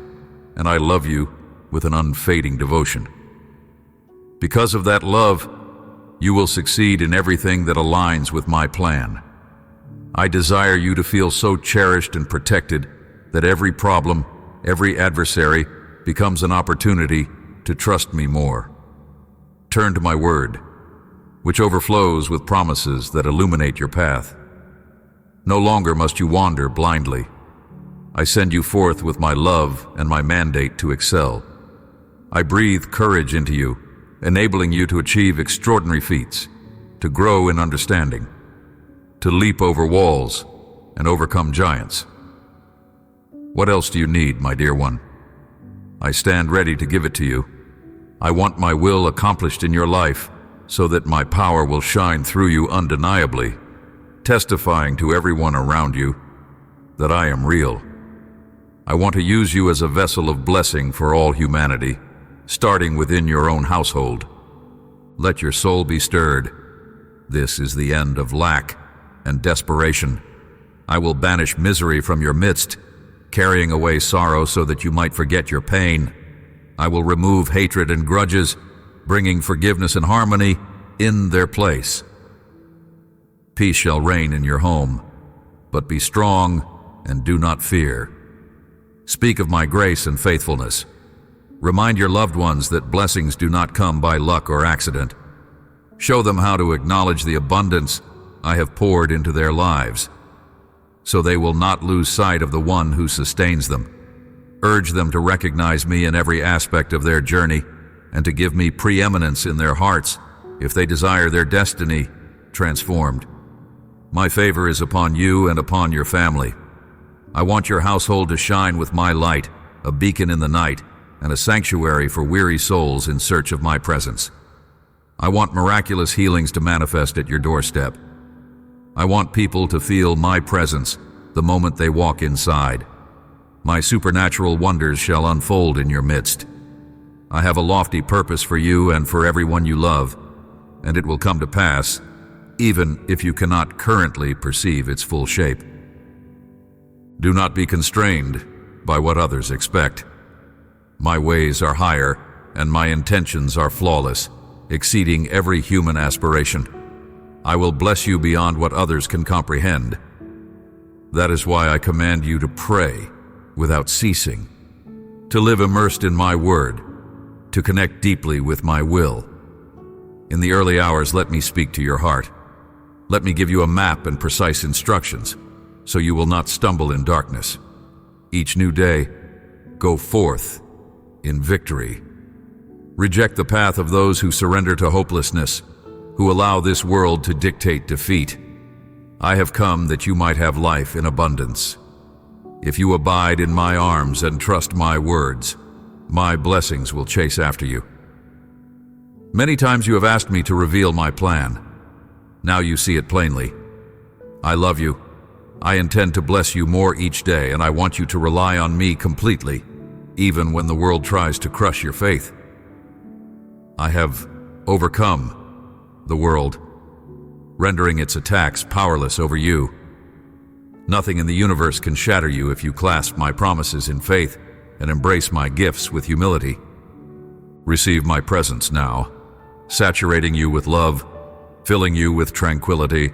and I love you with an unfading devotion. Because of that love, you will succeed in everything that aligns with my plan. I desire you to feel so cherished and protected that every problem, every adversary, becomes an opportunity to trust me more. Turn to my word, which overflows with promises that illuminate your path. No longer must you wander blindly. I send you forth with my love and my mandate to excel. I breathe courage into you, enabling you to achieve extraordinary feats, to grow in understanding, to leap over walls and overcome giants. What else do you need, my dear one? I stand ready to give it to you. I want my will accomplished in your life so that my power will shine through you undeniably, testifying to everyone around you that I am real. I want to use you as a vessel of blessing for all humanity, starting within your own household. Let your soul be stirred. This is the end of lack and desperation. I will banish misery from your midst, carrying away sorrow so that you might forget your pain. I will remove hatred and grudges, bringing forgiveness and harmony in their place. Peace shall reign in your home, but be strong and do not fear. Speak of my grace and faithfulness. Remind your loved ones that blessings do not come by luck or accident. Show them how to acknowledge the abundance I have poured into their lives, so they will not lose sight of the one who sustains them. Urge them to recognize me in every aspect of their journey and to give me preeminence in their hearts if they desire their destiny transformed. My favor is upon you and upon your family. I want your household to shine with my light, a beacon in the night, and a sanctuary for weary souls in search of my presence. I want miraculous healings to manifest at your doorstep. I want people to feel my presence the moment they walk inside. My supernatural wonders shall unfold in your midst. I have a lofty purpose for you and for everyone you love, and it will come to pass, even if you cannot currently perceive its full shape. Do not be constrained by what others expect. My ways are higher, and my intentions are flawless, exceeding every human aspiration. I will bless you beyond what others can comprehend. That is why I command you to pray without ceasing, to live immersed in my word, to connect deeply with my will. In the early hours, let me speak to your heart. Let me give you a map and precise instructions, so you will not stumble in darkness. Each new day, go forth in victory. Reject the path of those who surrender to hopelessness, who allow this world to dictate defeat. I have come that you might have life in abundance. If you abide in my arms and trust my words, my blessings will chase after you. Many times you have asked me to reveal my plan. Now you see it plainly. I love you. I intend to bless you more each day, and I want you to rely on me completely, even when the world tries to crush your faith. I have overcome the world, rendering its attacks powerless over you. Nothing in the universe can shatter you if you clasp my promises in faith and embrace my gifts with humility. Receive my presence now, saturating you with love, filling you with tranquility,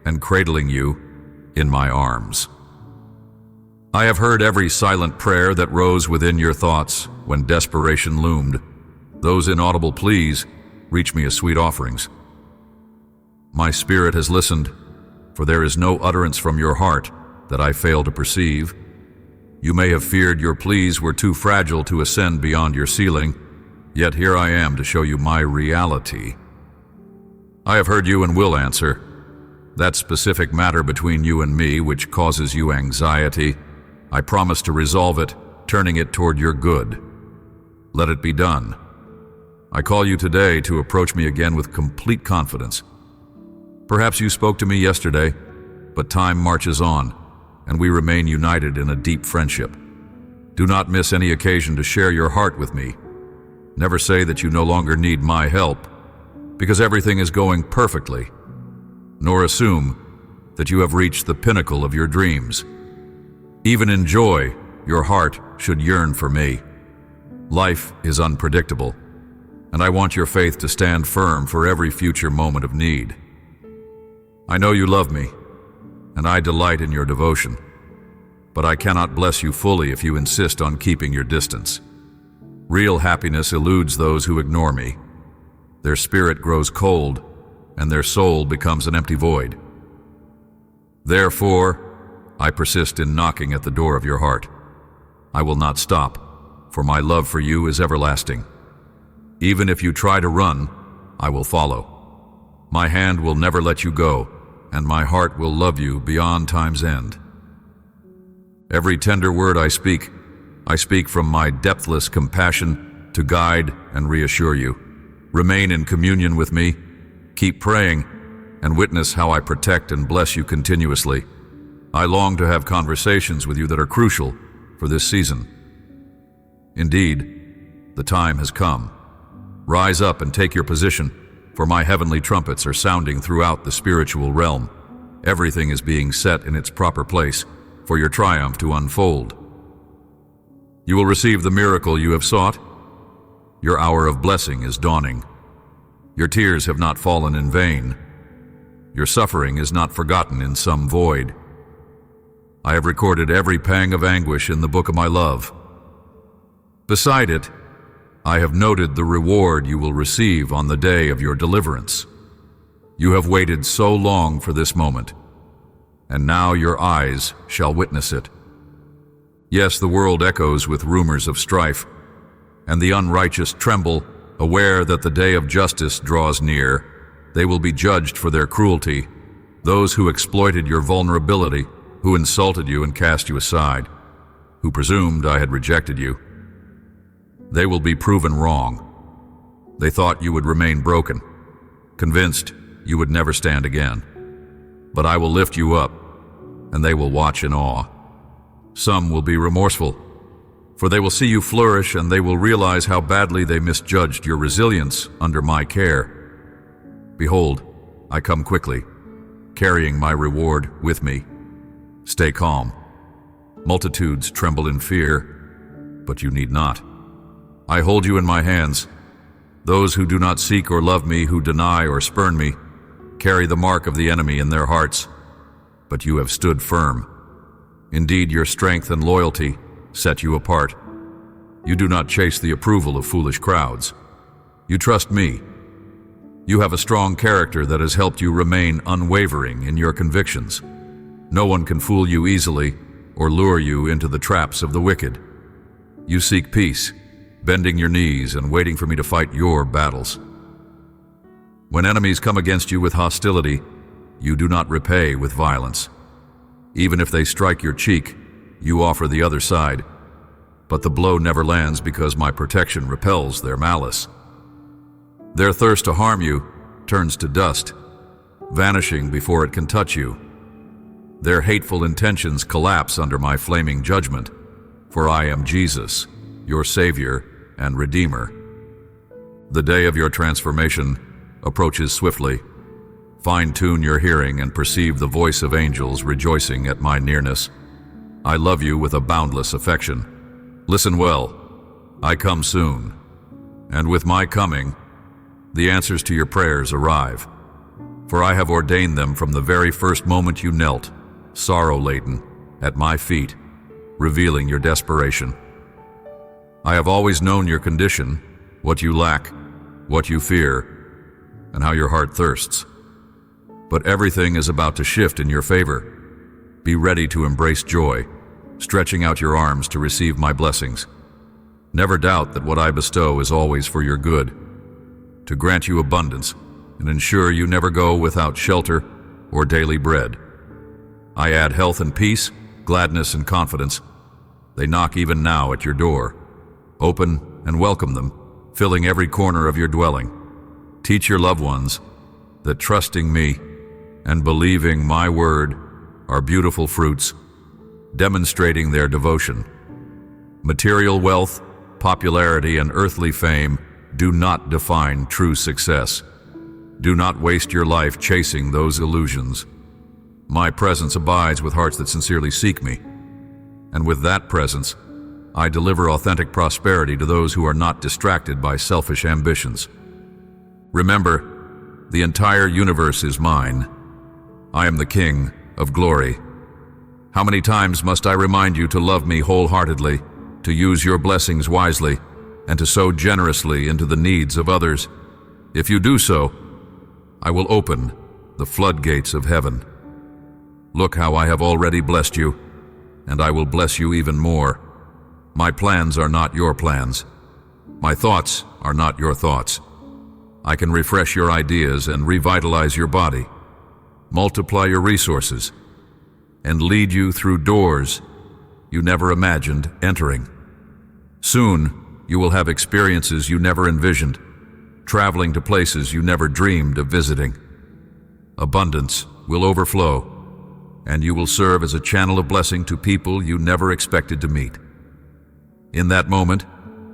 and cradling you in my arms. I have heard every silent prayer that rose within your thoughts when desperation loomed. Those inaudible pleas reach me as sweet offerings. My spirit has listened, for there is no utterance from your heart that I fail to perceive. You may have feared your pleas were too fragile to ascend beyond your ceiling, yet here I am to show you my reality. I have heard you and will answer. That specific matter between you and me which causes you anxiety, I promise to resolve it, turning it toward your good. Let it be done. I call you today to approach me again with complete confidence. Perhaps you spoke to me yesterday, but time marches on, and we remain united in a deep friendship. Do not miss any occasion to share your heart with me. Never say that you no longer need my help, because everything is going perfectly. Nor assume that you have reached the pinnacle of your dreams. Even in joy, your heart should yearn for me. Life is unpredictable, and I want your faith to stand firm for every future moment of need. I know you love me, and I delight in your devotion, but I cannot bless you fully if you insist on keeping your distance. Real happiness eludes those who ignore me. Their spirit grows cold, and their soul becomes an empty void. Therefore, I persist in knocking at the door of your heart. I will not stop, for my love for you is everlasting. Even if you try to run, I will follow. My hand will never let you go, and my heart will love you beyond time's end. Every tender word I speak from my depthless compassion to guide and reassure you. Remain in communion with me, keep praying, and witness how I protect and bless you continuously. I long to have conversations with you that are crucial for this season. Indeed, the time has come. Rise up and take your position, for my heavenly trumpets are sounding throughout the spiritual realm. Everything is being set in its proper place for your triumph to unfold. You will receive the miracle you have sought. Your hour of blessing is dawning. Your tears have not fallen in vain. Your suffering is not forgotten in some void. I have recorded every pang of anguish in the book of my love. Beside it, I have noted the reward you will receive on the day of your deliverance. You have waited so long for this moment, and now your eyes shall witness it. Yes, the world echoes with rumors of strife, and the unrighteous tremble, aware that the day of justice draws near. They will be judged for their cruelty, those who exploited your vulnerability, who insulted you and cast you aside, who presumed I had rejected you. They will be proven wrong. They thought you would remain broken, convinced you would never stand again. But I will lift you up, and they will watch in awe. Some will be remorseful, for they will see you flourish, and they will realize how badly they misjudged your resilience under my care. Behold, I come quickly, carrying my reward with me. Stay calm. Multitudes tremble in fear, but you need not. I hold you in my hands. Those who do not seek or love me, who deny or spurn me, carry the mark of the enemy in their hearts, but you have stood firm. Indeed, your strength and loyalty set you apart. You do not chase the approval of foolish crowds. You trust me. You have a strong character that has helped you remain unwavering in your convictions. No one can fool you easily or lure you into the traps of the wicked. You seek peace, bending your knees and waiting for me to fight your battles. When enemies come against you with hostility, you do not repay with violence. Even if they strike your cheek, you offer the other side. But the blow never lands because my protection repels their malice. Their thirst to harm you turns to dust, vanishing before it can touch you. Their hateful intentions collapse under my flaming judgment, for I am Jesus, your Savior and Redeemer. The day of your transformation approaches swiftly. Fine-tune your hearing and perceive the voice of angels rejoicing at my nearness. I love you with a boundless affection. Listen well, I come soon, and with my coming, the answers to your prayers arrive. For I have ordained them from the very first moment you knelt, sorrow-laden, at my feet, revealing your desperation. I have always known your condition, what you lack, what you fear, and how your heart thirsts. But everything is about to shift in your favor. Be ready to embrace joy, stretching out your arms to receive my blessings. Never doubt that what I bestow is always for your good, to grant you abundance and ensure you never go without shelter or daily bread. I add health and peace, gladness and confidence. They knock even now at your door. Open and welcome them, filling every corner of your dwelling. Teach your loved ones that trusting me and believing my word are beautiful fruits, demonstrating their devotion. Material wealth, popularity, and earthly fame do not define true success. Do not waste your life chasing those illusions. My presence abides with hearts that sincerely seek me, and with that presence, I deliver authentic prosperity to those who are not distracted by selfish ambitions. Remember, the entire universe is mine. I am the King of glory. How many times must I remind you to love me wholeheartedly, to use your blessings wisely, and to sow generously into the needs of others? If you do so, I will open the floodgates of heaven. Look how I have already blessed you, and I will bless you even more. My plans are not your plans. My thoughts are not your thoughts. I can refresh your ideas and revitalize your body, multiply your resources, and lead you through doors you never imagined entering. Soon, you will have experiences you never envisioned, traveling to places you never dreamed of visiting. Abundance will overflow, and you will serve as a channel of blessing to people you never expected to meet. In that moment,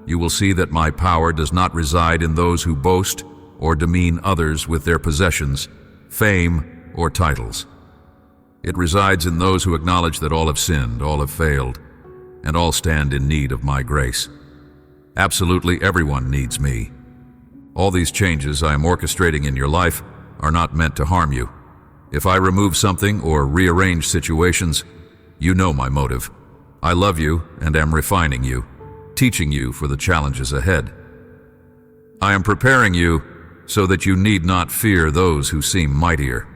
you will see that my power does not reside in those who boast or demean others with their possessions, fame, or titles. It resides in those who acknowledge that all have sinned, all have failed, and all stand in need of my grace. Absolutely everyone needs me. All these changes I am orchestrating in your life are not meant to harm you. If I remove something or rearrange situations, you know my motive. I love you and am refining you, teaching you for the challenges ahead. I am preparing you so that you need not fear those who seem mightier.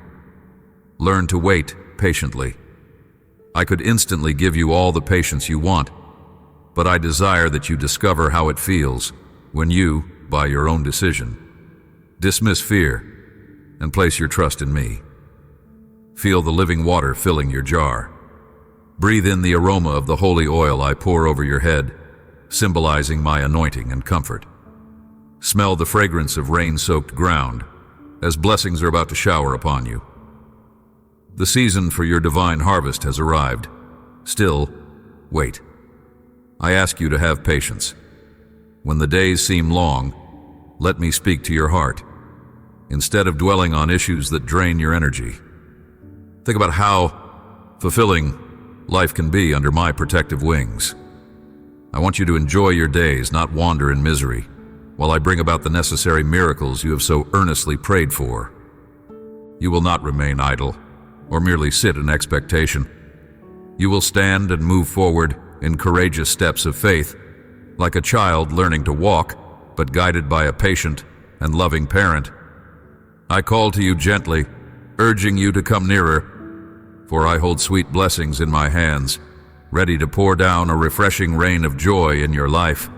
Learn to wait patiently. I could instantly give you all the patience you want, but I desire that you discover how it feels when you, by your own decision, dismiss fear and place your trust in me. Feel the living water filling your jar. Breathe in the aroma of the holy oil I pour over your head, symbolizing my anointing and comfort. Smell the fragrance of rain-soaked ground as blessings are about to shower upon you. The season for your divine harvest has arrived. Still, wait. I ask you to have patience. When the days seem long, let me speak to your heart, instead of dwelling on issues that drain your energy. Think about how fulfilling life can be under my protective wings. I want you to enjoy your days, not wander in misery, while I bring about the necessary miracles you have so earnestly prayed for. You will not remain idle, or merely sit in expectation. You will stand and move forward in courageous steps of faith, like a child learning to walk, but guided by a patient and loving parent. I call to you gently, urging you to come nearer, for I hold sweet blessings in my hands, ready to pour down a refreshing rain of joy in your life.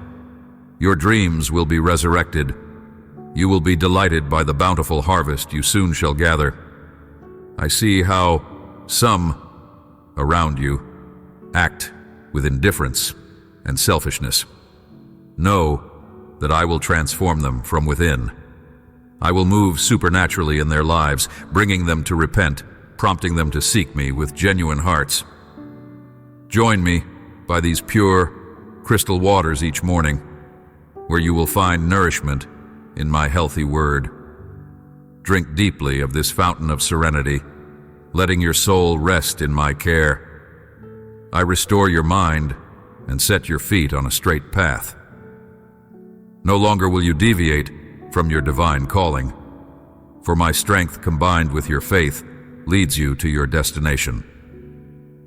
Your dreams will be resurrected. You will be delighted by the bountiful harvest you soon shall gather. I see how some around you act with indifference and selfishness. Know that I will transform them from within. I will move supernaturally in their lives, bringing them to repent, prompting them to seek me with genuine hearts. Join me by these pure, crystal waters each morning, where you will find nourishment in my healthy word. Drink deeply of this fountain of serenity, letting your soul rest in my care. I restore your mind and set your feet on a straight path. No longer will you deviate from your divine calling, for my strength combined with your faith leads you to your destination.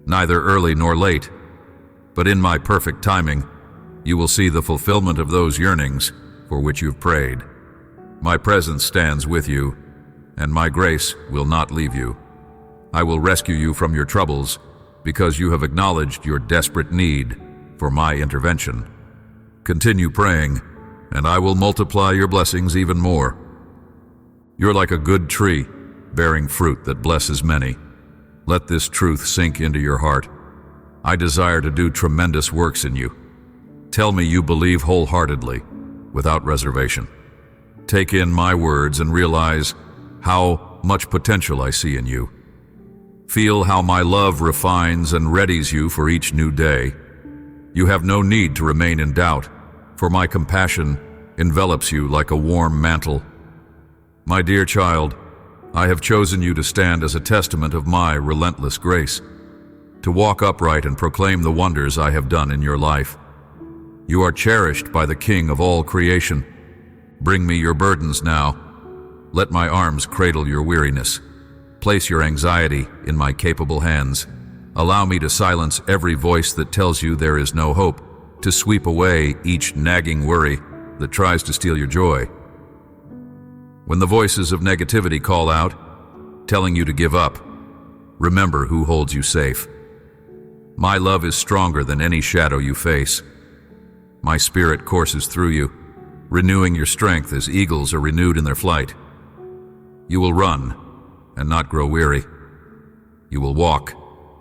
Neither early nor late, but in my perfect timing, you will see the fulfillment of those yearnings for which you've prayed. My presence stands with you, and my grace will not leave you. I will rescue you from your troubles because you have acknowledged your desperate need for my intervention. Continue praying, and I will multiply your blessings even more. You're like a good tree, bearing fruit that blesses many. Let this truth sink into your heart. I desire to do tremendous works in you. Tell me you believe wholeheartedly, without reservation. Take in my words and realize how much potential I see in you. Feel how my love refines and readies you for each new day. You have no need to remain in doubt, for my compassion envelops you like a warm mantle. My dear child, I have chosen you to stand as a testament of my relentless grace, to walk upright and proclaim the wonders I have done in your life. You are cherished by the King of all creation. Bring me your burdens now. Let my arms cradle your weariness. Place your anxiety in my capable hands. Allow me to silence every voice that tells you there is no hope, to sweep away each nagging worry that tries to steal your joy. When the voices of negativity call out, telling you to give up, remember who holds you safe. My love is stronger than any shadow you face. My spirit courses through you, renewing your strength as eagles are renewed in their flight. You will run and not grow weary. You will walk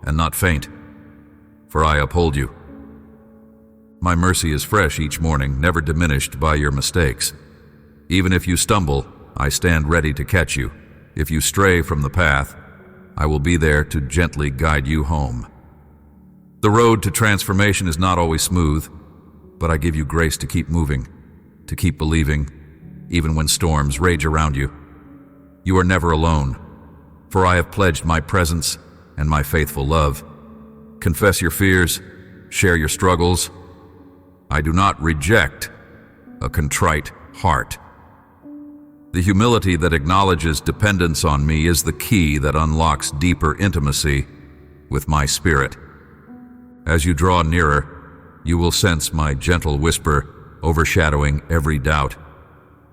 and not faint, for I uphold you. My mercy is fresh each morning, never diminished by your mistakes. Even if you stumble, I stand ready to catch you. If you stray from the path, I will be there to gently guide you home. The road to transformation is not always smooth, but I give you grace to keep moving, to keep believing, even when storms rage around you. You are never alone, for I have pledged my presence and my faithful love. Confess your fears, share your struggles. I do not reject a contrite heart. The humility that acknowledges dependence on me is the key that unlocks deeper intimacy with my spirit. As you draw nearer, you will sense my gentle whisper overshadowing every doubt.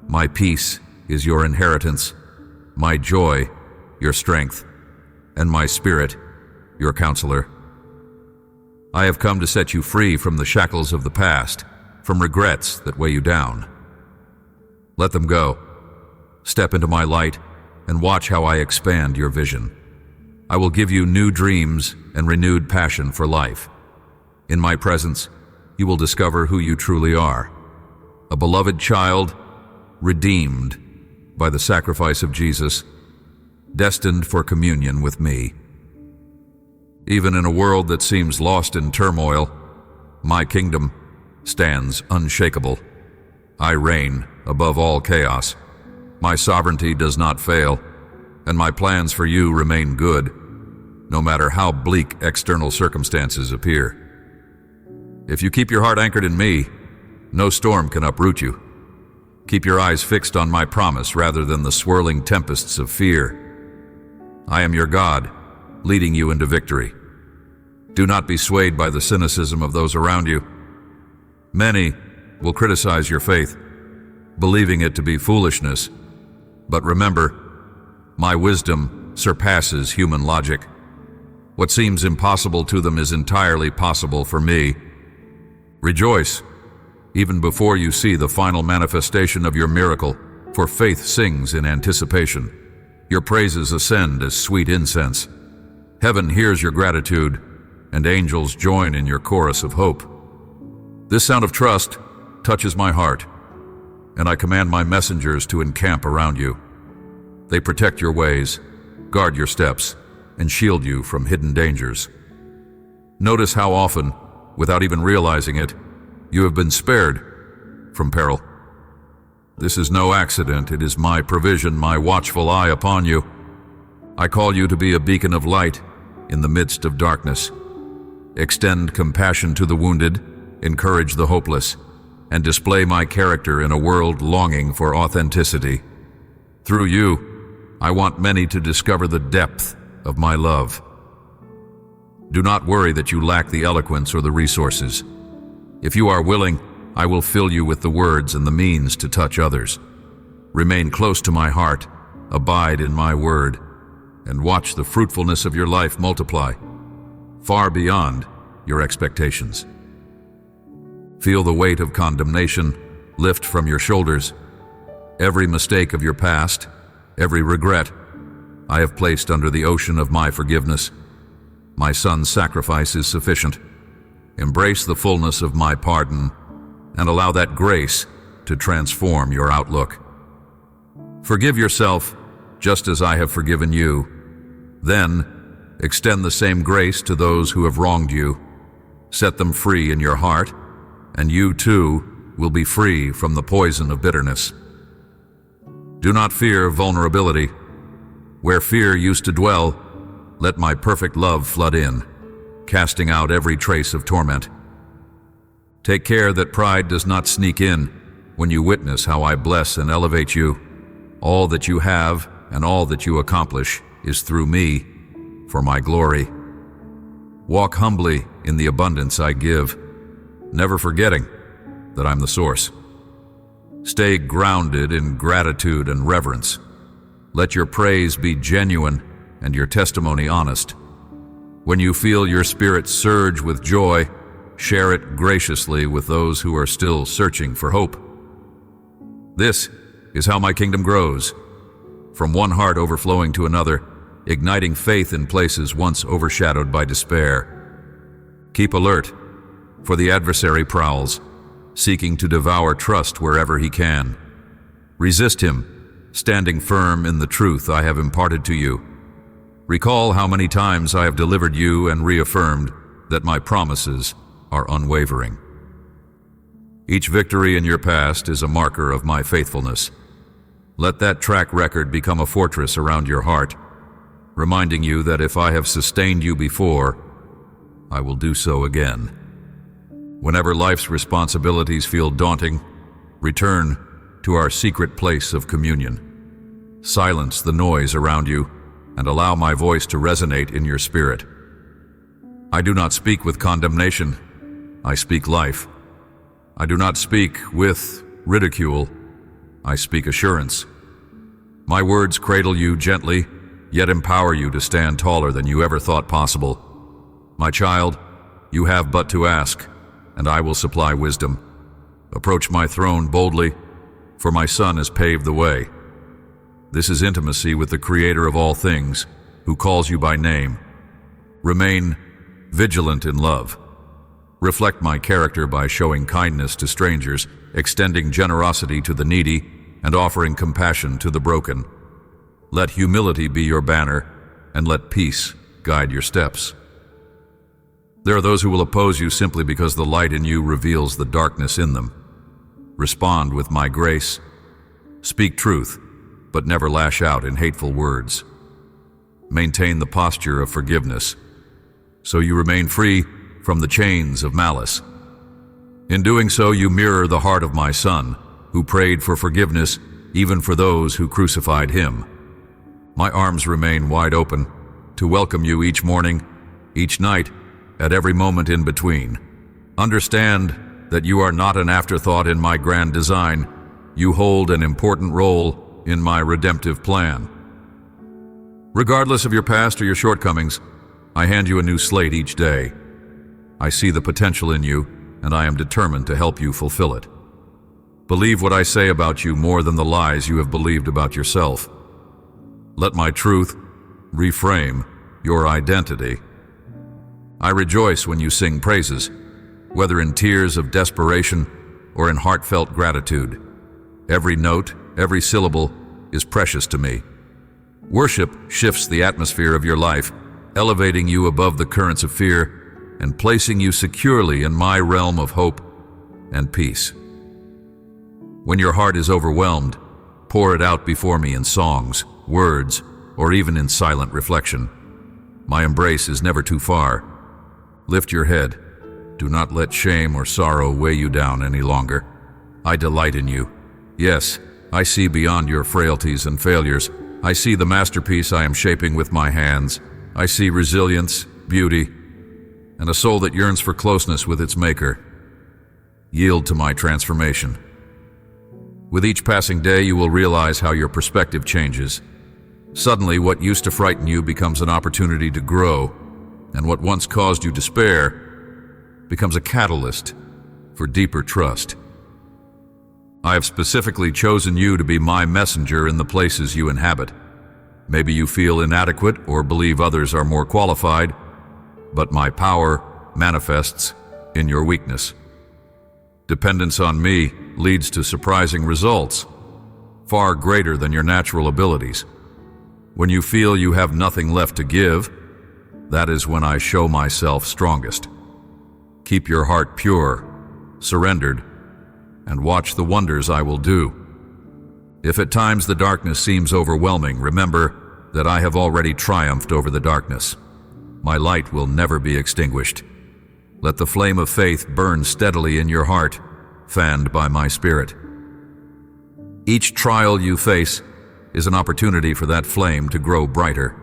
My peace is your inheritance, my joy your strength, and my spirit your counselor. I have come to set you free from the shackles of the past, from regrets that weigh you down. Let them go. Step into my light and watch how I expand your vision. I will give you new dreams and renewed passion for life. In my presence, you will discover who you truly are. A beloved child, redeemed by the sacrifice of Jesus, destined for communion with me. Even in a world that seems lost in turmoil, my kingdom stands unshakable. I reign above all chaos. My sovereignty does not fail, and my plans for you remain good, no matter how bleak external circumstances appear. If you keep your heart anchored in me, no storm can uproot you. Keep your eyes fixed on my promise rather than the swirling tempests of fear. I am your God, leading you into victory. Do not be swayed by the cynicism of those around you. Many will criticize your faith, believing it to be foolishness. But remember, my wisdom surpasses human logic. What seems impossible to them is entirely possible for me. Rejoice, even before you see the final manifestation of your miracle, for faith sings in anticipation. Your praises ascend as sweet incense. Heaven hears your gratitude, and angels join in your chorus of hope. This sound of trust touches my heart, and I command my messengers to encamp around you. They protect your ways, guard your steps, and shield you from hidden dangers. Notice how often, without even realizing it, you have been spared from peril. This is no accident. It is my provision, my watchful eye upon you. I call you to be a beacon of light in the midst of darkness. Extend compassion to the wounded, encourage the hopeless, and display my character in a world longing for authenticity. Through you, I want many to discover the depth of my love. Do not worry that you lack the eloquence or the resources. If you are willing, I will fill you with the words and the means to touch others. Remain close to my heart, abide in my word, and watch the fruitfulness of your life multiply, far beyond your expectations. Feel the weight of condemnation lift from your shoulders. Every mistake of your past, every regret, I have placed under the ocean of my forgiveness. My Son's sacrifice is sufficient. Embrace the fullness of my pardon and allow that grace to transform your outlook. Forgive yourself just as I have forgiven you. Then, extend the same grace to those who have wronged you. Set them free in your heart, and you too will be free from the poison of bitterness. Do not fear vulnerability. Where fear used to dwell, let my perfect love flood in, casting out every trace of torment. Take care that pride does not sneak in when you witness how I bless and elevate you. All that you have and all that you accomplish is through me, for my glory. Walk humbly in the abundance I give, never forgetting that I'm the source. Stay grounded in gratitude and reverence. Let your praise be genuine and your testimony honest. When you feel your spirit surge with joy, share it graciously with those who are still searching for hope. This is how my kingdom grows, from one heart overflowing to another, igniting faith in places once overshadowed by despair. Keep alert, for the adversary prowls, seeking to devour trust wherever he can. Resist him, standing firm in the truth I have imparted to you. Recall how many times I have delivered you and reaffirmed that my promises are unwavering. Each victory in your past is a marker of my faithfulness. Let that track record become a fortress around your heart, reminding you that if I have sustained you before, I will do so again. Whenever life's responsibilities feel daunting, return to our secret place of communion. Silence the noise around you and allow my voice to resonate in your spirit. I do not speak with condemnation. I speak life. I do not speak with ridicule. I speak assurance. My words cradle you gently, yet empower you to stand taller than you ever thought possible. My child, you have but to ask, and I will supply wisdom. Approach my throne boldly, for my Son has paved the way. This is intimacy with the Creator of all things, who calls you by name. Remain vigilant in love. Reflect my character by showing kindness to strangers, extending generosity to the needy, and offering compassion to the broken. Let humility be your banner, and let peace guide your steps. There are those who will oppose you simply because the light in you reveals the darkness in them. Respond with my grace. Speak truth, but never lash out in hateful words. Maintain the posture of forgiveness, so you remain free from the chains of malice. In doing so, you mirror the heart of my Son, who prayed for forgiveness even for those who crucified him. My arms remain wide open to welcome you each morning, each night, at every moment in between. Understand that you are not an afterthought in my grand design. You hold an important role in my redemptive plan. Regardless of your past or your shortcomings, I hand you a new slate each day. I see the potential in you, and I am determined to help you fulfill it. Believe what I say about you more than the lies you have believed about yourself. Let my truth reframe your identity. I rejoice when you sing praises, whether in tears of desperation or in heartfelt gratitude. Every note, every syllable is precious to me. Worship shifts the atmosphere of your life, elevating you above the currents of fear and placing you securely in my realm of hope and peace. When your heart is overwhelmed, pour it out before me in songs, words, or even in silent reflection. My embrace is never too far. Lift your head. Do not let shame or sorrow weigh you down any longer. I delight in you. Yes, I see beyond your frailties and failures. I see the masterpiece I am shaping with my hands. I see resilience, beauty, and a soul that yearns for closeness with its maker. Yield to my transformation. With each passing day, you will realize how your perspective changes. Suddenly, what used to frighten you becomes an opportunity to grow, and what once caused you despair becomes a catalyst for deeper trust. I have specifically chosen you to be my messenger in the places you inhabit. Maybe you feel inadequate or believe others are more qualified, but my power manifests in your weakness. Dependence on me leads to surprising results, far greater than your natural abilities. When you feel you have nothing left to give, that is when I show myself strongest. Keep your heart pure, surrendered, and watch the wonders I will do. If at times the darkness seems overwhelming, remember that I have already triumphed over the darkness. My light will never be extinguished. Let the flame of faith burn steadily in your heart, fanned by my spirit. Each trial you face is an opportunity for that flame to grow brighter.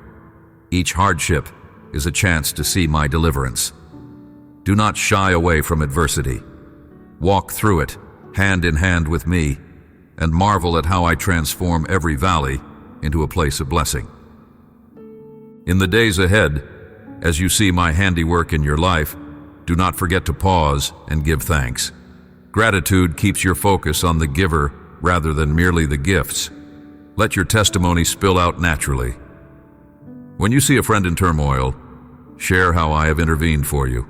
Each hardship is a chance to see my deliverance. Do not shy away from adversity. Walk through it, hand in hand with me, and marvel at how I transform every valley into a place of blessing. In the days ahead, as you see my handiwork in your life, do not forget to pause and give thanks. Gratitude keeps your focus on the giver rather than merely the gifts. Let your testimony spill out naturally. When you see a friend in turmoil, share how I have intervened for you.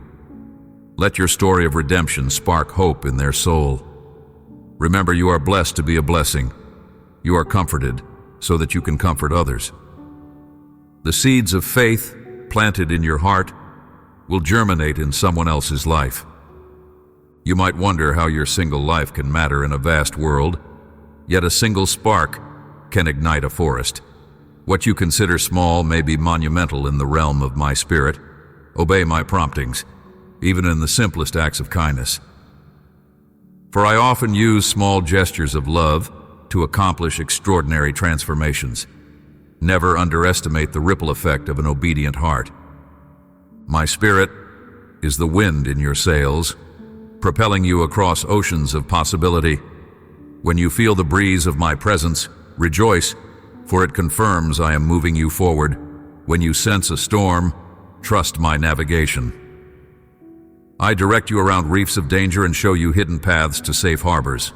Let your story of redemption spark hope in their soul. Remember, you are blessed to be a blessing. You are comforted so that you can comfort others. The seeds of faith planted in your heart will germinate in someone else's life. You might wonder how your single life can matter in a vast world, yet a single spark can ignite a forest. What you consider small may be monumental in the realm of my spirit. Obey my promptings, even in the simplest acts of kindness. For I often use small gestures of love to accomplish extraordinary transformations. Never underestimate the ripple effect of an obedient heart. My spirit is the wind in your sails, propelling you across oceans of possibility. When you feel the breeze of my presence, rejoice, for it confirms I am moving you forward. When you sense a storm, trust my navigation. I direct you around reefs of danger and show you hidden paths to safe harbors.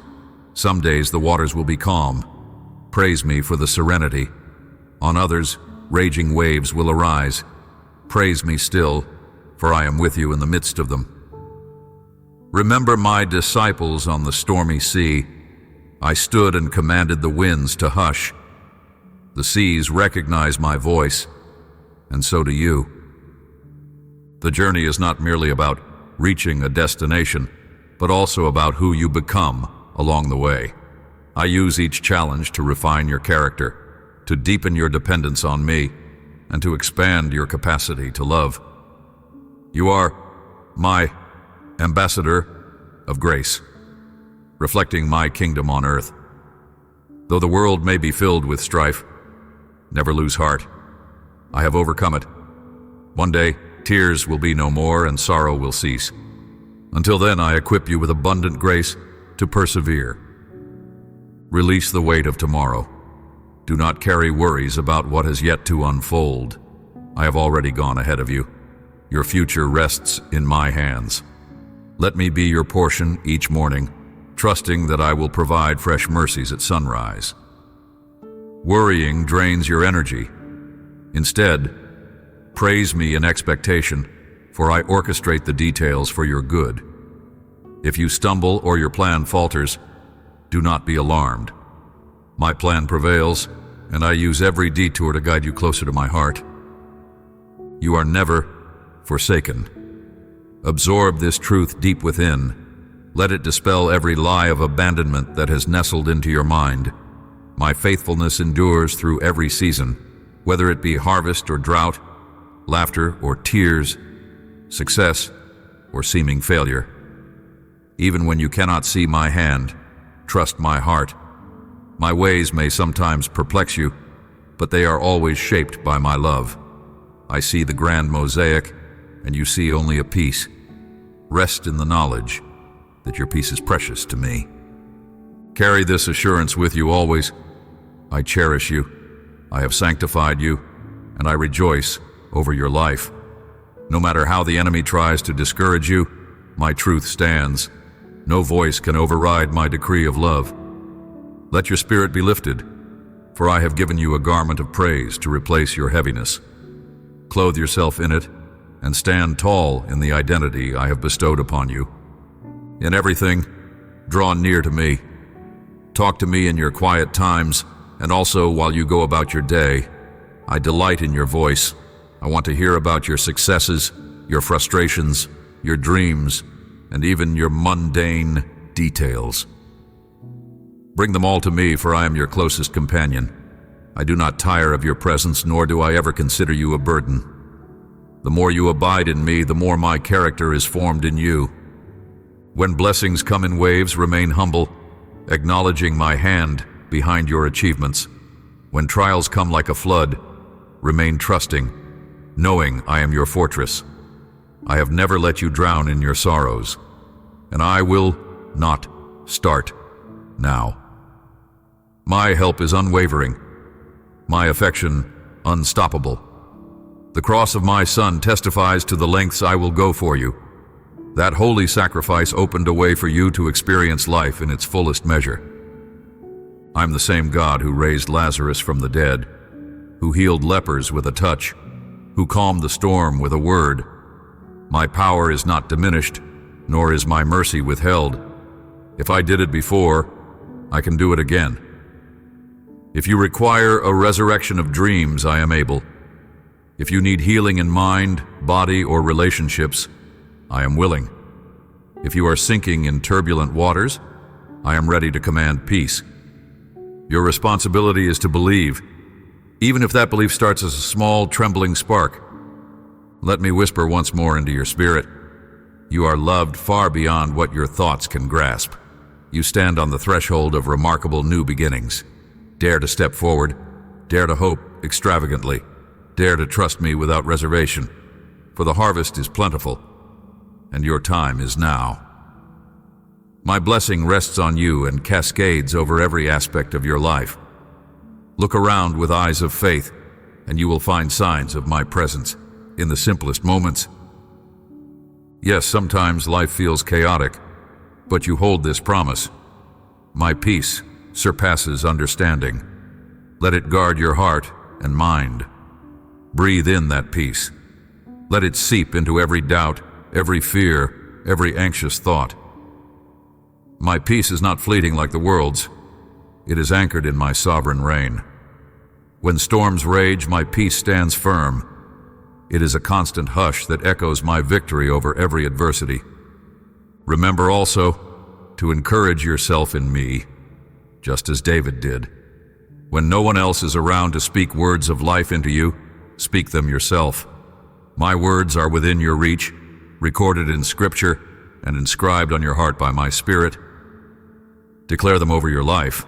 Some days the waters will be calm. Praise me for the serenity. On others, raging waves will arise. Praise me still, for I am with you in the midst of them. Remember my disciples on the stormy sea. I stood and commanded the winds to hush. The seas recognize my voice, and so do you. The journey is not merely about reaching a destination, but also about who you become along the way. I use each challenge to refine your character, to deepen your dependence on me, and to expand your capacity to love. You are my ambassador of grace, reflecting my kingdom on earth. Though the world may be filled with strife, never lose heart. I have overcome it. One day, tears will be no more and sorrow will cease. Until then, I equip you with abundant grace to persevere. Release the weight of tomorrow. Do not carry worries about what has yet to unfold. I have already gone ahead of you. Your future rests in my hands. Let me be your portion each morning, trusting that I will provide fresh mercies at sunrise. Worrying drains your energy. Instead, praise me in expectation, for I orchestrate the details for your good. If you stumble or your plan falters, do not be alarmed. My plan prevails, and I use every detour to guide you closer to my heart. You are never forsaken. Absorb this truth deep within. Let it dispel every lie of abandonment that has nestled into your mind. My faithfulness endures through every season, whether it be harvest or drought, laughter or tears, success or seeming failure. Even when you cannot see my hand, trust my heart. My ways may sometimes perplex you, but they are always shaped by my love. I see the grand mosaic, and you see only a piece. Rest in the knowledge that your piece is precious to me. Carry this assurance with you always. I cherish you, I have sanctified you, and I rejoice over your life. No matter how the enemy tries to discourage you, my truth stands. No voice can override my decree of love. Let your spirit be lifted, for I have given you a garment of praise to replace your heaviness. Clothe yourself in it, and stand tall in the identity I have bestowed upon you. In everything, draw near to me. Talk to me in your quiet times, and also while you go about your day. I delight in your voice. I want to hear about your successes, your frustrations, your dreams, and even your mundane details. Bring them all to me, for I am your closest companion. I do not tire of your presence, nor do I ever consider you a burden. The more you abide in me, the more my character is formed in you. When blessings come in waves, remain humble, acknowledging my hand behind your achievements. When trials come like a flood, remain trusting, knowing I am your fortress. I have never let you drown in your sorrows, and I will not start now. My help is unwavering, my affection unstoppable. The cross of my Son testifies to the lengths I will go for you. That holy sacrifice opened a way for you to experience life in its fullest measure. I'm the same God who raised Lazarus from the dead, who healed lepers with a touch, who calmed the storm with a word. My power is not diminished, nor is my mercy withheld. If I did it before, I can do it again. If you require a resurrection of dreams, I am able. If you need healing in mind, body, or relationships, I am willing. If you are sinking in turbulent waters, I am ready to command peace. Your responsibility is to believe, even if that belief starts as a small, trembling spark. Let me whisper once more into your spirit. You are loved far beyond what your thoughts can grasp. You stand on the threshold of remarkable new beginnings. Dare to step forward. Dare to hope extravagantly. Dare to trust me without reservation. For the harvest is plentiful, and your time is now. My blessing rests on you and cascades over every aspect of your life. Look around with eyes of faith, and you will find signs of my presence in the simplest moments. Yes, sometimes life feels chaotic, but you hold this promise. My peace surpasses understanding. Let it guard your heart and mind. Breathe in that peace. Let it seep into every doubt, every fear, every anxious thought. My peace is not fleeting like the world's. It is anchored in my sovereign reign. When storms rage, my peace stands firm. It is a constant hush that echoes my victory over every adversity. Remember also to encourage yourself in me, just as David did. When no one else is around to speak words of life into you, speak them yourself. My words are within your reach, recorded in Scripture and inscribed on your heart by my Spirit. Declare them over your life.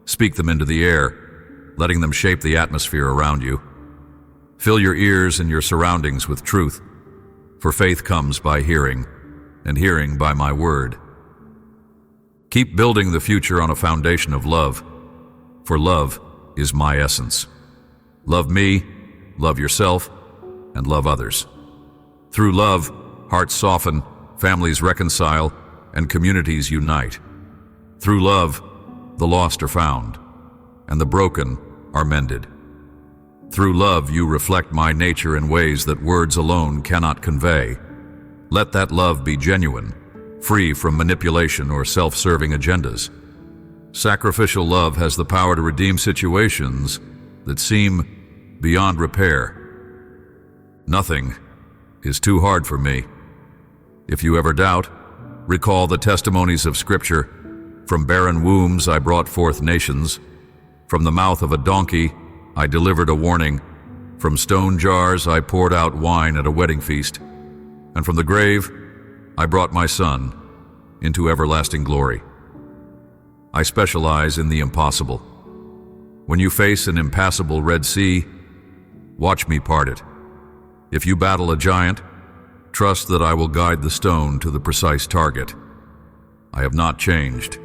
Speak them into the air, letting them shape the atmosphere around you. Fill your ears and your surroundings with truth, for faith comes by hearing, and hearing by my word. Keep building the future on a foundation of love, for love is my essence. Love me, love yourself, and love others. Through love, hearts soften, families reconcile, and communities unite. Through love, the lost are found, and the broken are mended. Through love, you reflect my nature in ways that words alone cannot convey. Let that love be genuine, free from manipulation or self-serving agendas. Sacrificial love has the power to redeem situations that seem beyond repair. Nothing is too hard for me. If you ever doubt, recall the testimonies of Scripture. From barren wombs I brought forth nations. From the mouth of a donkey I delivered a warning. From stone jars I poured out wine at a wedding feast. And from the grave I brought my son into everlasting glory. I specialize in the impossible. When you face an impassable Red Sea, watch me part it. If you battle a giant, trust that I will guide the stone to the precise target. I have not changed,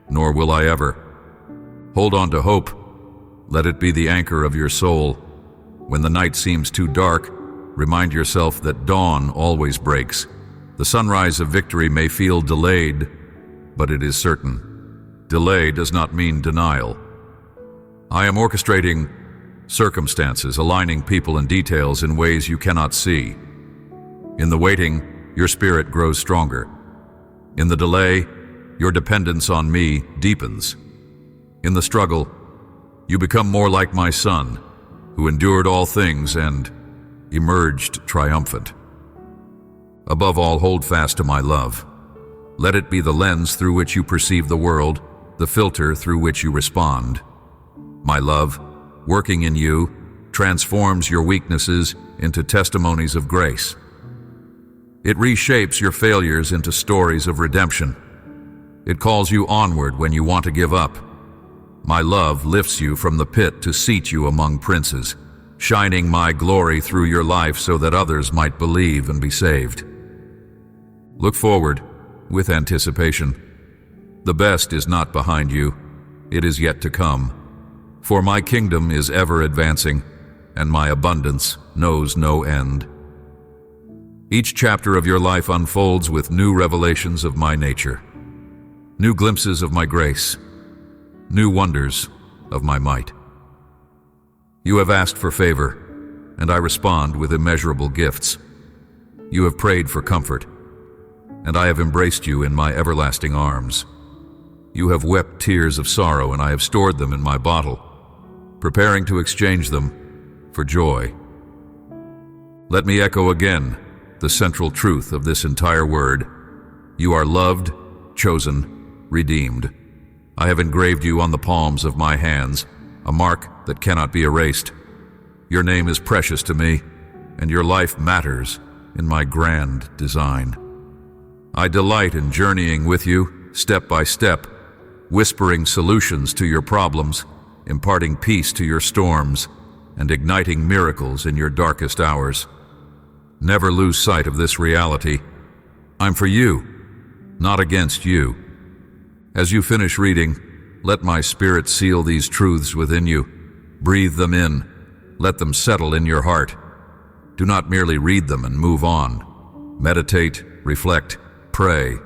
nor will I ever. Hold on to hope. Let it be the anchor of your soul. When the night seems too dark, remind yourself that dawn always breaks. The sunrise of victory may feel delayed, but it is certain. Delay does not mean denial. I am orchestrating circumstances, aligning people and details in ways you cannot see. In the waiting, your spirit grows stronger. In the delay, your dependence on me deepens. In the struggle, you become more like my son, who endured all things and emerged triumphant. Above all, hold fast to my love. Let it be the lens through which you perceive the world, the filter through which you respond. My love, working in you, transforms your weaknesses into testimonies of grace. It reshapes your failures into stories of redemption. It calls you onward when you want to give up. My love lifts you from the pit to seat you among princes, shining my glory through your life so that others might believe and be saved. Look forward with anticipation. The best is not behind you, it is yet to come. For my kingdom is ever advancing, and my abundance knows no end. Each chapter of your life unfolds with new revelations of my nature, new glimpses of my grace, new wonders of my might. You have asked for favor, and I respond with immeasurable gifts. You have prayed for comfort, and I have embraced you in my everlasting arms. You have wept tears of sorrow, and I have stored them in my bottle, preparing to exchange them for joy. Let me echo again the central truth of this entire word. You are loved, chosen, redeemed. I have engraved you on the palms of my hands, a mark that cannot be erased. Your name is precious to me, and your life matters in my grand design. I delight in journeying with you, step by step, whispering solutions to your problems, imparting peace to your storms, and igniting miracles in your darkest hours. Never lose sight of this reality. I'm for you, not against you. As you finish reading, let my spirit seal these truths within you. Breathe them in. Let them settle in your heart. Do not merely read them and move on. Meditate, reflect, pray.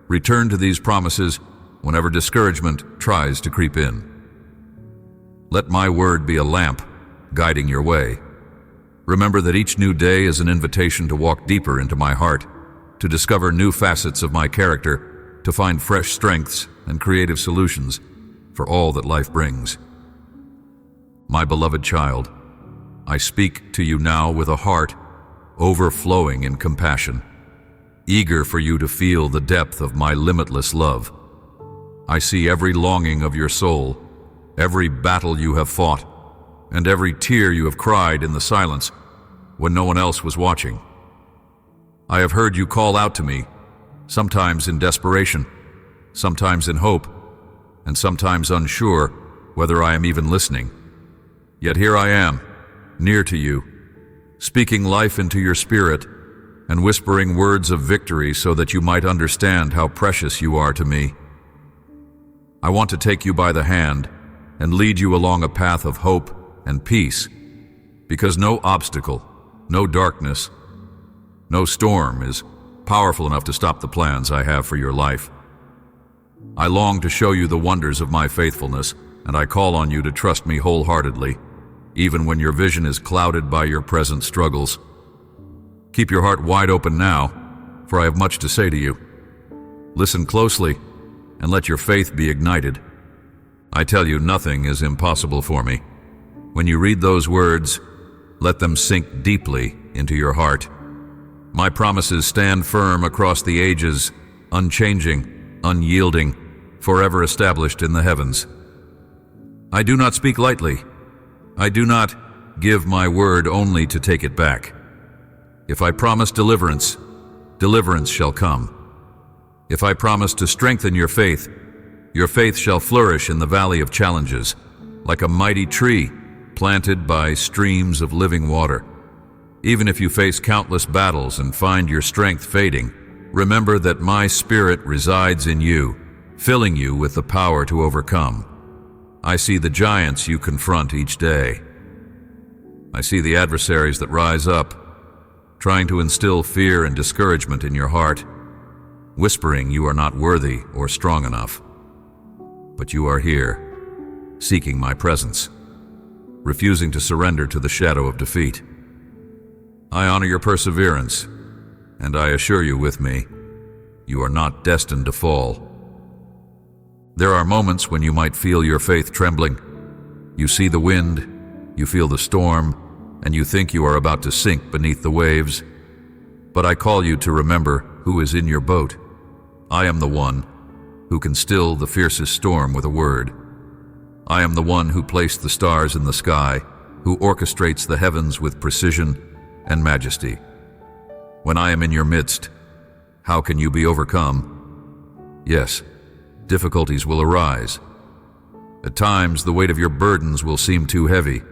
Return to these promises whenever discouragement tries to creep in. Let my word be a lamp guiding your way. Remember that each new day is an invitation to walk deeper into my heart, to discover new facets of my character, to find fresh strengths and creative solutions for all that life brings. My beloved child, I speak to you now with a heart overflowing in compassion, eager for you to feel the depth of my limitless love. I see every longing of your soul, every battle you have fought, and every tear you have cried in the silence when no one else was watching. I have heard you call out to me, sometimes in desperation, sometimes in hope, and sometimes unsure whether I am even listening. Yet here I am, near to you, speaking life into your spirit, and whispering words of victory so that you might understand how precious you are to me. I want to take you by the hand and lead you along a path of hope and peace, because no obstacle, no darkness, no storm is powerful enough to stop the plans I have for your life. I long to show you the wonders of my faithfulness, and I call on you to trust me wholeheartedly, even when your vision is clouded by your present struggles. Keep your heart wide open now, for I have much to say to you. Listen closely, and let your faith be ignited. I tell you, nothing is impossible for me. When you read those words, let them sink deeply into your heart. My promises stand firm across the ages, unchanging, unyielding, forever established in the heavens. I do not speak lightly. I do not give my word only to take it back. If I promise deliverance, deliverance shall come. If I promise to strengthen your faith shall flourish in the valley of challenges, like a mighty tree planted by streams of living water. Even if you face countless battles and find your strength fading, remember that my Spirit resides in you, filling you with the power to overcome. I see the giants you confront each day. I see the adversaries that rise up, trying to instill fear and discouragement in your heart, whispering you are not worthy or strong enough. But you are here, seeking my presence, refusing to surrender to the shadow of defeat. I honor your perseverance, and I assure you with me, you are not destined to fall. There are moments when you might feel your faith trembling. You see the wind, you feel the storm, and you think you are about to sink beneath the waves. But I call you to remember who is in your boat. I am the one who can still the fiercest storm with a word. I am the one who placed the stars in the sky, who orchestrates the heavens with precision and majesty. When I am in your midst, how can you be overcome? Yes, difficulties will arise. At times, the weight of your burdens will seem too heavy.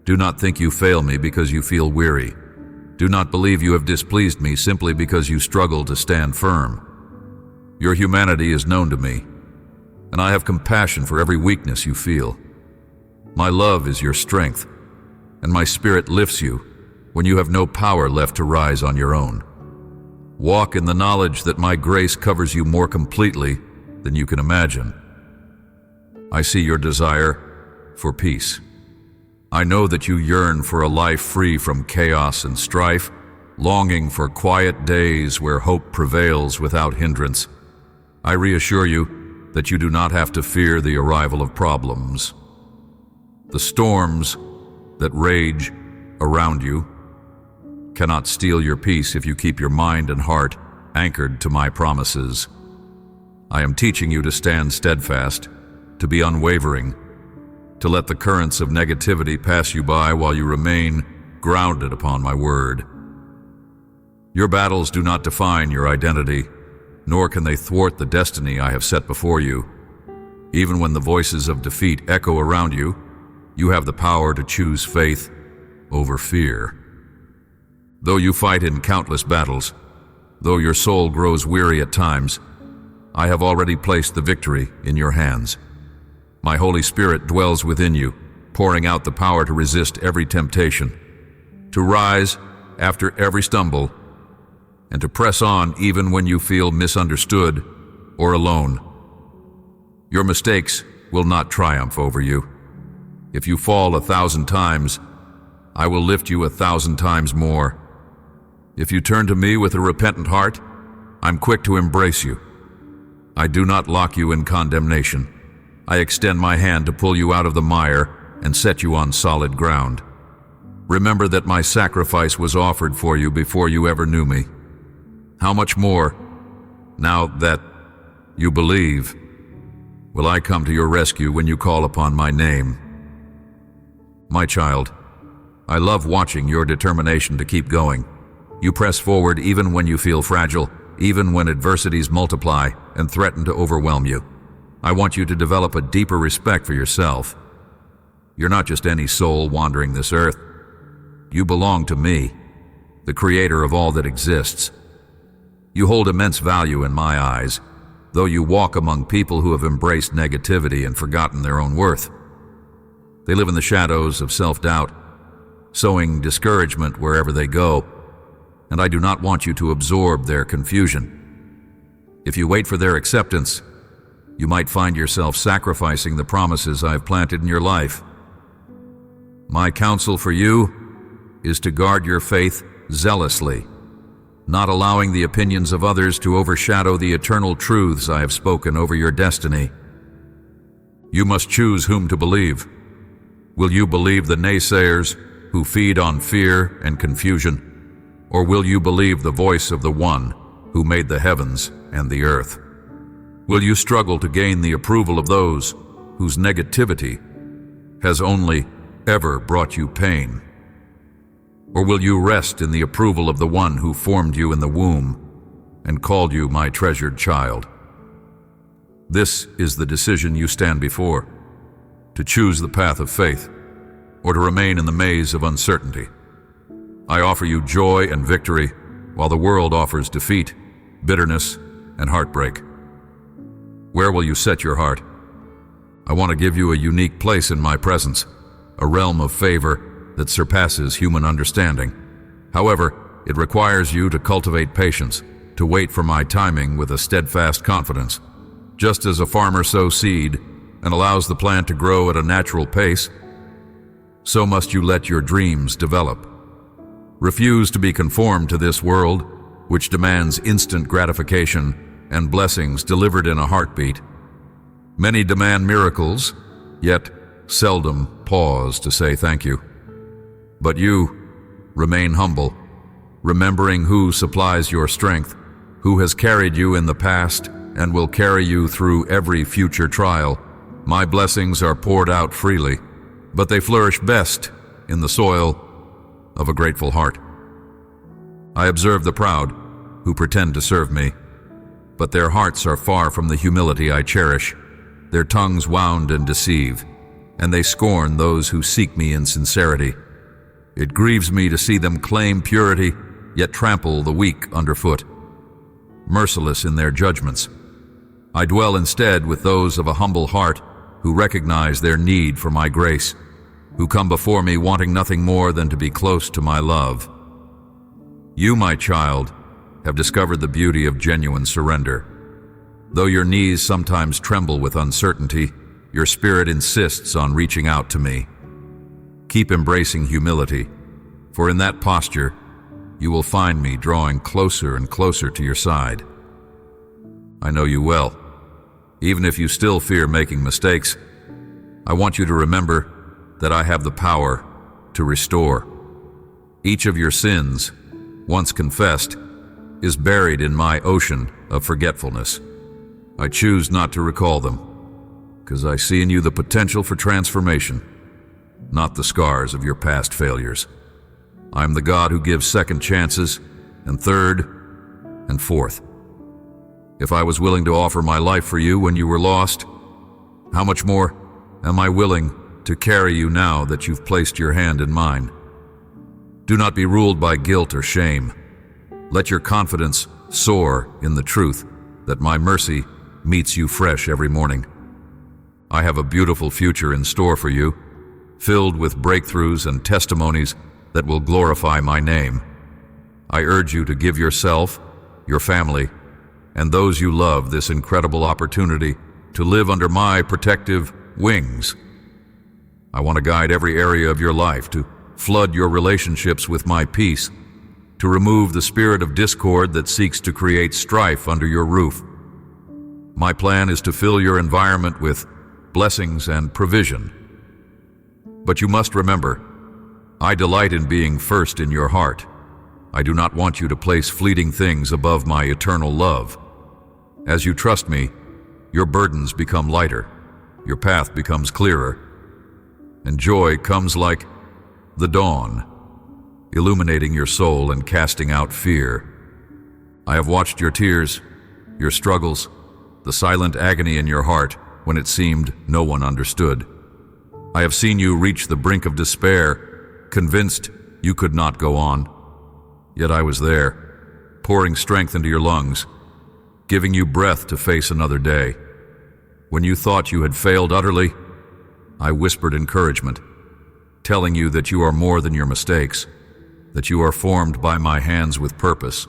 Do not think you fail me because you feel weary. Do not believe you have displeased me simply because you struggle to stand firm. Your humanity is known to me, and I have compassion for every weakness you feel. My love is your strength, and my Spirit lifts you when you have no power left to rise on your own. Walk in the knowledge that my grace covers you more completely than you can imagine. I see your desire for peace. I know that you yearn for a life free from chaos and strife, longing for quiet days where hope prevails without hindrance. I reassure you that you do not have to fear the arrival of problems. The storms that rage around you cannot steal your peace if you keep your mind and heart anchored to my promises. I am teaching you to stand steadfast, to be unwavering, to let the currents of negativity pass you by while you remain grounded upon my word. Your battles do not define your identity, nor can they thwart the destiny I have set before you. Even when the voices of defeat echo around you, you have the power to choose faith over fear. Though you fight in countless battles, though your soul grows weary at times, I have already placed the victory in your hands. My Holy Spirit dwells within you, pouring out the power to resist every temptation, to rise after every stumble, and to press on even when you feel misunderstood or alone. Your mistakes will not triumph over you. If you fall 1,000 times, I will lift you 1,000 times more. If you turn to me with a repentant heart, I'm quick to embrace you. I do not lock you in condemnation. I extend my hand to pull you out of the mire and set you on solid ground. Remember that my sacrifice was offered for you before you ever knew me. How much more, now that you believe, will I come to your rescue when you call upon my name? My child, I love watching your determination to keep going. You press forward even when you feel fragile, even when adversities multiply and threaten to overwhelm you. I want you to develop a deeper respect for yourself. You're not just any soul wandering this earth. You belong to me, the creator of all that exists. You hold immense value in my eyes, though you walk among people who have embraced negativity and forgotten their own worth. They live in the shadows of self-doubt, sowing discouragement wherever they go, and I do not want you to absorb their confusion. If you wait for their acceptance, you might find yourself sacrificing the promises I've planted in your life. My counsel for you is to guard your faith zealously, not allowing the opinions of others to overshadow the eternal truths I have spoken over your destiny. You must choose whom to believe. Will you believe the naysayers who feed on fear and confusion, or will you believe the voice of the One who made the heavens and the earth? Will you struggle to gain the approval of those whose negativity has only ever brought you pain? Or will you rest in the approval of the One who formed you in the womb and called you my treasured child? This is the decision you stand before, to choose the path of faith or to remain in the maze of uncertainty. I offer you joy and victory, while the world offers defeat, bitterness, and heartbreak. Where will you set your heart? I want to give you a unique place in my presence, a realm of favor that surpasses human understanding. However, it requires you to cultivate patience, to wait for my timing with a steadfast confidence. Just as a farmer sows seed and allows the plant to grow at a natural pace, so must you let your dreams develop. Refuse to be conformed to this world, which demands instant gratification and blessings delivered in a heartbeat. Many demand miracles, yet seldom pause to say thank you. But you remain humble, remembering who supplies your strength, who has carried you in the past and will carry you through every future trial. My blessings are poured out freely, but they flourish best in the soil of a grateful heart. I observe the proud who pretend to serve me, but their hearts are far from the humility I cherish. Their tongues wound and deceive, and they scorn those who seek me in sincerity. It grieves me to see them claim purity, yet trample the weak underfoot, merciless in their judgments. I dwell instead with those of a humble heart who recognize their need for my grace, who come before me wanting nothing more than to be close to my love. You, my child, have discovered the beauty of genuine surrender. Though your knees sometimes tremble with uncertainty, your spirit insists on reaching out to me. Keep embracing humility, for in that posture, you will find me drawing closer and closer to your side. I know you well. Even if you still fear making mistakes, I want you to remember that I have the power to restore. Each of your sins, once confessed, is buried in my ocean of forgetfulness. I choose not to recall them, because I see in you the potential for transformation, not the scars of your past failures. I am the God who gives second chances, and third, and fourth. If I was willing to offer my life for you when you were lost, how much more am I willing to carry you now that you've placed your hand in mine? Do not be ruled by guilt or shame. Let your confidence soar in the truth that my mercy meets you fresh every morning. I have a beautiful future in store for you, filled with breakthroughs and testimonies that will glorify my name. I urge you to give yourself, your family, and those you love this incredible opportunity to live under my protective wings. I want to guide every area of your life, to flood your relationships with my peace, to remove the spirit of discord that seeks to create strife under your roof. My plan is to fill your environment with blessings and provision. But you must remember, I delight in being first in your heart. I do not want you to place fleeting things above my eternal love. As you trust me, your burdens become lighter, your path becomes clearer, and joy comes like the dawn, illuminating your soul and casting out fear. I have watched your tears, your struggles, the silent agony in your heart when it seemed no one understood. I have seen you reach the brink of despair, convinced you could not go on. yet I was there, pouring strength into your lungs, giving you breath to face another day. When you thought you had failed utterly, I whispered encouragement, telling you that you are more than your mistakes, that you are formed by my hands with purpose.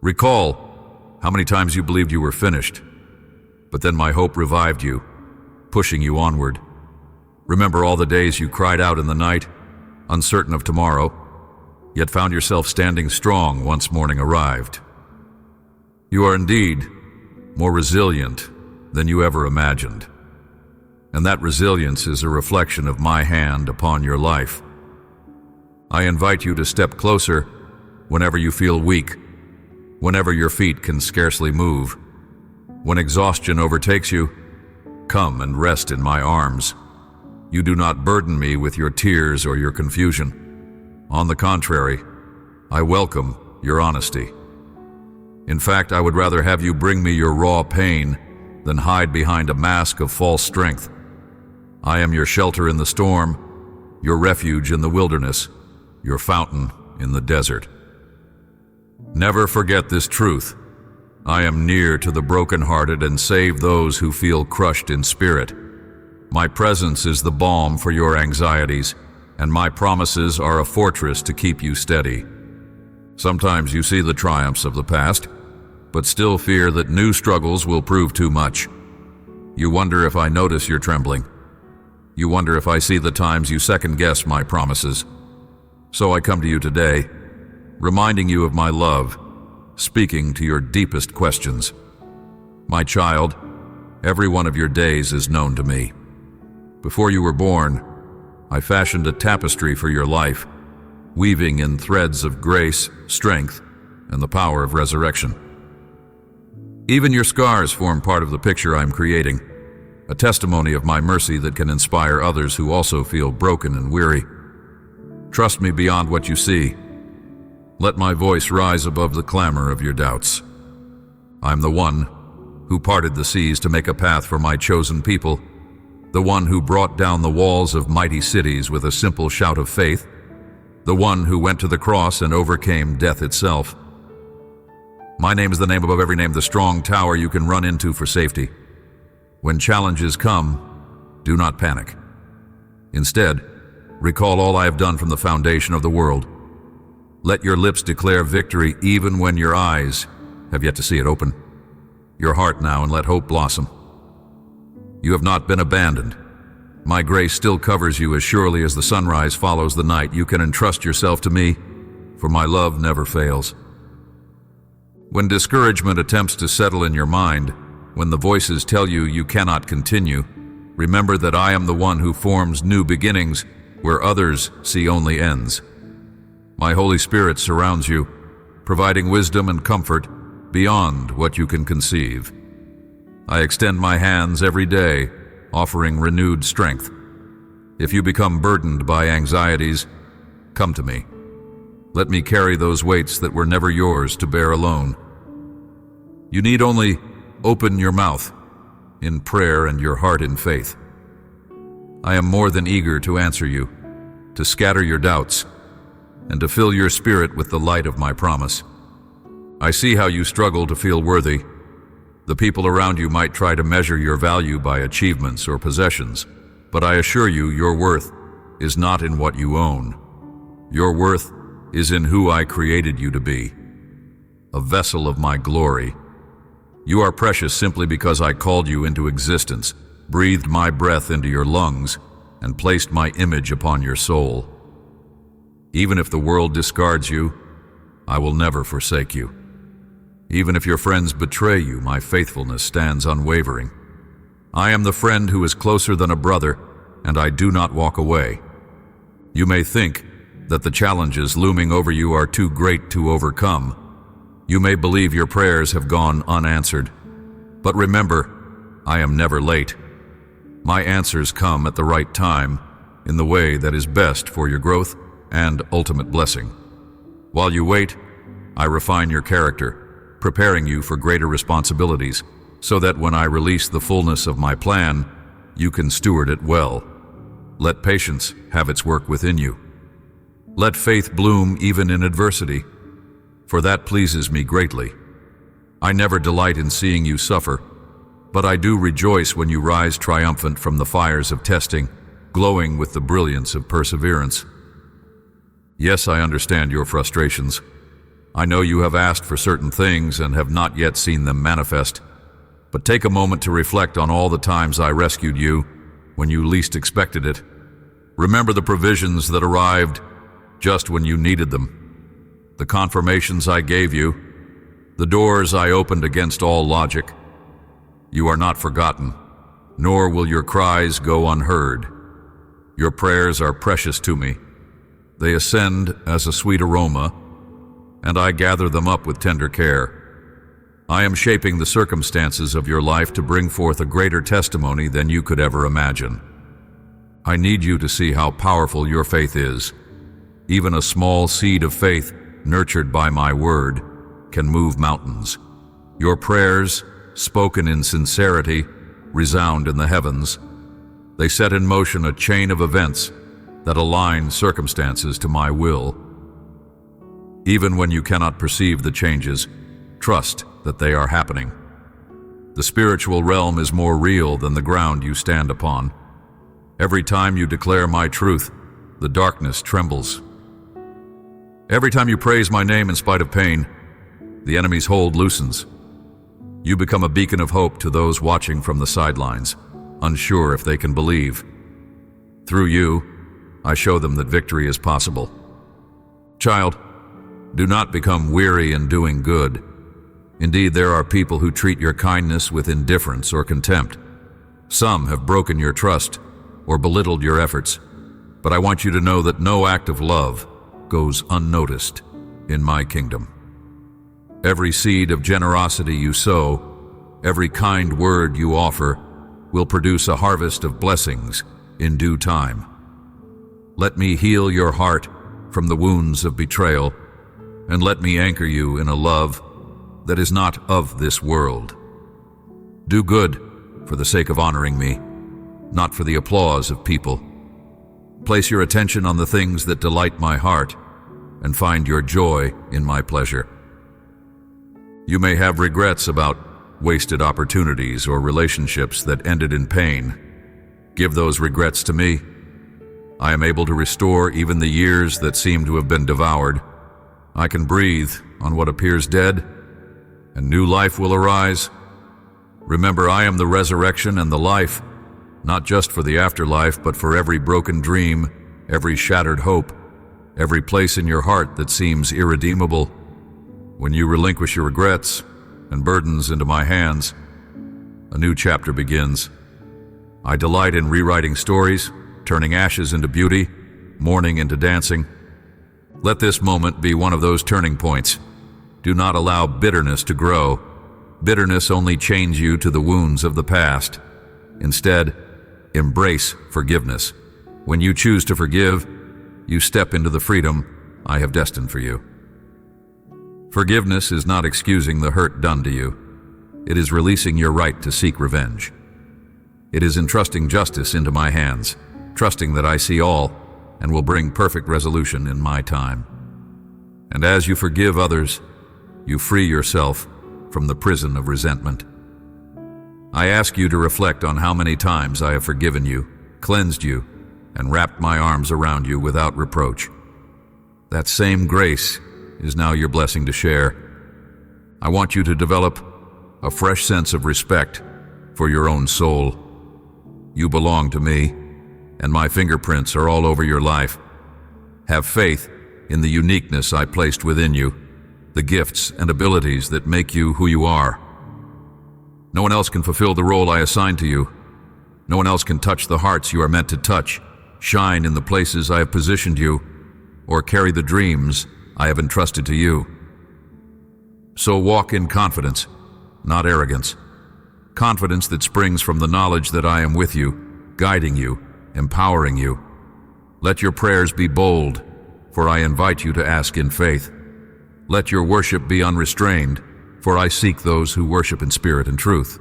Recall how many times you believed you were finished, but then my hope revived you, pushing you onward. Remember all the days you cried out in the night, uncertain of tomorrow, yet found yourself standing strong once morning arrived. You are indeed more resilient than you ever imagined, and that resilience is a reflection of my hand upon your life. I invite you to step closer whenever you feel weak, whenever your feet can scarcely move. When exhaustion overtakes you, come and rest in my arms. You do not burden me with your tears or your confusion. On the contrary, I welcome your honesty. In fact, I would rather have you bring me your raw pain than hide behind a mask of false strength. I am your shelter in the storm, your refuge in the wilderness, your fountain in the desert. Never forget this truth. I am near to the brokenhearted and save those who feel crushed in spirit. My presence is the balm for your anxieties, and my promises are a fortress to keep you steady. Sometimes you see the triumphs of the past, but still fear that new struggles will prove too much. You wonder if I notice your trembling. You wonder if I see the times you second-guess my promises. So I come to you today, reminding you of my love, speaking to your deepest questions. My child, every one of your days is known to me. Before you were born, I fashioned a tapestry for your life, weaving in threads of grace, strength, and the power of resurrection. Even your scars form part of the picture I'm creating, a testimony of my mercy that can inspire others who also feel broken and weary. Trust me beyond what you see. Let my voice rise above the clamor of your doubts. I'm the one who parted the seas to make a path for my chosen people, the one who brought down the walls of mighty cities with a simple shout of faith, the one who went to the cross and overcame death itself. My name is the name above every name, the strong tower you can run into for safety. When challenges come, do not panic. Instead, recall all I have done from the foundation of the world. Let your lips declare victory even when your eyes have yet to see it open. Your heart now, and let hope blossom. You have not been abandoned. My grace still covers you as surely as the sunrise follows the night. You can entrust yourself to me, for my love never fails. When discouragement attempts to settle in your mind, when the voices tell you you cannot continue, remember that I am the one who forms new beginnings where others see only ends. My Holy Spirit surrounds you, providing wisdom and comfort beyond what you can conceive. I extend my hands every day, offering renewed strength. If you become burdened by anxieties, come to me. Let me carry those weights that were never yours to bear alone. You need only open your mouth in prayer and your heart in faith. I am more than eager to answer you, to scatter your doubts, and to fill your spirit with the light of my promise. I see how you struggle to feel worthy. The people around you might try to measure your value by achievements or possessions, but I assure you your worth is not in what you own. Your worth is in who I created you to be, a vessel of my glory. You are precious simply because I called you into existence, breathed my breath into your lungs, and placed my image upon your soul. Even if the world discards you, I will never forsake you. Even if your friends betray you, my faithfulness stands unwavering. I am the friend who is closer than a brother, and I do not walk away. You may think that the challenges looming over you are too great to overcome. You may believe your prayers have gone unanswered. But remember, I am never late. My answers come at the right time, in the way that is best for your growth and ultimate blessing. While you wait, I refine your character, preparing you for greater responsibilities, so that when I release the fullness of my plan, you can steward it well. Let patience have its work within you. Let faith bloom even in adversity, for that pleases me greatly. I never delight in seeing you suffer, but I do rejoice when you rise triumphant from the fires of testing, glowing with the brilliance of perseverance. Yes, I understand your frustrations. I know you have asked for certain things and have not yet seen them manifest, but take a moment to reflect on all the times I rescued you when you least expected it. Remember the provisions that arrived just when you needed them, the confirmations I gave you, the doors I opened against all logic. You are not forgotten, nor will your cries go unheard. Your prayers are precious to me. They ascend as a sweet aroma, and I gather them up with tender care. I am shaping the circumstances of your life to bring forth a greater testimony than you could ever imagine. I need you to see how powerful your faith is. Even a small seed of faith, nurtured by my word, can move mountains. Your prayers, spoken in sincerity, resound in the heavens. They set in motion a chain of events that align circumstances to my will. Even when you cannot perceive the changes, trust that they are happening. The spiritual realm is more real than the ground you stand upon. Every time you declare my truth, the darkness trembles. Every time you praise my name in spite of pain, the enemy's hold loosens. You become a beacon of hope to those watching from the sidelines, unsure if they can believe. Through you, I show them that victory is possible. Child, do not become weary in doing good. Indeed, there are people who treat your kindness with indifference or contempt. Some have broken your trust or belittled your efforts, but I want you to know that no act of love goes unnoticed in my kingdom. Every seed of generosity you sow, every kind word you offer, will produce a harvest of blessings in due time. Let me heal your heart from the wounds of betrayal, and let me anchor you in a love that is not of this world. Do good for the sake of honoring me, not for the applause of people. Place your attention on the things that delight my heart, and find your joy in my pleasure. You may have regrets about wasted opportunities or relationships that ended in pain. Give those regrets to me. I am able to restore even the years that seem to have been devoured. I can breathe on what appears dead, and new life will arise. Remember, I am the resurrection and the life, not just for the afterlife, but for every broken dream, every shattered hope, every place in your heart that seems irredeemable. When you relinquish your regrets and burdens into my hands, a new chapter begins. I delight in rewriting stories, turning ashes into beauty, mourning into dancing. Let this moment be one of those turning points. Do not allow bitterness to grow. Bitterness only chains you to the wounds of the past. Instead, embrace forgiveness. When you choose to forgive, you step into the freedom I have destined for you. Forgiveness is not excusing the hurt done to you. It is releasing your right to seek revenge. It is entrusting justice into my hands, trusting that I see all and will bring perfect resolution in my time. And as you forgive others, you free yourself from the prison of resentment. I ask you to reflect on how many times I have forgiven you, cleansed you, and wrapped my arms around you without reproach. That same grace is now your blessing to share. I want you to develop a fresh sense of respect for your own soul. You belong to me, and my fingerprints are all over your life. Have faith in the uniqueness I placed within you, the gifts and abilities that make you who you are. No one else can fulfill the role I assigned to you. No one else can touch the hearts you are meant to touch, shine in the places I have positioned you, or carry the dreams I have entrusted to you. So walk in confidence, not arrogance. Confidence that springs from the knowledge that I am with you, guiding you, empowering you. Let your prayers be bold, for I invite you to ask in faith. Let your worship be unrestrained, for I seek those who worship in spirit and truth.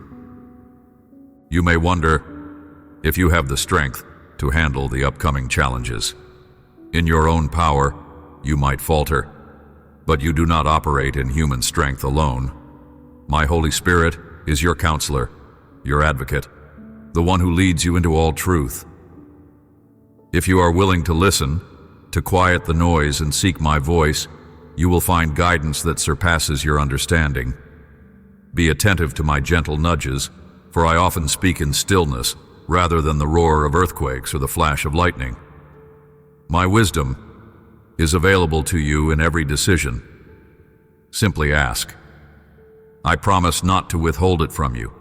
You may wonder if you have the strength to handle the upcoming challenges. In your own power, you might falter. but you do not operate in human strength alone. My Holy Spirit is your counselor, your advocate, the one who leads you into all truth. If you are willing to listen, to quiet the noise and seek my voice, you will find guidance that surpasses your understanding. Be attentive to my gentle nudges, for I often speak in stillness rather than the roar of earthquakes or the flash of lightning. My wisdom is available to you in every decision. Simply ask. I promise not to withhold it from you.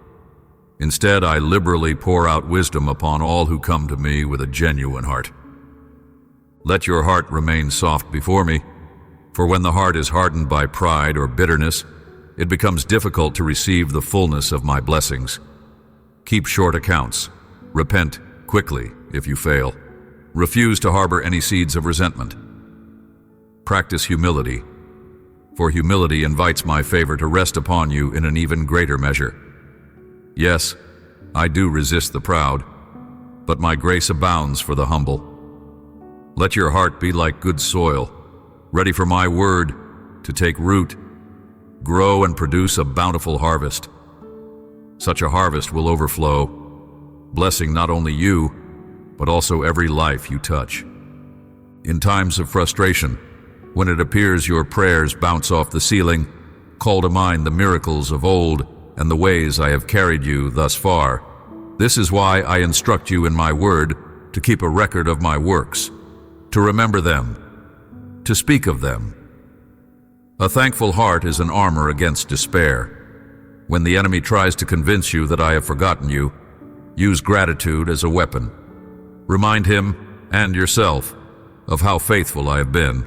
Instead, I liberally pour out wisdom upon all who come to me with a genuine heart. Let your heart remain soft before me, for when the heart is hardened by pride or bitterness, it becomes difficult to receive the fullness of my blessings. Keep short accounts. Repent quickly if you fail. Refuse to harbor any seeds of resentment. Practice humility, for humility invites my favor to rest upon you in an even greater measure. Yes, I do resist the proud, but my grace abounds for the humble. Let your heart be like good soil, ready for my word to take root, grow and produce a bountiful harvest. Such a harvest will overflow, blessing not only you, but also every life you touch. In times of frustration, when it appears your prayers bounce off the ceiling, call to mind the miracles of old and the ways I have carried you thus far. This is why I instruct you in my word to keep a record of my works, to remember them, to speak of them. A thankful heart is an armor against despair. When the enemy tries to convince you that I have forgotten you, use gratitude as a weapon. Remind him and yourself of how faithful I have been.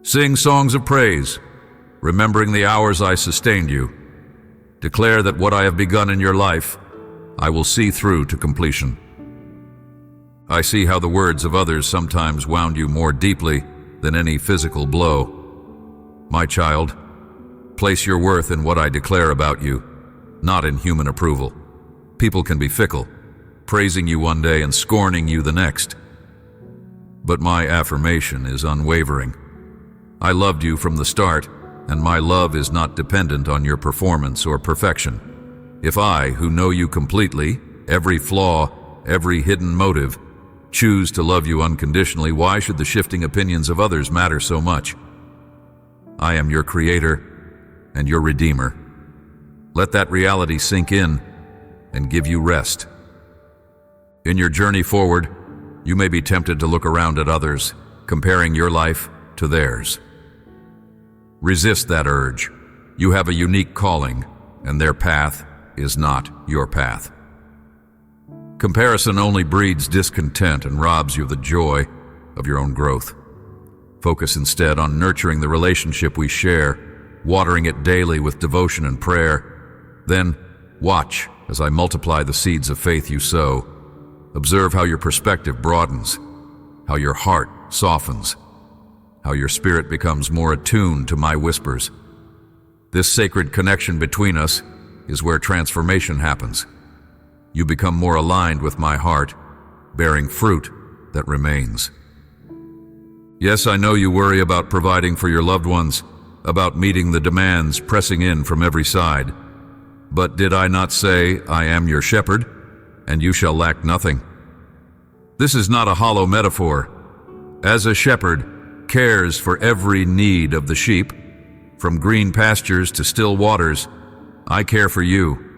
Sing songs of praise, remembering the hours I sustained you. Declare that what I have begun in your life, I will see through to completion. I see how the words of others sometimes wound you more deeply than any physical blow. My child, place your worth in what I declare about you, not in human approval. People can be fickle, praising you one day and scorning you the next. But my affirmation is unwavering. I loved you from the start, and my love is not dependent on your performance or perfection. If I, who know you completely, every flaw, every hidden motive, choose to love you unconditionally, why should the shifting opinions of others matter so much? I am your creator and your redeemer. Let that reality sink in and give you rest. In your journey forward, you may be tempted to look around at others, comparing your life to theirs. Resist that urge. You have a unique calling, and their path is not your path. Comparison only breeds discontent and robs you of the joy of your own growth. Focus instead on nurturing the relationship we share, watering it daily with devotion and prayer. Then, watch as I multiply the seeds of faith you sow. Observe how your perspective broadens, how your heart softens, how your spirit becomes more attuned to my whispers. This sacred connection between us is where transformation happens. You become more aligned with my heart, bearing fruit that remains. Yes, I know you worry about providing for your loved ones, about meeting the demands pressing in from every side. But did I not say, I am your shepherd, and you shall lack nothing? This is not a hollow metaphor. As a shepherd cares for every need of the sheep, from green pastures to still waters, I care for you.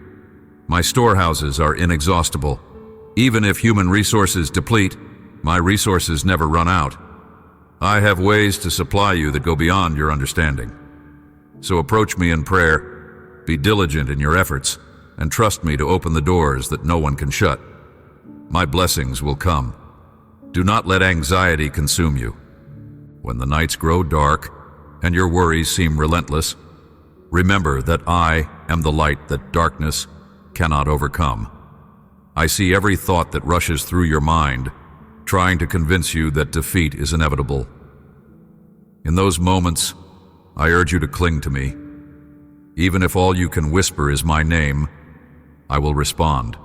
My storehouses are inexhaustible. Even if human resources deplete, my resources never run out. I have ways to supply you that go beyond your understanding. So approach me in prayer, be diligent in your efforts, and trust me to open the doors that no one can shut. My blessings will come. Do not let anxiety consume you. When the nights grow dark and your worries seem relentless, remember that I am the light that darkness cannot overcome. I see every thought that rushes through your mind, trying to convince you that defeat is inevitable. In those moments, I urge you to cling to me. Even if all you can whisper is my name, I will respond.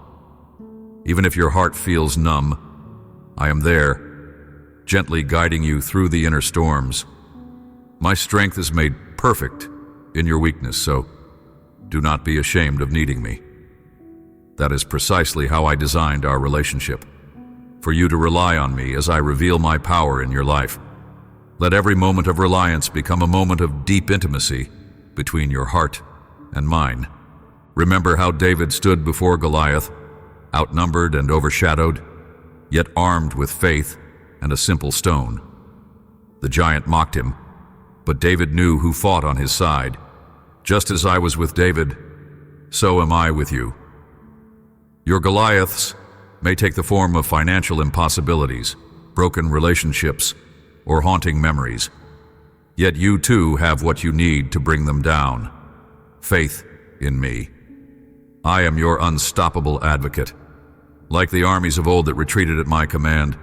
Even if your heart feels numb, I am there, gently guiding you through the inner storms. My strength is made perfect in your weakness, so do not be ashamed of needing me. That is precisely how I designed our relationship, for you to rely on me as I reveal my power in your life. Let every moment of reliance become a moment of deep intimacy between your heart and mine. Remember how David stood before Goliath, outnumbered and overshadowed, yet armed with faith and a simple stone. The giant mocked him, but David knew who fought on his side. Just as I was with David, so am I with you. Your Goliaths may take the form of financial impossibilities, broken relationships, or haunting memories. Yet you too have what you need to bring them down: faith in me. I am your unstoppable advocate. Like the armies of old that retreated at my command,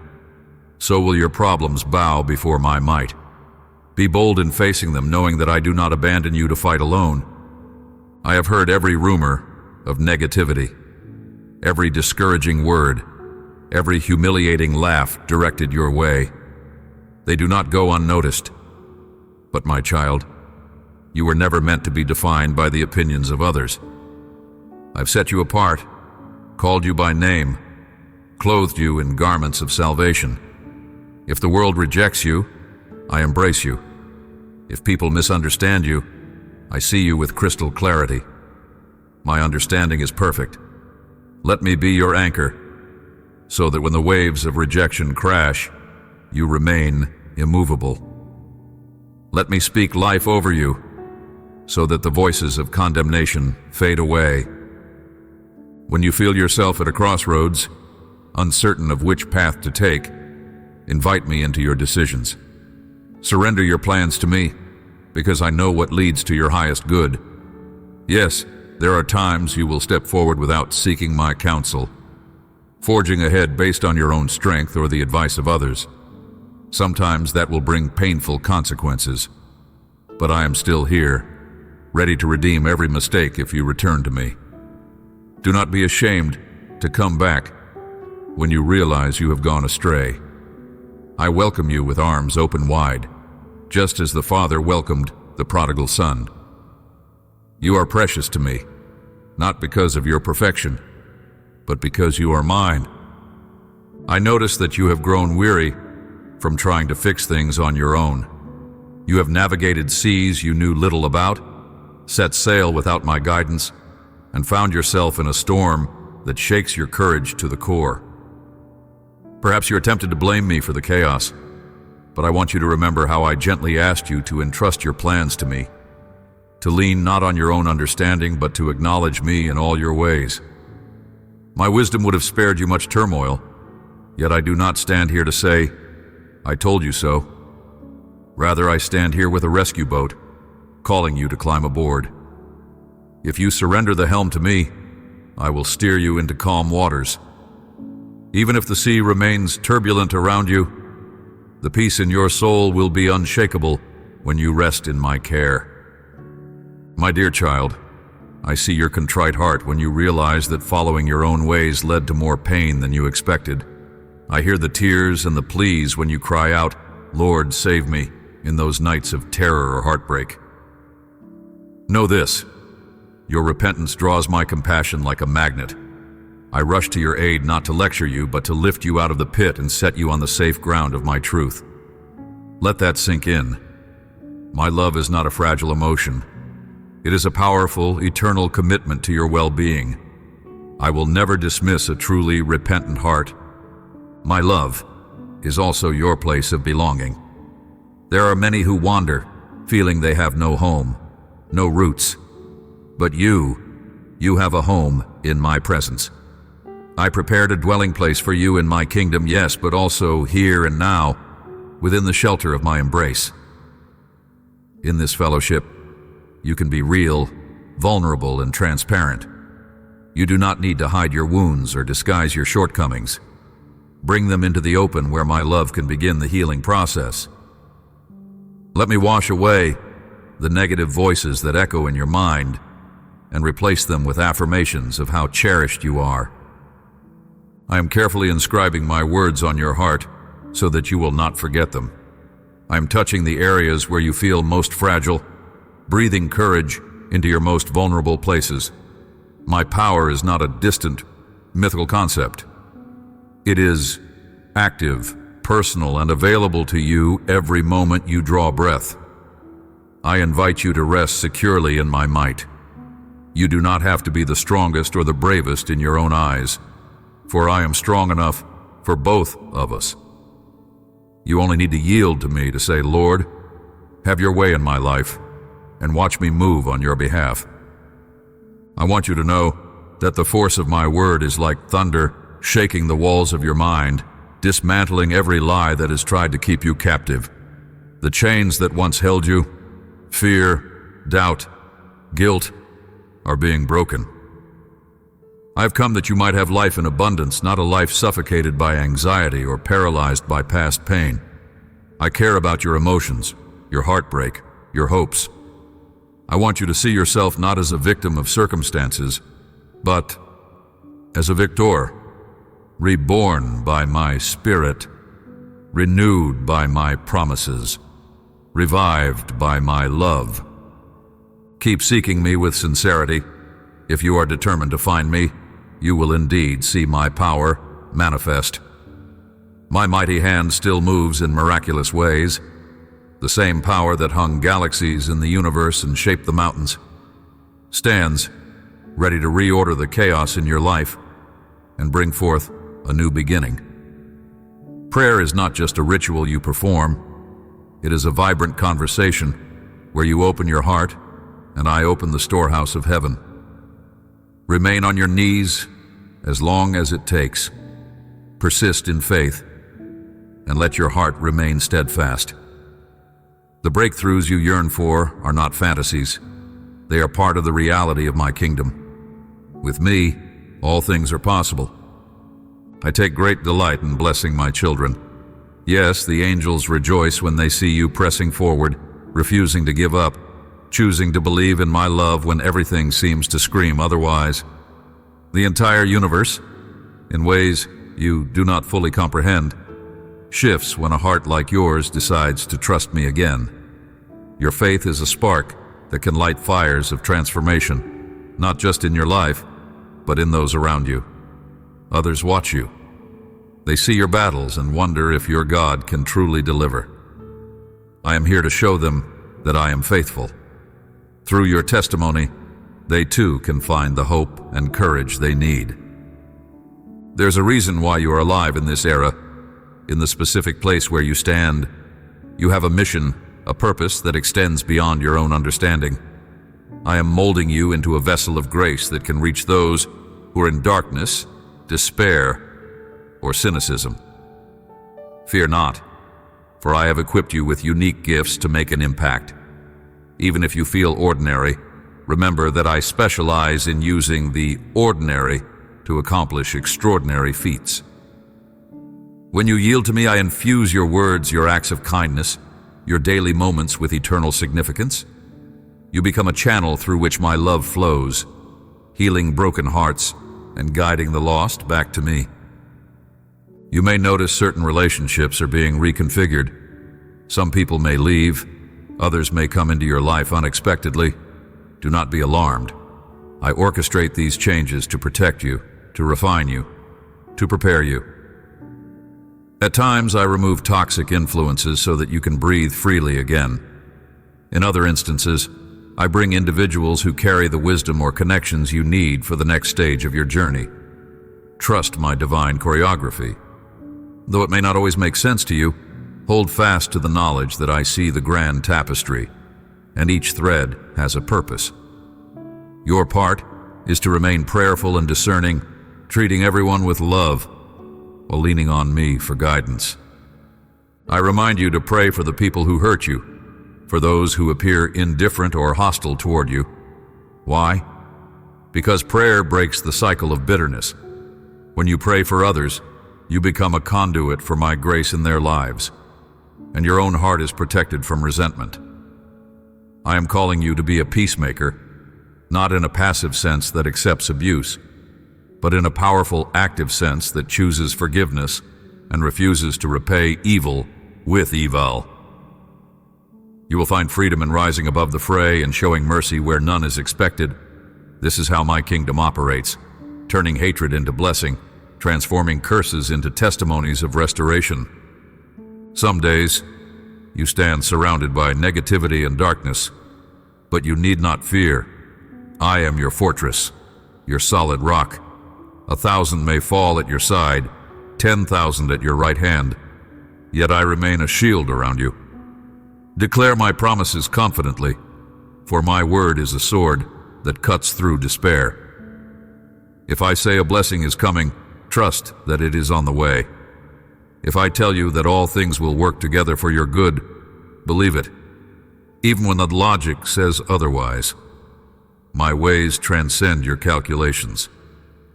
so will your problems bow before my might. Be bold in facing them, knowing that I do not abandon you to fight alone. I have heard every rumor of negativity, every discouraging word, every humiliating laugh directed your way. They do not go unnoticed. But my child, you were never meant to be defined by the opinions of others. I've set you apart, called you by name, clothed you in garments of salvation. If the world rejects you, I embrace you. If people misunderstand you, I see you with crystal clarity. My understanding is perfect. Let me be your anchor, so that when the waves of rejection crash, you remain immovable. Let me speak life over you, so that the voices of condemnation fade away. When you feel yourself at a crossroads, uncertain of which path to take, invite me into your decisions. Surrender your plans to me, because I know what leads to your highest good. Yes, there are times you will step forward without seeking my counsel, forging ahead based on your own strength or the advice of others. Sometimes that will bring painful consequences, but I am still here, ready to redeem every mistake if you return to me. Do not be ashamed to come back when you realize you have gone astray. I welcome you with arms open wide, just as the Father welcomed the prodigal son. You are precious to me, not because of your perfection, but because you are mine. I notice that you have grown weary from trying to fix things on your own. You have navigated seas you knew little about, set sail without my guidance, and found yourself in a storm that shakes your courage to the core. Perhaps you're tempted to blame me for the chaos, but I want you to remember how I gently asked you to entrust your plans to me, to lean not on your own understanding, but to acknowledge me in all your ways. My wisdom would have spared you much turmoil, yet I do not stand here to say, I told you so. Rather, I stand here with a rescue boat, calling you to climb aboard. If you surrender the helm to me, I will steer you into calm waters. Even if the sea remains turbulent around you, the peace in your soul will be unshakable when you rest in my care. My dear child, I see your contrite heart when you realize that following your own ways led to more pain than you expected. I hear the tears and the pleas when you cry out, Lord, save me, in those nights of terror or heartbreak. Know this, your repentance draws my compassion like a magnet. I rush to your aid not to lecture you, but to lift you out of the pit and set you on the safe ground of my truth. Let that sink in. My love is not a fragile emotion. It is a powerful, eternal commitment to your well-being. I will never dismiss a truly repentant heart. My love is also your place of belonging. There are many who wander, feeling they have no home, no roots. But you have a home in my presence. I prepared a dwelling place for you in my kingdom, yes, but also here and now, within the shelter of my embrace. In this fellowship, you can be real, vulnerable, and transparent. You do not need to hide your wounds or disguise your shortcomings. Bring them into the open where my love can begin the healing process. Let me wash away the negative voices that echo in your mind and replace them with affirmations of how cherished you are. I am carefully inscribing my words on your heart so that you will not forget them. I'm touching the areas where you feel most fragile, breathing courage into your most vulnerable places. My power is not a distant, mythical concept. It is active, personal, and available to you every moment you draw breath. I invite you to rest securely in my might. You do not have to be the strongest or the bravest in your own eyes, for I am strong enough for both of us. You only need to yield to me to say, Lord, have your way in my life, and watch me move on your behalf. I want you to know that the force of my word is like thunder, shaking the walls of your mind, dismantling every lie that has tried to keep you captive. The chains that once held you, fear, doubt, guilt, are being broken. I have come that you might have life in abundance, not a life suffocated by anxiety or paralyzed by past pain. I care about your emotions, your heartbreak, your hopes. I want you to see yourself not as a victim of circumstances, but as a victor, reborn by my spirit, renewed by my promises, revived by my love. Keep seeking me with sincerity. If you are determined to find me, you will indeed see my power manifest. My mighty hand still moves in miraculous ways. The same power that hung galaxies in the universe and shaped the mountains stands ready to reorder the chaos in your life and bring forth a new beginning. Prayer is not just a ritual you perform. It is a vibrant conversation where you open your heart and I open the storehouse of heaven. Remain on your knees as long as it takes. Persist in faith and let your heart remain steadfast. The breakthroughs you yearn for are not fantasies. They are part of the reality of my kingdom. With me, all things are possible. I take great delight in blessing my children. Yes, the angels rejoice when they see you pressing forward, refusing to give up, choosing to believe in my love when everything seems to scream otherwise. The entire universe, in ways you do not fully comprehend, shifts when a heart like yours decides to trust me again. Your faith is a spark that can light fires of transformation, not just in your life, but in those around you. Others watch you. They see your battles and wonder if your God can truly deliver. I am here to show them that I am faithful. Through your testimony, they too can find the hope and courage they need. There's a reason why you are alive in this era. In the specific place where you stand, you have a mission, a purpose that extends beyond your own understanding. I am molding you into a vessel of grace that can reach those who are in darkness, despair, or cynicism. Fear not, for I have equipped you with unique gifts to make an impact. Even if you feel ordinary, remember that I specialize in using the ordinary to accomplish extraordinary feats. When you yield to me, I infuse your words, your acts of kindness, your daily moments with eternal significance. You become a channel through which my love flows, healing broken hearts and guiding the lost back to me. You may notice certain relationships are being reconfigured. Some people may leave, others may come into your life unexpectedly. Do not be alarmed. I orchestrate these changes to protect you, to refine you, to prepare you. At times, I remove toxic influences so that you can breathe freely again. In other instances, I bring individuals who carry the wisdom or connections you need for the next stage of your journey. Trust my divine choreography. Though it may not always make sense to you, hold fast to the knowledge that I see the grand tapestry, and each thread has a purpose. Your part is to remain prayerful and discerning, treating everyone with love, while leaning on me for guidance. I remind you to pray for the people who hurt you, for those who appear indifferent or hostile toward you. Why? Because prayer breaks the cycle of bitterness. When you pray for others, you become a conduit for my grace in their lives, and your own heart is protected from resentment. I am calling you to be a peacemaker, not in a passive sense that accepts abuse, but in a powerful, active sense that chooses forgiveness and refuses to repay evil with evil. You will find freedom in rising above the fray and showing mercy where none is expected. This is how my kingdom operates, turning hatred into blessing, transforming curses into testimonies of restoration. Some days, you stand surrounded by negativity and darkness, but you need not fear. I am your fortress, your solid rock. 1,000 may fall at your side, 10,000 at your right hand, yet I remain a shield around you. Declare my promises confidently, for my word is a sword that cuts through despair. If I say a blessing is coming, trust that it is on the way. If I tell you that all things will work together for your good, believe it, even when the logic says otherwise. My ways transcend your calculations,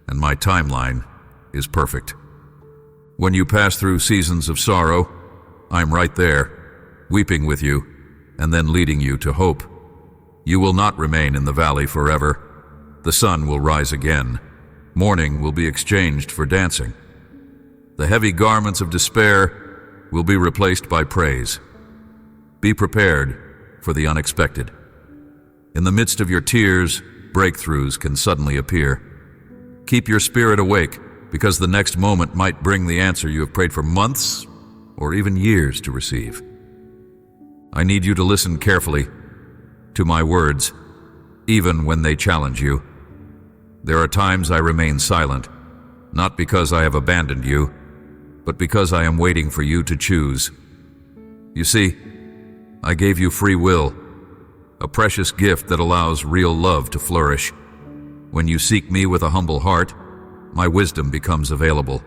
and my timeline is perfect. When you pass through seasons of sorrow, I'm right there, weeping with you, and then leading you to hope. You will not remain in the valley forever. The sun will rise again. Mourning will be exchanged for dancing. The heavy garments of despair will be replaced by praise. Be prepared for the unexpected. In the midst of your tears, breakthroughs can suddenly appear. Keep your spirit awake, because the next moment might bring the answer you have prayed for months or even years to receive. I need you to listen carefully to my words, even when they challenge you. There are times I remain silent, not because I have abandoned you, but because I am waiting for you to choose. You see, I gave you free will, a precious gift that allows real love to flourish. When you seek me with a humble heart, my wisdom becomes available.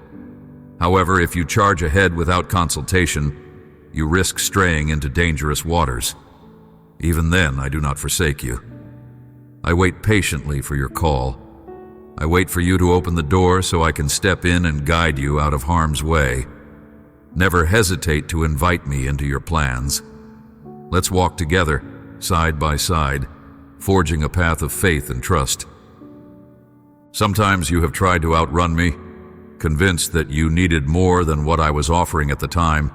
However, if you charge ahead without consultation, you risk straying into dangerous waters. Even then, I do not forsake you. I wait patiently for your call. I wait for you to open the door so I can step in and guide you out of harm's way. Never hesitate to invite me into your plans. Let's walk together, side by side, forging a path of faith and trust. Sometimes you have tried to outrun me, convinced that you needed more than what I was offering at the time.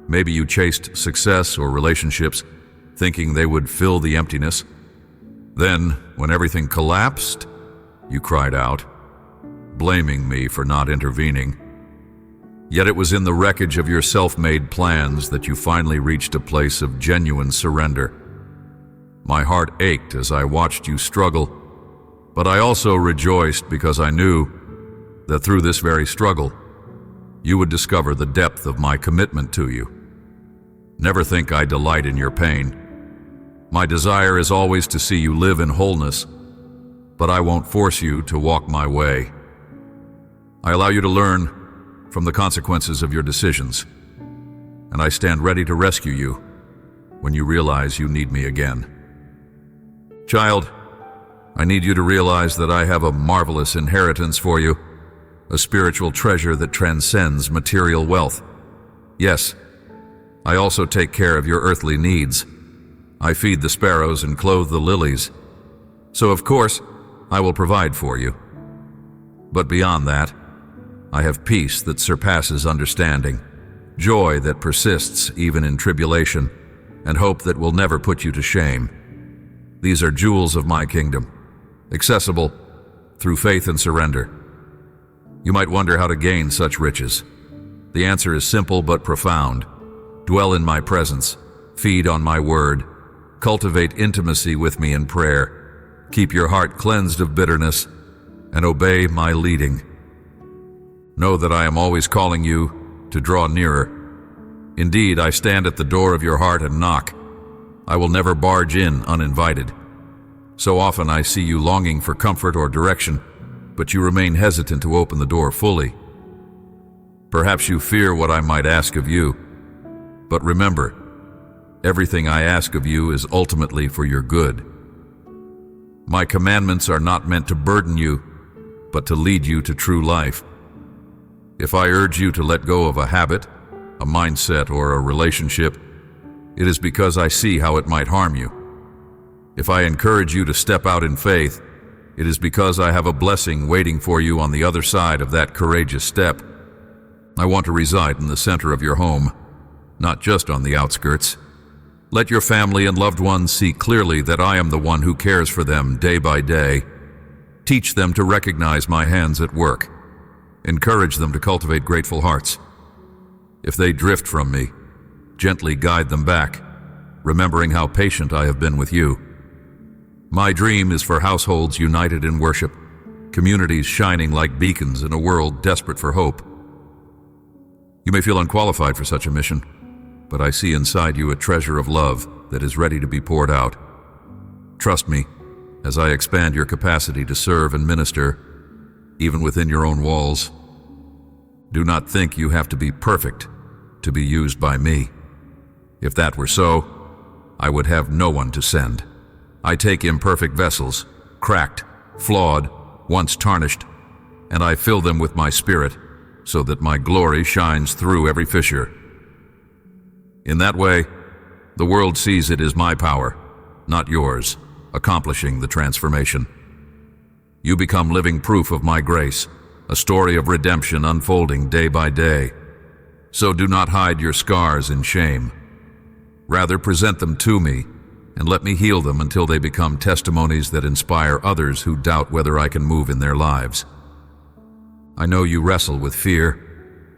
Maybe you chased success or relationships, thinking they would fill the emptiness. Then, when everything collapsed, you cried out, blaming me for not intervening. Yet it was in the wreckage of your self-made plans that you finally reached a place of genuine surrender. My heart ached as I watched you struggle, but I also rejoiced because I knew that through this very struggle, you would discover the depth of my commitment to you. Never think I delight in your pain. My desire is always to see you live in wholeness, but I won't force you to walk my way. I allow you to learn from the consequences of your decisions, and I stand ready to rescue you when you realize you need me again. Child, I need you to realize that I have a marvelous inheritance for you, a spiritual treasure that transcends material wealth. Yes, I also take care of your earthly needs. I feed the sparrows and clothe the lilies. So of course, I will provide for you. But beyond that, I have peace that surpasses understanding, joy that persists even in tribulation, and hope that will never put you to shame. These are jewels of my kingdom, accessible through faith and surrender. You might wonder how to gain such riches. The answer is simple but profound. Dwell in my presence, feed on my word, cultivate intimacy with me in prayer, keep your heart cleansed of bitterness, and obey my leading. Know that I am always calling you to draw nearer. Indeed, I stand at the door of your heart and knock. I will never barge in uninvited. So often I see you longing for comfort or direction, but you remain hesitant to open the door fully. Perhaps you fear what I might ask of you, but remember, everything I ask of you is ultimately for your good. My commandments are not meant to burden you, but to lead you to true life. If I urge you to let go of a habit, a mindset, or a relationship, it is because I see how it might harm you. If I encourage you to step out in faith, it is because I have a blessing waiting for you on the other side of that courageous step. I want to reside in the center of your home, not just on the outskirts. Let your family and loved ones see clearly that I am the one who cares for them day by day. Teach them to recognize my hands at work. Encourage them to cultivate grateful hearts. If they drift from me, gently guide them back, remembering how patient I have been with you. My dream is for households united in worship, communities shining like beacons in a world desperate for hope. You may feel unqualified for such a mission, but I see inside you a treasure of love that is ready to be poured out. Trust me as I expand your capacity to serve and minister, even within your own walls. Do not think you have to be perfect to be used by me. If that were so, I would have no one to send. I take imperfect vessels, cracked, flawed, once tarnished, and I fill them with my spirit so that my glory shines through every fissure. In that way, the world sees it is my power, not yours, accomplishing the transformation. You become living proof of my grace, a story of redemption unfolding day by day. So do not hide your scars in shame. Rather, present them to me, and let me heal them until they become testimonies that inspire others who doubt whether I can move in their lives. I know you wrestle with fear,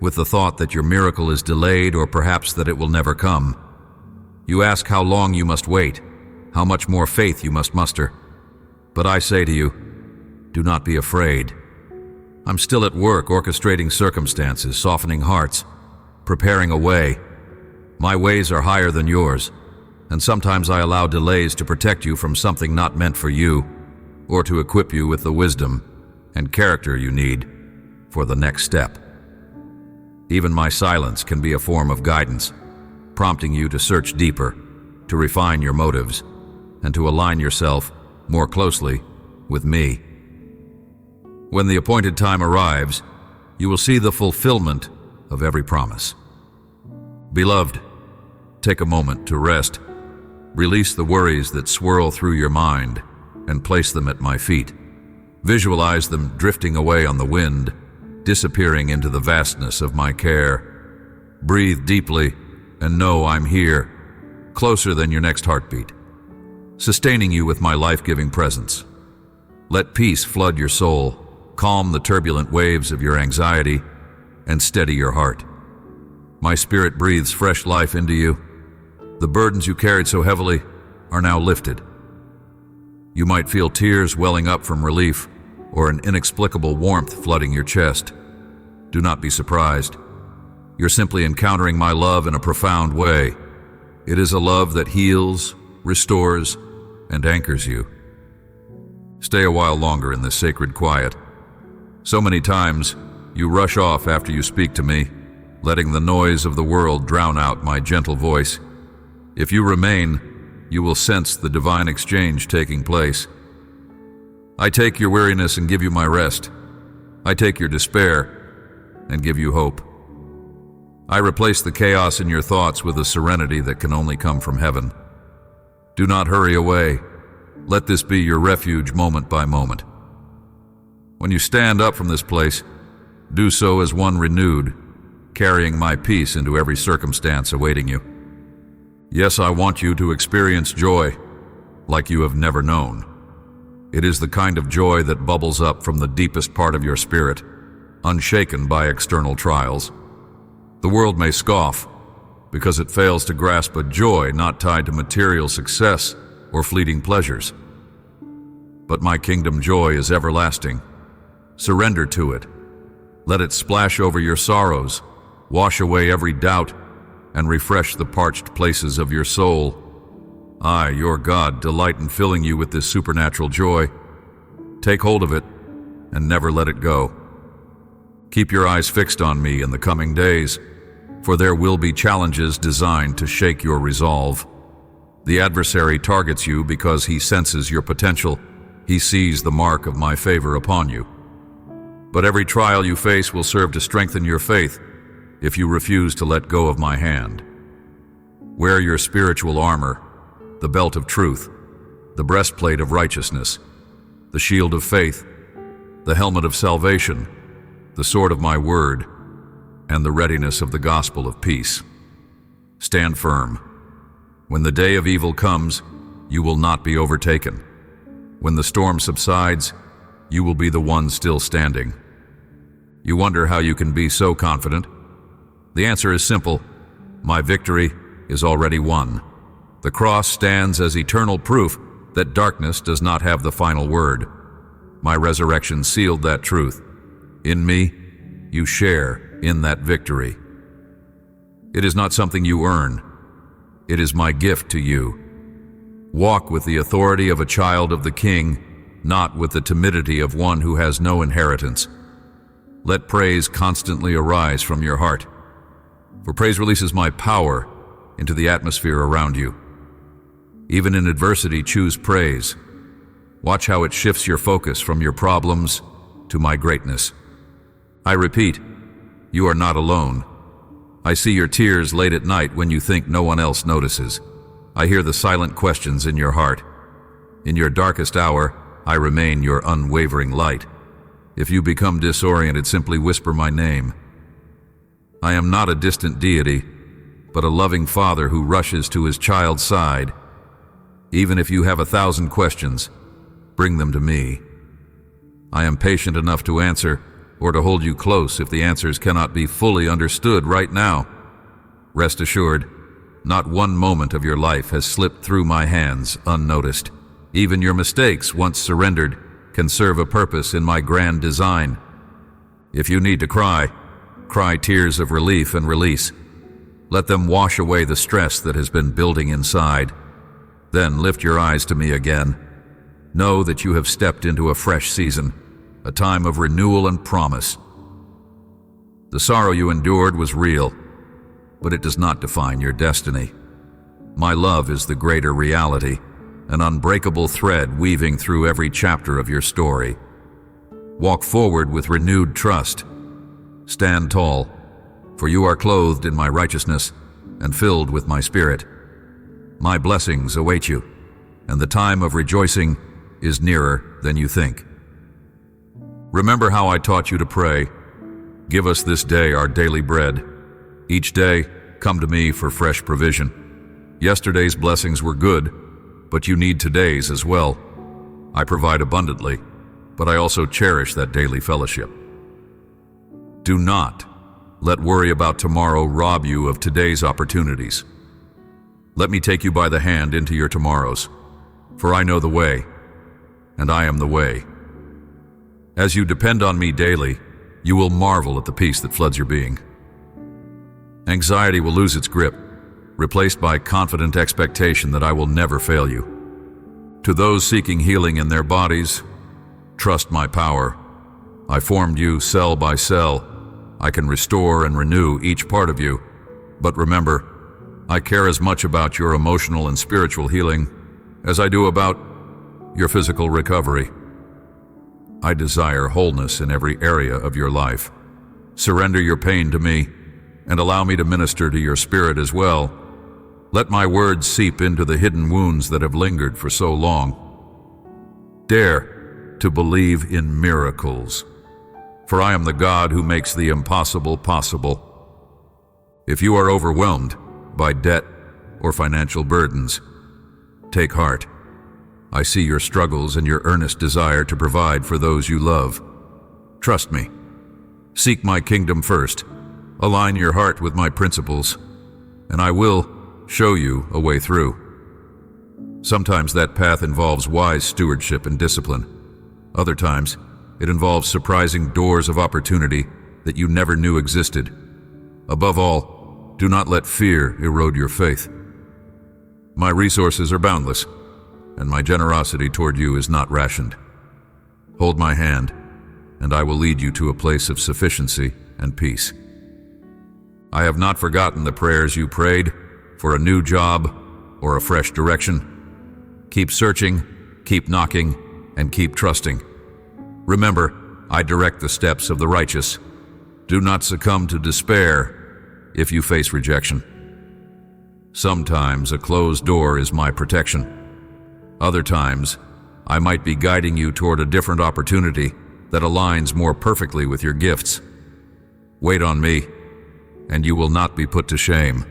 with the thought that your miracle is delayed or perhaps that it will never come. You ask how long you must wait, how much more faith you must muster. But I say to you, do not be afraid. I'm still at work orchestrating circumstances, softening hearts, preparing a way. My ways are higher than yours, and sometimes I allow delays to protect you from something not meant for you, or to equip you with the wisdom and character you need for the next step. Even my silence can be a form of guidance, prompting you to search deeper, to refine your motives, and to align yourself more closely with me. When the appointed time arrives, you will see the fulfillment of every promise. Beloved, take a moment to rest. Release the worries that swirl through your mind and place them at my feet. Visualize them drifting away on the wind, disappearing into the vastness of my care. Breathe deeply and know I'm here, closer than your next heartbeat, sustaining you with my life-giving presence. Let peace flood your soul, calm the turbulent waves of your anxiety, and steady your heart. My spirit breathes fresh life into you. The burdens you carried so heavily are now lifted. You might feel tears welling up from relief or an inexplicable warmth flooding your chest. Do not be surprised. You're simply encountering my love in a profound way. It is a love that heals, restores, and anchors you. Stay a while longer in this sacred quiet. So many times, you rush off after you speak to me, letting the noise of the world drown out my gentle voice. If you remain, you will sense the divine exchange taking place. I take your weariness and give you my rest. I take your despair and give you hope. I replace the chaos in your thoughts with a serenity that can only come from heaven. Do not hurry away. Let this be your refuge moment by moment. When you stand up from this place, do so as one renewed, carrying my peace into every circumstance awaiting you. Yes, I want you to experience joy like you have never known. It is the kind of joy that bubbles up from the deepest part of your spirit, unshaken by external trials. The world may scoff because it fails to grasp a joy not tied to material success or fleeting pleasures. But my kingdom joy is everlasting. Surrender to it. Let it splash over your sorrows, wash away every doubt, and refresh the parched places of your soul. I, your God, delight in filling you with this supernatural joy. Take hold of it and never let it go. Keep your eyes fixed on me in the coming days, for there will be challenges designed to shake your resolve. The adversary targets you because he senses your potential. He sees the mark of my favor upon you. But every trial you face will serve to strengthen your faith if you refuse to let go of my hand. Wear your spiritual armor, the belt of truth, the breastplate of righteousness, the shield of faith, the helmet of salvation, the sword of my word, and the readiness of the gospel of peace. Stand firm. When the day of evil comes, you will not be overtaken. When the storm subsides, you will be the one still standing. You wonder how you can be so confident? The answer is simple. My victory is already won. The cross stands as eternal proof that darkness does not have the final word. My resurrection sealed that truth. In me, you share in that victory. It is not something you earn. It is my gift to you. Walk with the authority of a child of the King, not with the timidity of one who has no inheritance. Let praise constantly arise from your heart, for praise releases my power into the atmosphere around you. Even in adversity, choose praise. Watch how it shifts your focus from your problems to my greatness. I repeat, you are not alone. I see your tears late at night when you think no one else notices. I hear the silent questions in your heart. In your darkest hour, I remain your unwavering light. If you become disoriented, simply whisper my name. I am not a distant deity, but a loving father who rushes to his child's side. Even if you have 1,000 questions, bring them to me. I am patient enough to answer, or to hold you close if the answers cannot be fully understood right now. Rest assured, not one moment of your life has slipped through my hands unnoticed. Even your mistakes, once surrendered, can serve a purpose in my grand design. If you need to cry, cry tears of relief and release. Let them wash away the stress that has been building inside. Then lift your eyes to me again. Know that you have stepped into a fresh season, a time of renewal and promise. The sorrow you endured was real, but it does not define your destiny. My love is the greater reality, an unbreakable thread weaving through every chapter of your story. Walk forward with renewed trust. Stand tall, for you are clothed in my righteousness and filled with my spirit. My blessings await you, and the time of rejoicing is nearer than you think. Remember how I taught you to pray. Give us this day our daily bread. Each day, come to me for fresh provision. Yesterday's blessings were good, but you need today's as well. I provide abundantly, but I also cherish that daily fellowship. Do not let worry about tomorrow rob you of today's opportunities. Let me take you by the hand into your tomorrows, for I know the way, and I am the way. As you depend on me daily, you will marvel at the peace that floods your being. Anxiety will lose its grip, replaced by confident expectation that I will never fail you. To those seeking healing in their bodies, trust my power. I formed you cell by cell. I can restore and renew each part of you. But remember, I care as much about your emotional and spiritual healing as I do about your physical recovery. I desire wholeness in every area of your life. Surrender your pain to me and allow me to minister to your spirit as well. Let my words seep into the hidden wounds that have lingered for so long. Dare to believe in miracles, for I am the God who makes the impossible possible. If you are overwhelmed by debt or financial burdens, take heart. I see your struggles and your earnest desire to provide for those you love. Trust me. Seek my kingdom first. Align your heart with my principles, and I will show you a way through. Sometimes that path involves wise stewardship and discipline. Other times, it involves surprising doors of opportunity that you never knew existed. Above all, do not let fear erode your faith. My resources are boundless, and my generosity toward you is not rationed. Hold my hand, and I will lead you to a place of sufficiency and peace. I have not forgotten the prayers you prayed for a new job or a fresh direction. Keep searching, keep knocking, and keep trusting. Remember, I direct the steps of the righteous. Do not succumb to despair if you face rejection. Sometimes a closed door is my protection. Other times, I might be guiding you toward a different opportunity that aligns more perfectly with your gifts. Wait on me, and you will not be put to shame.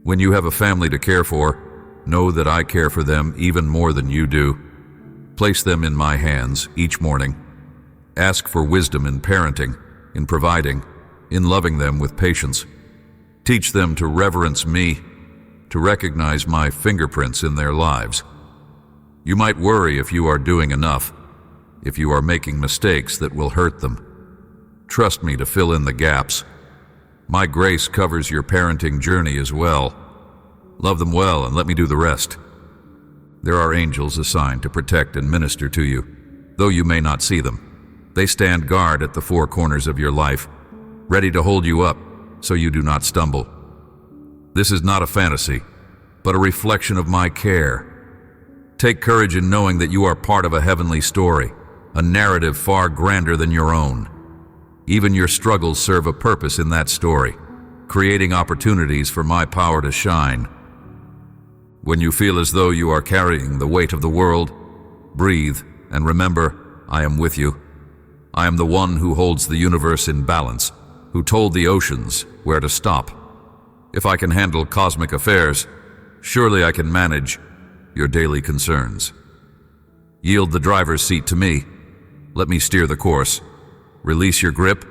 When you have a family to care for, know that I care for them even more than you do. Place them in my hands each morning. Ask for wisdom in parenting, in providing, in loving them with patience. Teach them to reverence me, to recognize my fingerprints in their lives. You might worry if you are doing enough, if you are making mistakes that will hurt them. Trust me to fill in the gaps. My grace covers your parenting journey as well. Love them well and let me do the rest. There are angels assigned to protect and minister to you, though you may not see them. They stand guard at the four corners of your life, ready to hold you up so you do not stumble. This is not a fantasy, but a reflection of my care. Take courage in knowing that you are part of a heavenly story, a narrative far grander than your own. Even your struggles serve a purpose in that story, creating opportunities for my power to shine. When you feel as though you are carrying the weight of the world, breathe and remember, I am with you. I am the one who holds the universe in balance, who told the oceans where to stop. If I can handle cosmic affairs, surely I can manage your daily concerns. Yield the driver's seat to me. Let me steer the course. Release your grip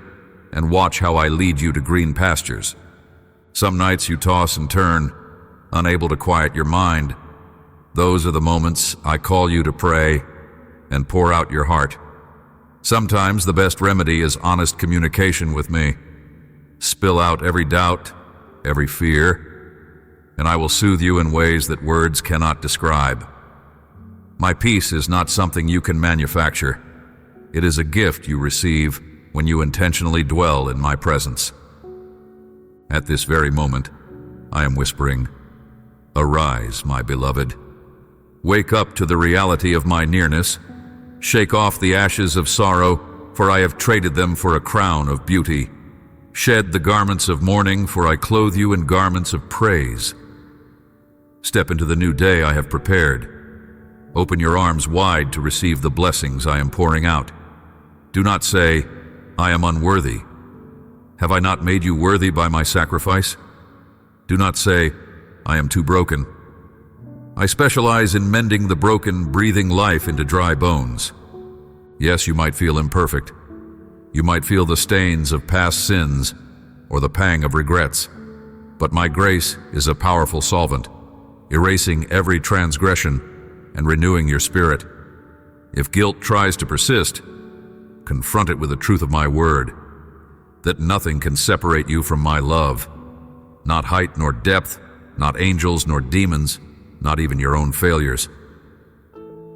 and watch how I lead you to green pastures. Some nights you toss and turn, unable to quiet your mind. Those are the moments I call you to pray and pour out your heart. Sometimes the best remedy is honest communication with me. Spill out every doubt, every fear, and I will soothe you in ways that words cannot describe. My peace is not something you can manufacture. It is a gift you receive when you intentionally dwell in my presence. At this very moment, I am whispering, "Arise, my beloved. Wake up to the reality of my nearness. Shake off the ashes of sorrow, for I have traded them for a crown of beauty. Shed the garments of mourning, for I clothe you in garments of praise. Step into the new day I have prepared. Open your arms wide to receive the blessings I am pouring out. Do not say, I am unworthy. Have I not made you worthy by my sacrifice? Do not say, I am too broken. I specialize in mending the broken, breathing life into dry bones. Yes, you might feel imperfect. You might feel the stains of past sins or the pang of regrets. But my grace is a powerful solvent, erasing every transgression and renewing your spirit. If guilt tries to persist, confront it with the truth of my word, that nothing can separate you from my love. Not height nor depth, not angels nor demons, not even your own failures.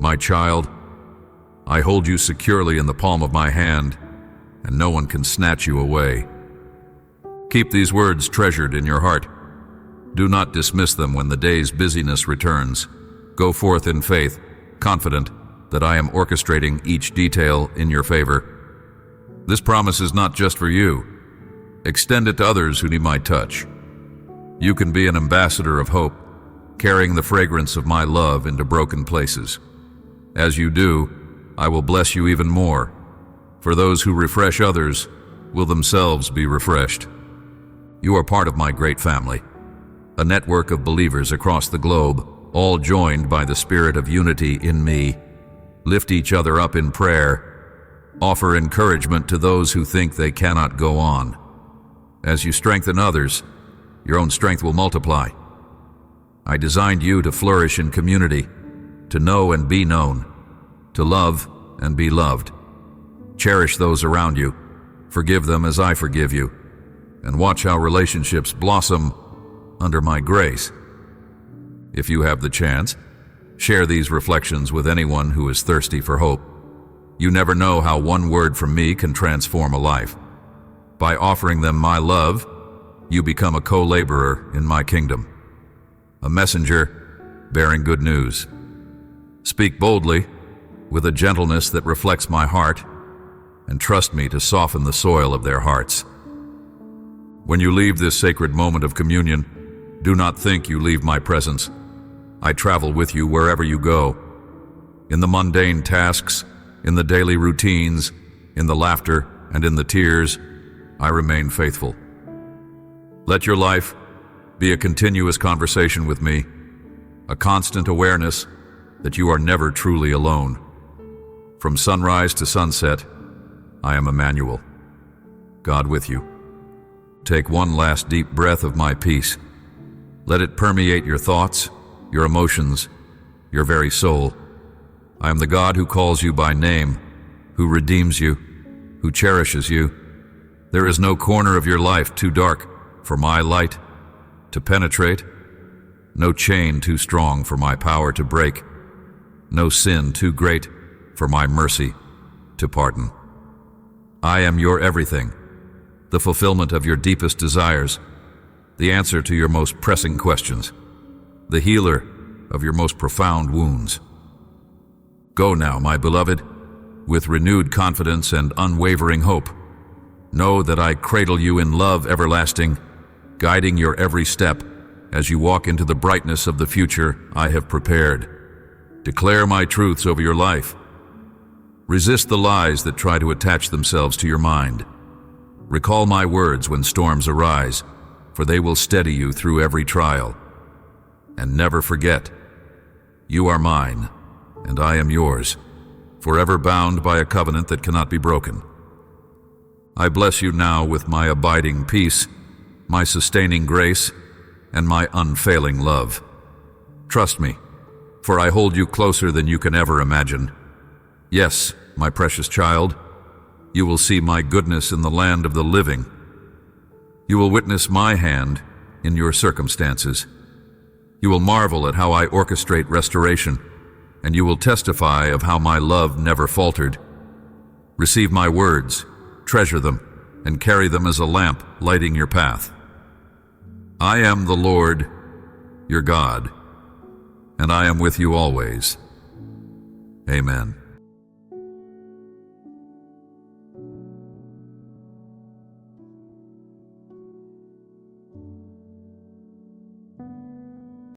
My child, I hold you securely in the palm of my hand, and no one can snatch you away. Keep these words treasured in your heart. Do not dismiss them when the day's busyness returns. Go forth in faith, confident that I am orchestrating each detail in your favor. This promise is not just for you. Extend it to others who need my touch. You can be an ambassador of hope, carrying the fragrance of my love into broken places. As you do, I will bless you even more, for those who refresh others will themselves be refreshed. You are part of my great family, a network of believers across the globe, all joined by the spirit of unity in me. Lift each other up in prayer. Offer encouragement to those who think they cannot go on. As you strengthen others, your own strength will multiply. I designed you to flourish in community, to know and be known, to love and be loved. Cherish those around you, forgive them as I forgive you, and watch how relationships blossom under my grace. If you have the chance, share these reflections with anyone who is thirsty for hope. You never know how one word from me can transform a life. By offering them my love, you become a co-laborer in my kingdom, a messenger bearing good news. Speak boldly, with a gentleness that reflects my heart, and trust me to soften the soil of their hearts. When you leave this sacred moment of communion, do not think you leave my presence. I travel with you wherever you go. In the mundane tasks, in the daily routines, in the laughter, and in the tears, I remain faithful. Let your life be a continuous conversation with me, a constant awareness that you are never truly alone. From sunrise to sunset, I am Emmanuel, God with you. Take one last deep breath of my peace. Let it permeate your thoughts, your emotions, your very soul. I am the God who calls you by name, who redeems you, who cherishes you. There is no corner of your life too dark for my light to penetrate, no chain too strong for my power to break, no sin too great for my mercy to pardon. I am your everything, the fulfillment of your deepest desires, the answer to your most pressing questions, the healer of your most profound wounds. Go now, my beloved, with renewed confidence and unwavering hope. Know that I cradle you in love everlasting, guiding your every step as you walk into the brightness of the future I have prepared. Declare my truths over your life. Resist the lies that try to attach themselves to your mind. Recall my words when storms arise, for they will steady you through every trial. And never forget, you are mine, and I am yours, forever bound by a covenant that cannot be broken. I bless you now with my abiding peace, my sustaining grace, and my unfailing love. Trust me, for I hold you closer than you can ever imagine. Yes, my precious child, you will see my goodness in the land of the living. You will witness my hand in your circumstances. You will marvel at how I orchestrate restoration, and you will testify of how my love never faltered. Receive my words, treasure them, and carry them as a lamp lighting your path. I am the Lord, your God, and I am with you always. Amen.